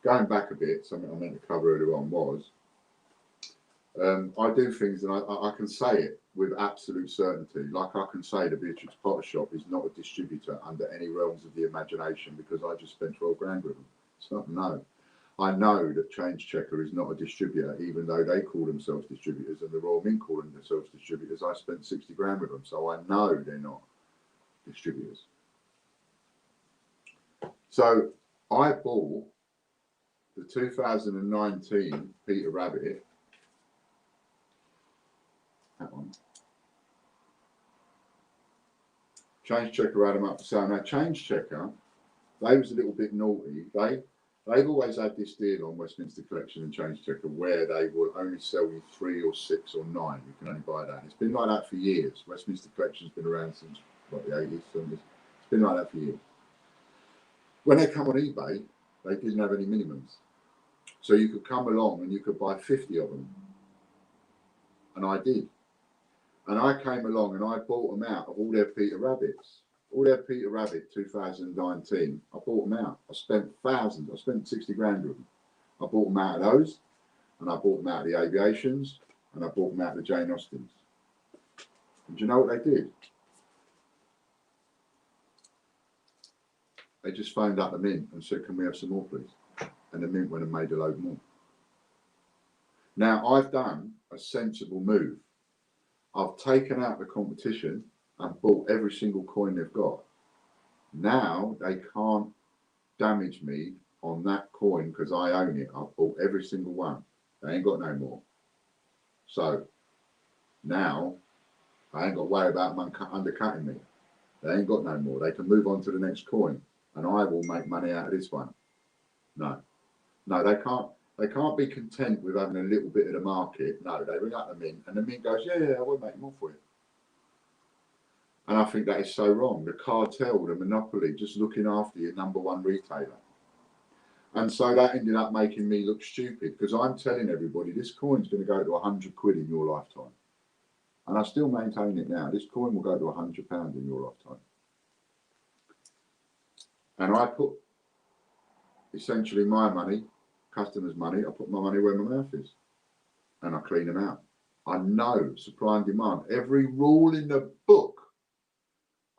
[SPEAKER 2] going back a bit, something I meant to cover earlier on was, I do things, and I can say it with absolute certainty. Like I can say the Beatrix Potter Shop is not a distributor under any realms of the imagination, because I just spent 12 grand with them. So no. I know that Change Checker is not a distributor, even though they call themselves distributors and the Royal Mint call themselves distributors. I spent 60 grand with them, so I know they're not. distributors. So I bought the 2019 Peter Rabbit. That one. Change Checker had them up for sale. Now Change Checker, they was a little bit naughty. They've always had this deal on Westminster Collection and Change Checker where they will only sell you 3 or 6 or 9. You can only buy that. It's been like that for years. Westminster Collection's been around since like the 80s, 70s. It's been like that for years. When they come on eBay, they didn't have any minimums. So you could come along and you could buy 50 of them. And I did. And I came along and I bought them out of all their Peter Rabbits. All their Peter Rabbit 2019, I bought them out. I spent thousands. I spent 60 grand with them. I bought them out of those, and I bought them out of the Aviations, and I bought them out of the Jane Austens. And do you know what they did? They just phoned up the Mint and said, can we have some more, please? And the Mint went and made a load more. Now, I've done a sensible move. I've taken out the competition and bought every single coin they've got. Now they can't damage me on that coin because I own it. I've bought every single one. They ain't got no more. So now I ain't got to worry about them undercutting me. They ain't got no more. They can move on to the next coin and I will make money out of this one. No, they can't. They can't be content with having a little bit of the market. No, they ring up the Mint and the Mint goes, yeah, I will make more for you. And I think that is so wrong. The cartel, the monopoly, just looking after your number one retailer. And so that ended up making me look stupid because I'm telling everybody this coin's going to go to 100 quid in your lifetime. And I still maintain it now. This coin will go to £100 in your lifetime. And I put essentially my money, customers' money, I put my money where my mouth is. And I clean them out. I know supply and demand. Every rule in the book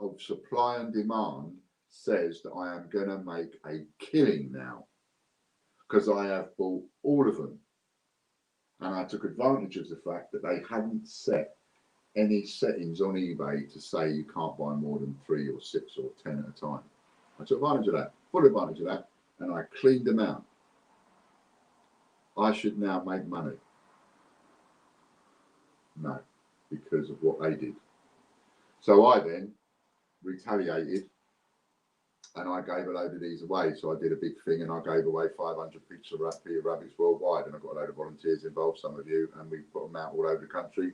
[SPEAKER 2] of supply and demand says that I am going to make a killing now because I have bought all of them. And I took advantage of the fact that they hadn't set any settings on eBay to say you can't buy more than 3 or 6 or 10 at a time. I took advantage of that, full advantage of that, and I cleaned them out. I should now make money. No, because of what they did. So I then retaliated and I gave a load of these away. So I did a big thing and I gave away 500 Peter Rabbits worldwide, and I got a load of volunteers involved, some of you, and we put them out all over the country.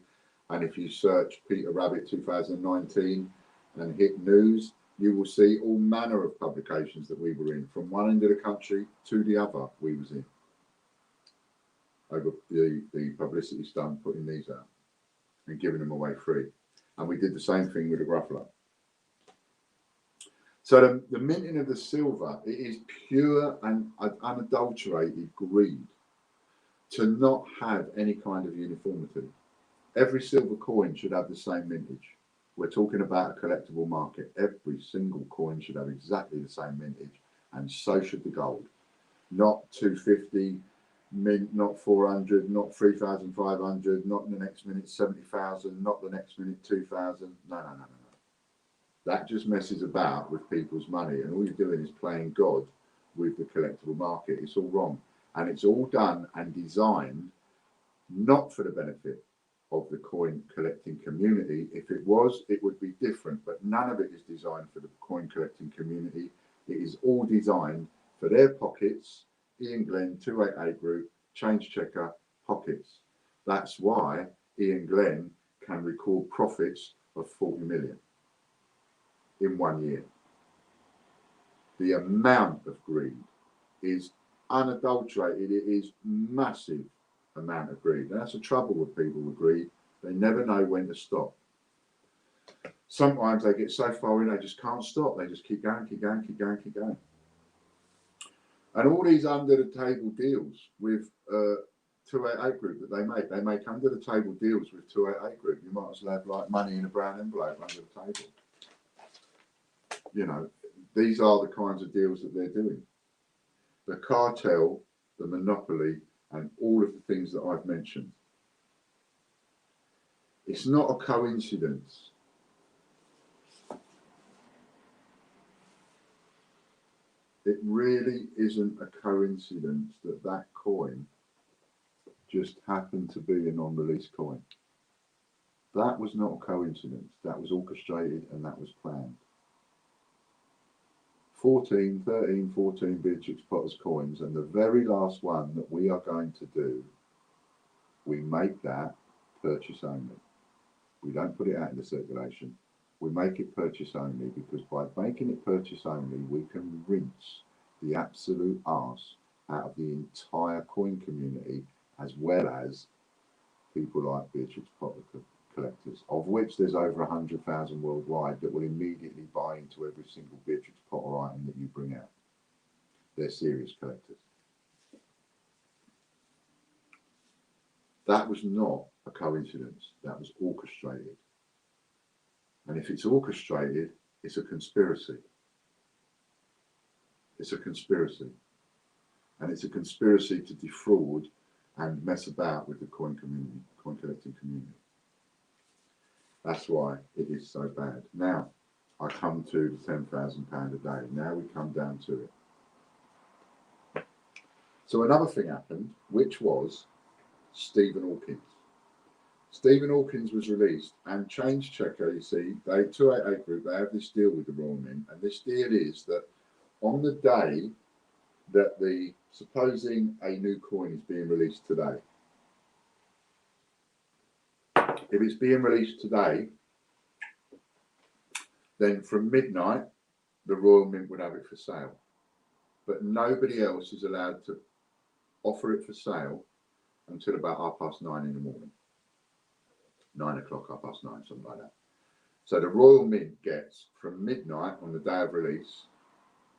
[SPEAKER 2] And if you search Peter Rabbit 2019 and hit news, you will see all manner of publications that we were in, from one end of the country to the other we was in. Over the publicity stunt putting these out and giving them away free. And we did the same thing with the Gruffalo. So the minting of the silver, it is pure and unadulterated greed to not have any kind of uniformity. Every silver coin should have the same mintage. We're talking about a collectible market. Every single coin should have exactly the same mintage, and so should the gold. Not 250 mint, not 400, not 3,500, not in the next minute 70,000, not the next minute 2,000. No. That just messes about with people's money, and all you're doing is playing God with the collectible market. It's all wrong, and it's all done and designed not for the benefit of the coin collecting community. If it was, it would be different, but none of it is designed for the coin collecting community. It is all designed for their pockets. Ian Glenn, 288 Group, Change Checker, pockets. That's why Ian Glenn can record profits of 40 million in 1 year. The amount of greed is unadulterated. It is massive amount of greed. And that's the trouble with people with greed. They never know when to stop. Sometimes they get so far in, they just can't stop. They just keep going. And all these under the table deals with 288 Group that they make under the table deals with 288 Group. You might as well have like money in a brown envelope under the table. You know, these are the kinds of deals that they're doing. The cartel, the monopoly, and all of the things that I've mentioned. It's not a coincidence it really isn't a coincidence that that coin just happened to be a non-release coin. That was not a coincidence. That was orchestrated and that was planned. 14, 13, 14 Beatrix Potter's coins, and the very last one that we are going to do, we make that purchase only. We don't put it out into circulation. We make it purchase only because by making it purchase only, we can rinse the absolute arse out of the entire coin community, as well as people like Beatrix Potter collectors, of which there's over 100,000 worldwide that will immediately buy into every single Beatrix Potter item that you bring out. They're serious collectors. That was not a coincidence. That was orchestrated. And if it's orchestrated, it's a conspiracy. It's a conspiracy. And it's a conspiracy to defraud and mess about with the coin community, coin collecting community. That's why it is so bad. Now, I come to the £10,000 a day. Now we come down to it. So another thing happened, which was Stephen Hawkins. Stephen Hawkins was released, and Change Checker, you see, they 288 Group, they have this deal with the Royal Mint, and this deal is that on the day that supposing a new coin is being released today, if it's being released today, then from midnight, the Royal Mint would have it for sale. But nobody else is allowed to offer it for sale until about 9:30 in the morning. 9 o'clock, 9:30, something like that. So the Royal Mint gets from midnight on the day of release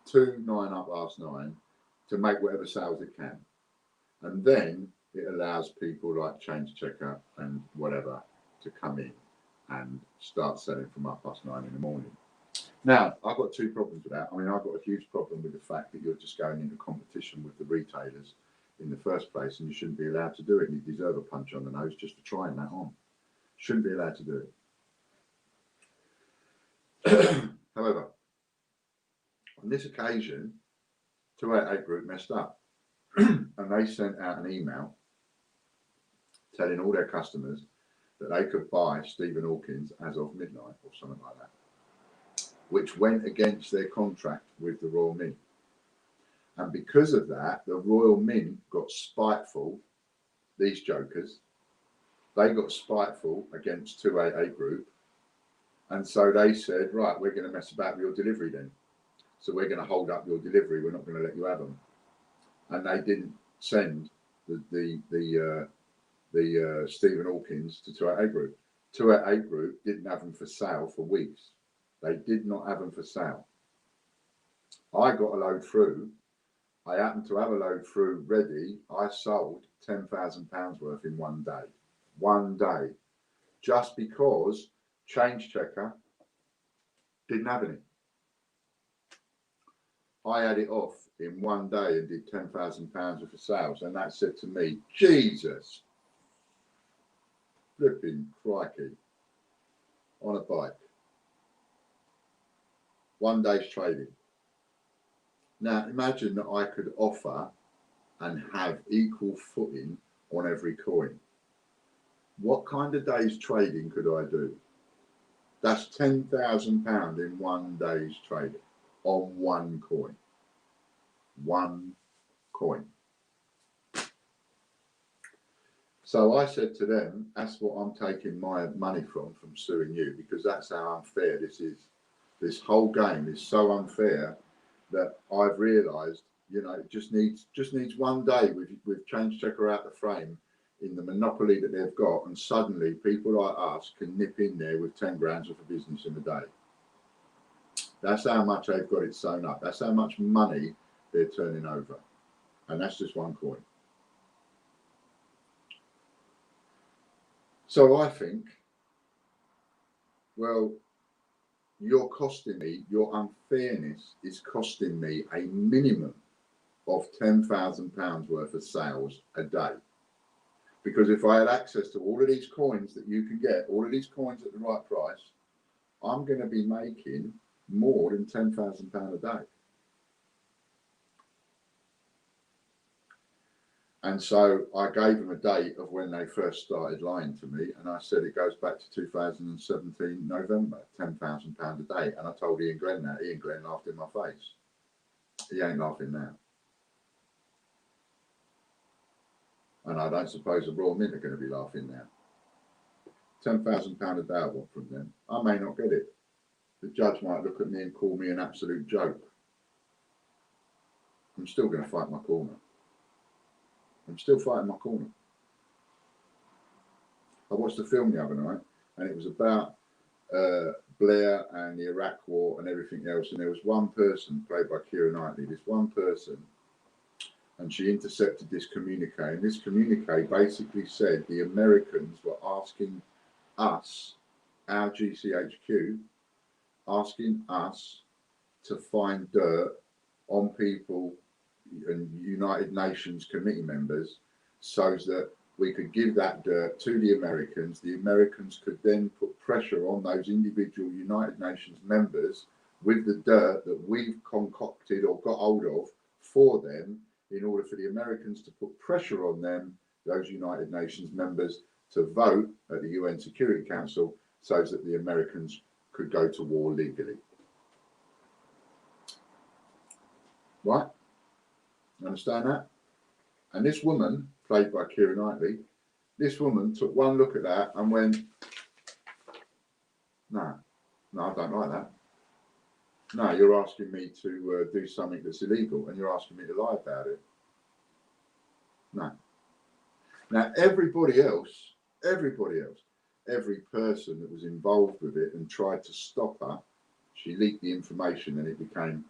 [SPEAKER 2] to 9:30 to make whatever sales it can. And then it allows people like Change Checker and whatever to come in and start selling from 9:30 in the morning. Now, I've got two problems with that. I mean, I've got a huge problem with the fact that you're just going into competition with the retailers in the first place, and you shouldn't be allowed to do it. And you deserve a punch on the nose just for trying that on. Shouldn't be allowed to do it. However, on this occasion, 288 Group messed up, and they sent out an email telling all their customers that they could buy Stephen Hawkins as of midnight or something like that, which went against their contract with the Royal Mint. And because of that, the Royal Mint got spiteful, these jokers, they got spiteful against 288 Group. And so they said, right, we're going to mess about with your delivery then. So we're going to hold up your delivery. We're not going to let you have them. And they didn't send the Stephen Hawkins to 288 Group. 288 Group didn't have them for sale for weeks. They did not have them for sale. I got a load through. I happened to have a load through ready. I sold £10,000 worth in one day. One day. Just because Change Checker didn't have any. I had it off in one day and did £10,000 worth of sales. And that said to me, Jesus, flipping crikey, on a bike. One day's trading. Now imagine that I could offer and have equal footing on every coin. What kind of day's trading could I do? That's £10,000 in one day's trading on one coin. One coin. So I said to them, that's what I'm taking my money from suing you, because that's how unfair this is. This whole game is so unfair that I've realised, you know, it just needs one day with Change Checker out the frame in the monopoly that they've got, and suddenly people like us can nip in there with 10 grand worth of business in a day. That's how much they've got it sewn up. That's how much money they're turning over. And that's just one coin. So I think, well, you're costing me, your unfairness is costing me a minimum of £10,000 worth of sales a day. Because if I had access to all of these coins that you can get, all of these coins at the right price, I'm going to be making more than £10,000 a day. And so I gave them a date of when they first started lying to me, and I said it goes back to 2017 November, £10,000 a day. And I told Ian Glenn that. Ian Glenn laughed in my face. He ain't laughing now. And I don't suppose the Royal Mint are going to be laughing now. £10,000 a day I want from them. I may not get it. The judge might look at me and call me an absolute joke. I'm still going to fight my corner. I'm still fighting my corner. I watched a film the other night, and it was about Blair and the Iraq War and everything else. And there was one person, played by Keira Knightley, this one person, and she intercepted this communique. And this communique basically said the Americans were asking us, our GCHQ, asking us to find dirt on people and United Nations committee members so that we could give that dirt to the Americans. The Americans could then put pressure on those individual United Nations members with the dirt that we've concocted or got hold of for them, in order for the Americans to put pressure on them, those United Nations members, to vote at the UN Security Council so that the Americans could go to war legally. Right? Understand that? And this woman, played by Keira Knightley, this woman took one look at that and went, no, I don't like that. No, you're asking me to do something that's illegal, and you're asking me to lie about it. No. Now, everybody else, every person that was involved with it and tried to stop her, she leaked the information and it became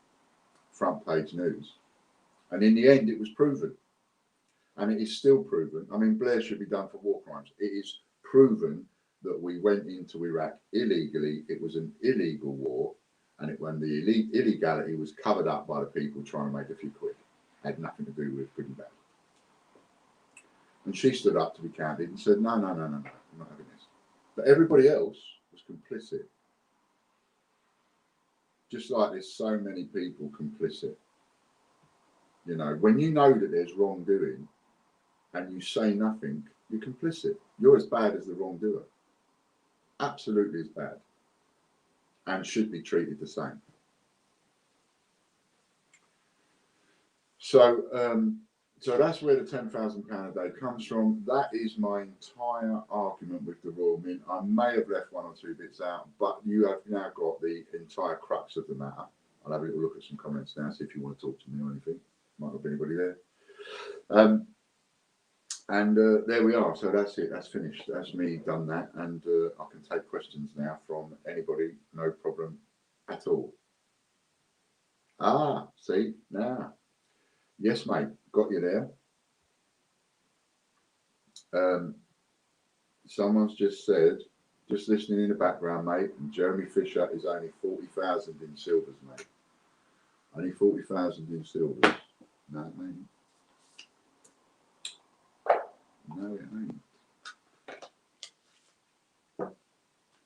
[SPEAKER 2] front page news. And in the end, it was proven. And it is still proven. I mean, Blair should be done for war crimes. It is proven that we went into Iraq illegally. It was an illegal war. And when the illegality was covered up by the people trying to make a few quid. Had nothing to do with good and bad. And she stood up to be counted and said, no, I'm not having this. But everybody else was complicit. Just like there's so many people complicit. You know, when you know that there's wrongdoing and you say nothing, you're complicit. You're as bad as the wrongdoer. Absolutely as bad. And should be treated the same. So that's where the £10,000 a day comes from. That is my entire argument with the Royal Mint. I may have left one or two bits out, but you have now got the entire crux of the matter. I'll have a little look at some comments now, see if you want to talk to me or anything. Might not be anybody there. There we are. So that's it. That's finished. That's me done that. And I can take questions now from anybody. No problem at all. Ah, see, now. Yes, mate. Got you there. Someone's just said, just listening in the background, mate, and Jeremy Fisher is only 40,000 in silvers, mate. Only 40,000 in silvers. No, it ain't. No, it ain't.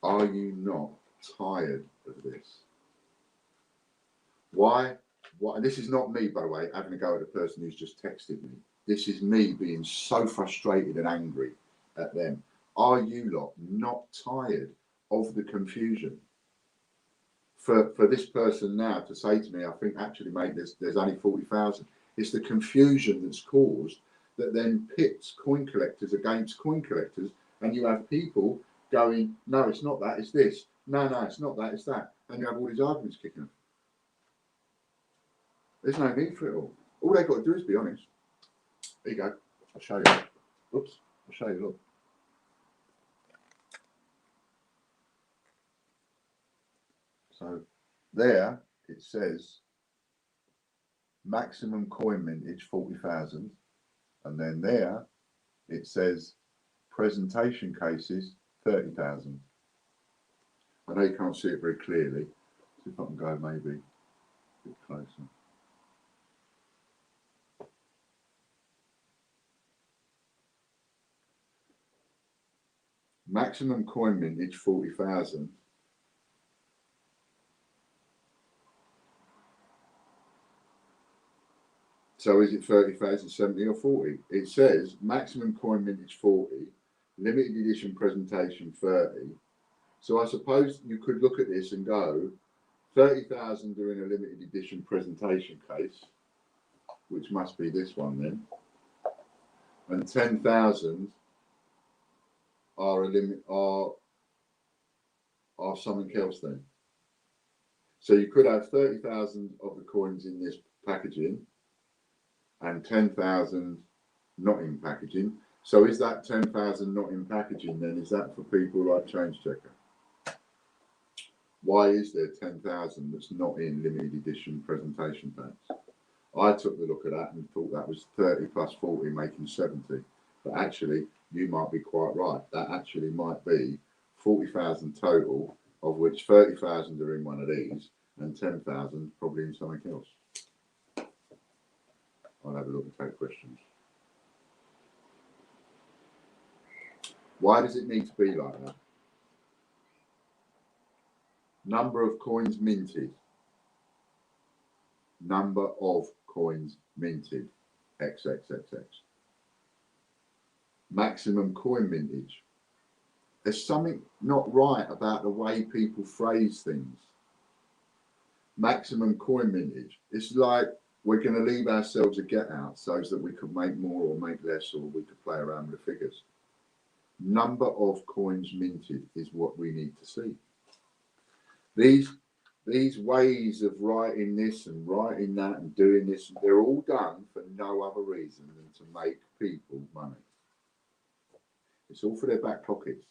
[SPEAKER 2] Are you not tired of this? Why? And this is not me, by the way, having a go at the person who's just texted me. This is me being so frustrated and angry at them. Are you lot not tired of the confusion? For this person now to say to me, I think actually, mate, there's only 40,000. It's the confusion that's caused that then pits coin collectors against coin collectors, and you have people going, no, it's not that, it's this. No, it's not that, it's that. And you have all these arguments kicking off. There's no need for it all. All they've got to do is be honest. There you go. I'll show you. Oops. I'll show you. Look. So there it says maximum coin mintage 40,000. And then there it says presentation cases 30,000. I know you can't see it very clearly. See if I can go maybe a bit closer. Maximum coin mintage 40,000. So is it 30,000, 70 or 40? It says maximum coin mintage 40, limited edition presentation 30. So I suppose you could look at this and go 30,000 are in a limited edition presentation case, which must be this one then, and 10,000 are a limit are something else then. So you could have 30,000 of the coins in this packaging and 10,000 not in packaging. So is that 10,000 not in packaging then? Is that for people like Change Checker? Why is there 10,000 that's not in limited edition presentation packs? I took the look at that and thought that was 30 plus 40 making 70. But actually, you might be quite right. That actually might be 40,000 total, of which 30,000 are in one of these and 10,000 probably in something else. I'll have a look and take questions. Why does it need to be like that? Number of coins minted. Number of coins minted. XXXX. Maximum coin mintage. There's something not right about the way people phrase things. Maximum coin mintage. It's like we're going to leave ourselves a get out so that we could make more or make less, or we could play around with the figures. Number of coins minted is what we need to see. These ways of writing this and writing that and doing this, they're all done for no other reason than to make people money. It's all for their back pockets.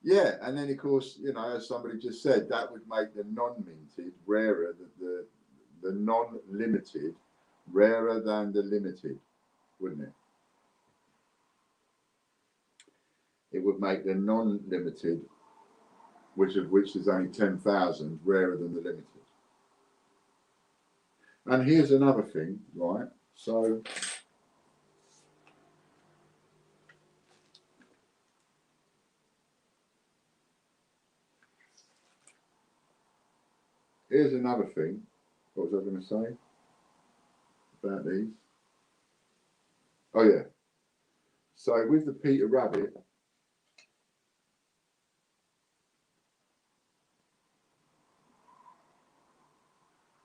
[SPEAKER 2] Yeah, and then of course, you know, as somebody just said, that would make the non-minted rarer, the non-limited rarer than the limited, wouldn't it? It would make the non-limited, which there's only 10,000, rarer than the limited. And here's another thing, right? So here's another thing. What was I going to say about these? Oh yeah. So with the Peter Rabbit,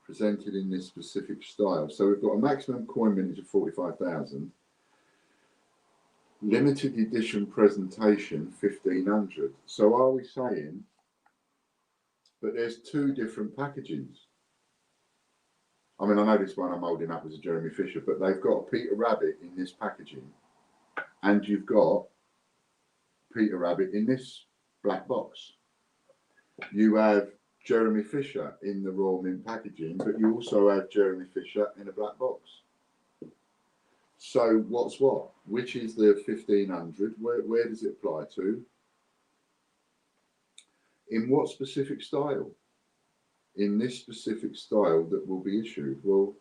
[SPEAKER 2] presented in this specific style. So we've got a maximum coin mintage of 45,000. Limited edition presentation 1,500. So are we saying that there's two different packagings? I mean, I know this one I'm holding up as a Jeremy Fisher, but they've got a Peter Rabbit in this packaging, and you've got Peter Rabbit in this black box. You have Jeremy Fisher in the Royal Mint packaging, but you also have Jeremy Fisher in a black box. So what's what? Which is the 1,500? Where does it apply to? In what specific style? In this specific style that will be issued. Well,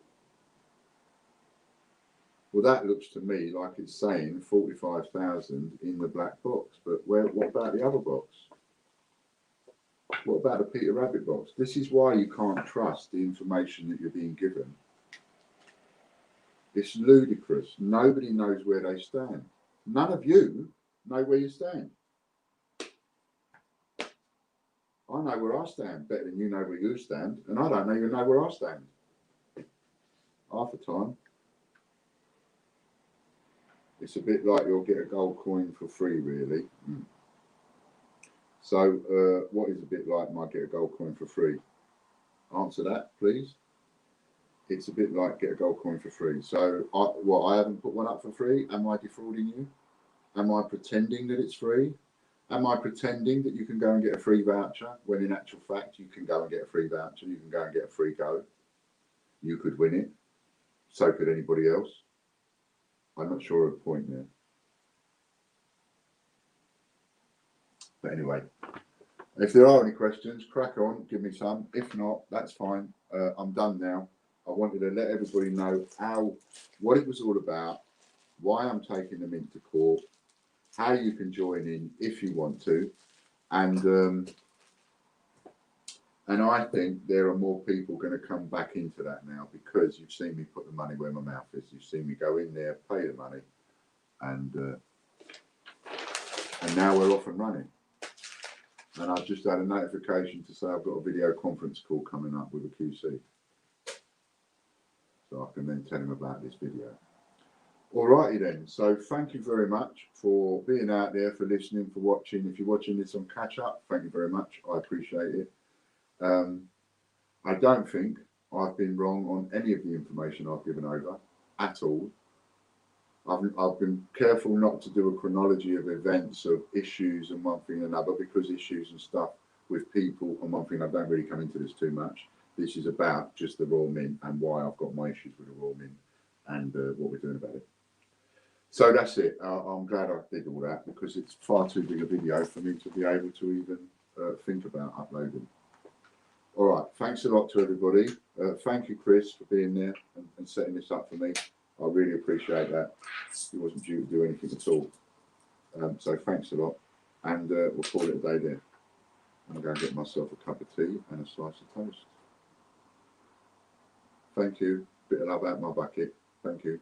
[SPEAKER 2] that looks to me like it's saying 45,000 in the black box. But what about the other box? What about the Peter Rabbit box? This is why you can't trust the information that you're being given. It's ludicrous. Nobody knows where they stand. None of you know where you stand. I know where I stand better than you know where you stand, and I don't even know where I stand half the time. It's a bit like you'll get a gold coin for free, really. So what is a bit like might get a gold coin for free? Answer that, please. It's a bit like get a gold coin for free. So I haven't put one up for free. Am I defrauding you? Am I pretending that it's free? Am I pretending that you can go and get a free voucher when in actual fact you can go and get a free voucher, you can go and get a free go. You could win it. So could anybody else. I'm not sure of the point there. But anyway, if there are any questions, crack on, give me some. If not, that's fine. I'm done now. I wanted to let everybody know what it was all about, why I'm taking them into court, how you can join in if you want to, And I think there are more people going to come back into that now, because you've seen me put the money where my mouth is. You've seen me go in there, pay the money, and now we're off and running. And I've just had a notification to say I've got a video conference call coming up with a QC. So I can then tell him about this video. Alrighty then, so thank you very much for being out there, for listening, for watching. If you're watching this on catch up, thank you very much. I appreciate it. I don't think I've been wrong on any of the information I've given over at all. I've been careful not to do a chronology of events, of issues and one thing and another, because issues and stuff with people and one thing, I don't really come into this too much. This is about just the Royal Mint and why I've got my issues with the Royal Mint and what we're doing about it. So that's it. I'm glad I did all that, because it's far too big a video for me to be able to even think about uploading. All right, thanks a lot to everybody. Thank you, Chris, for being there and setting this up for me. I really appreciate that. He wasn't due to do anything at all. So thanks a lot. And we'll call it a day there. I'm going to get myself a cup of tea and a slice of toast. Thank you. Bit of love out my bucket. Thank you.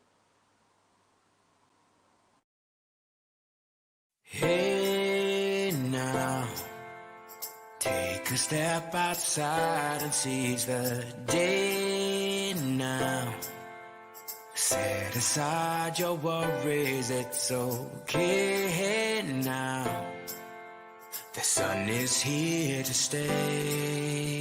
[SPEAKER 1] Hey now, take a step outside and seize the day now. Set aside your worries, it's okay now. The sun is here to stay.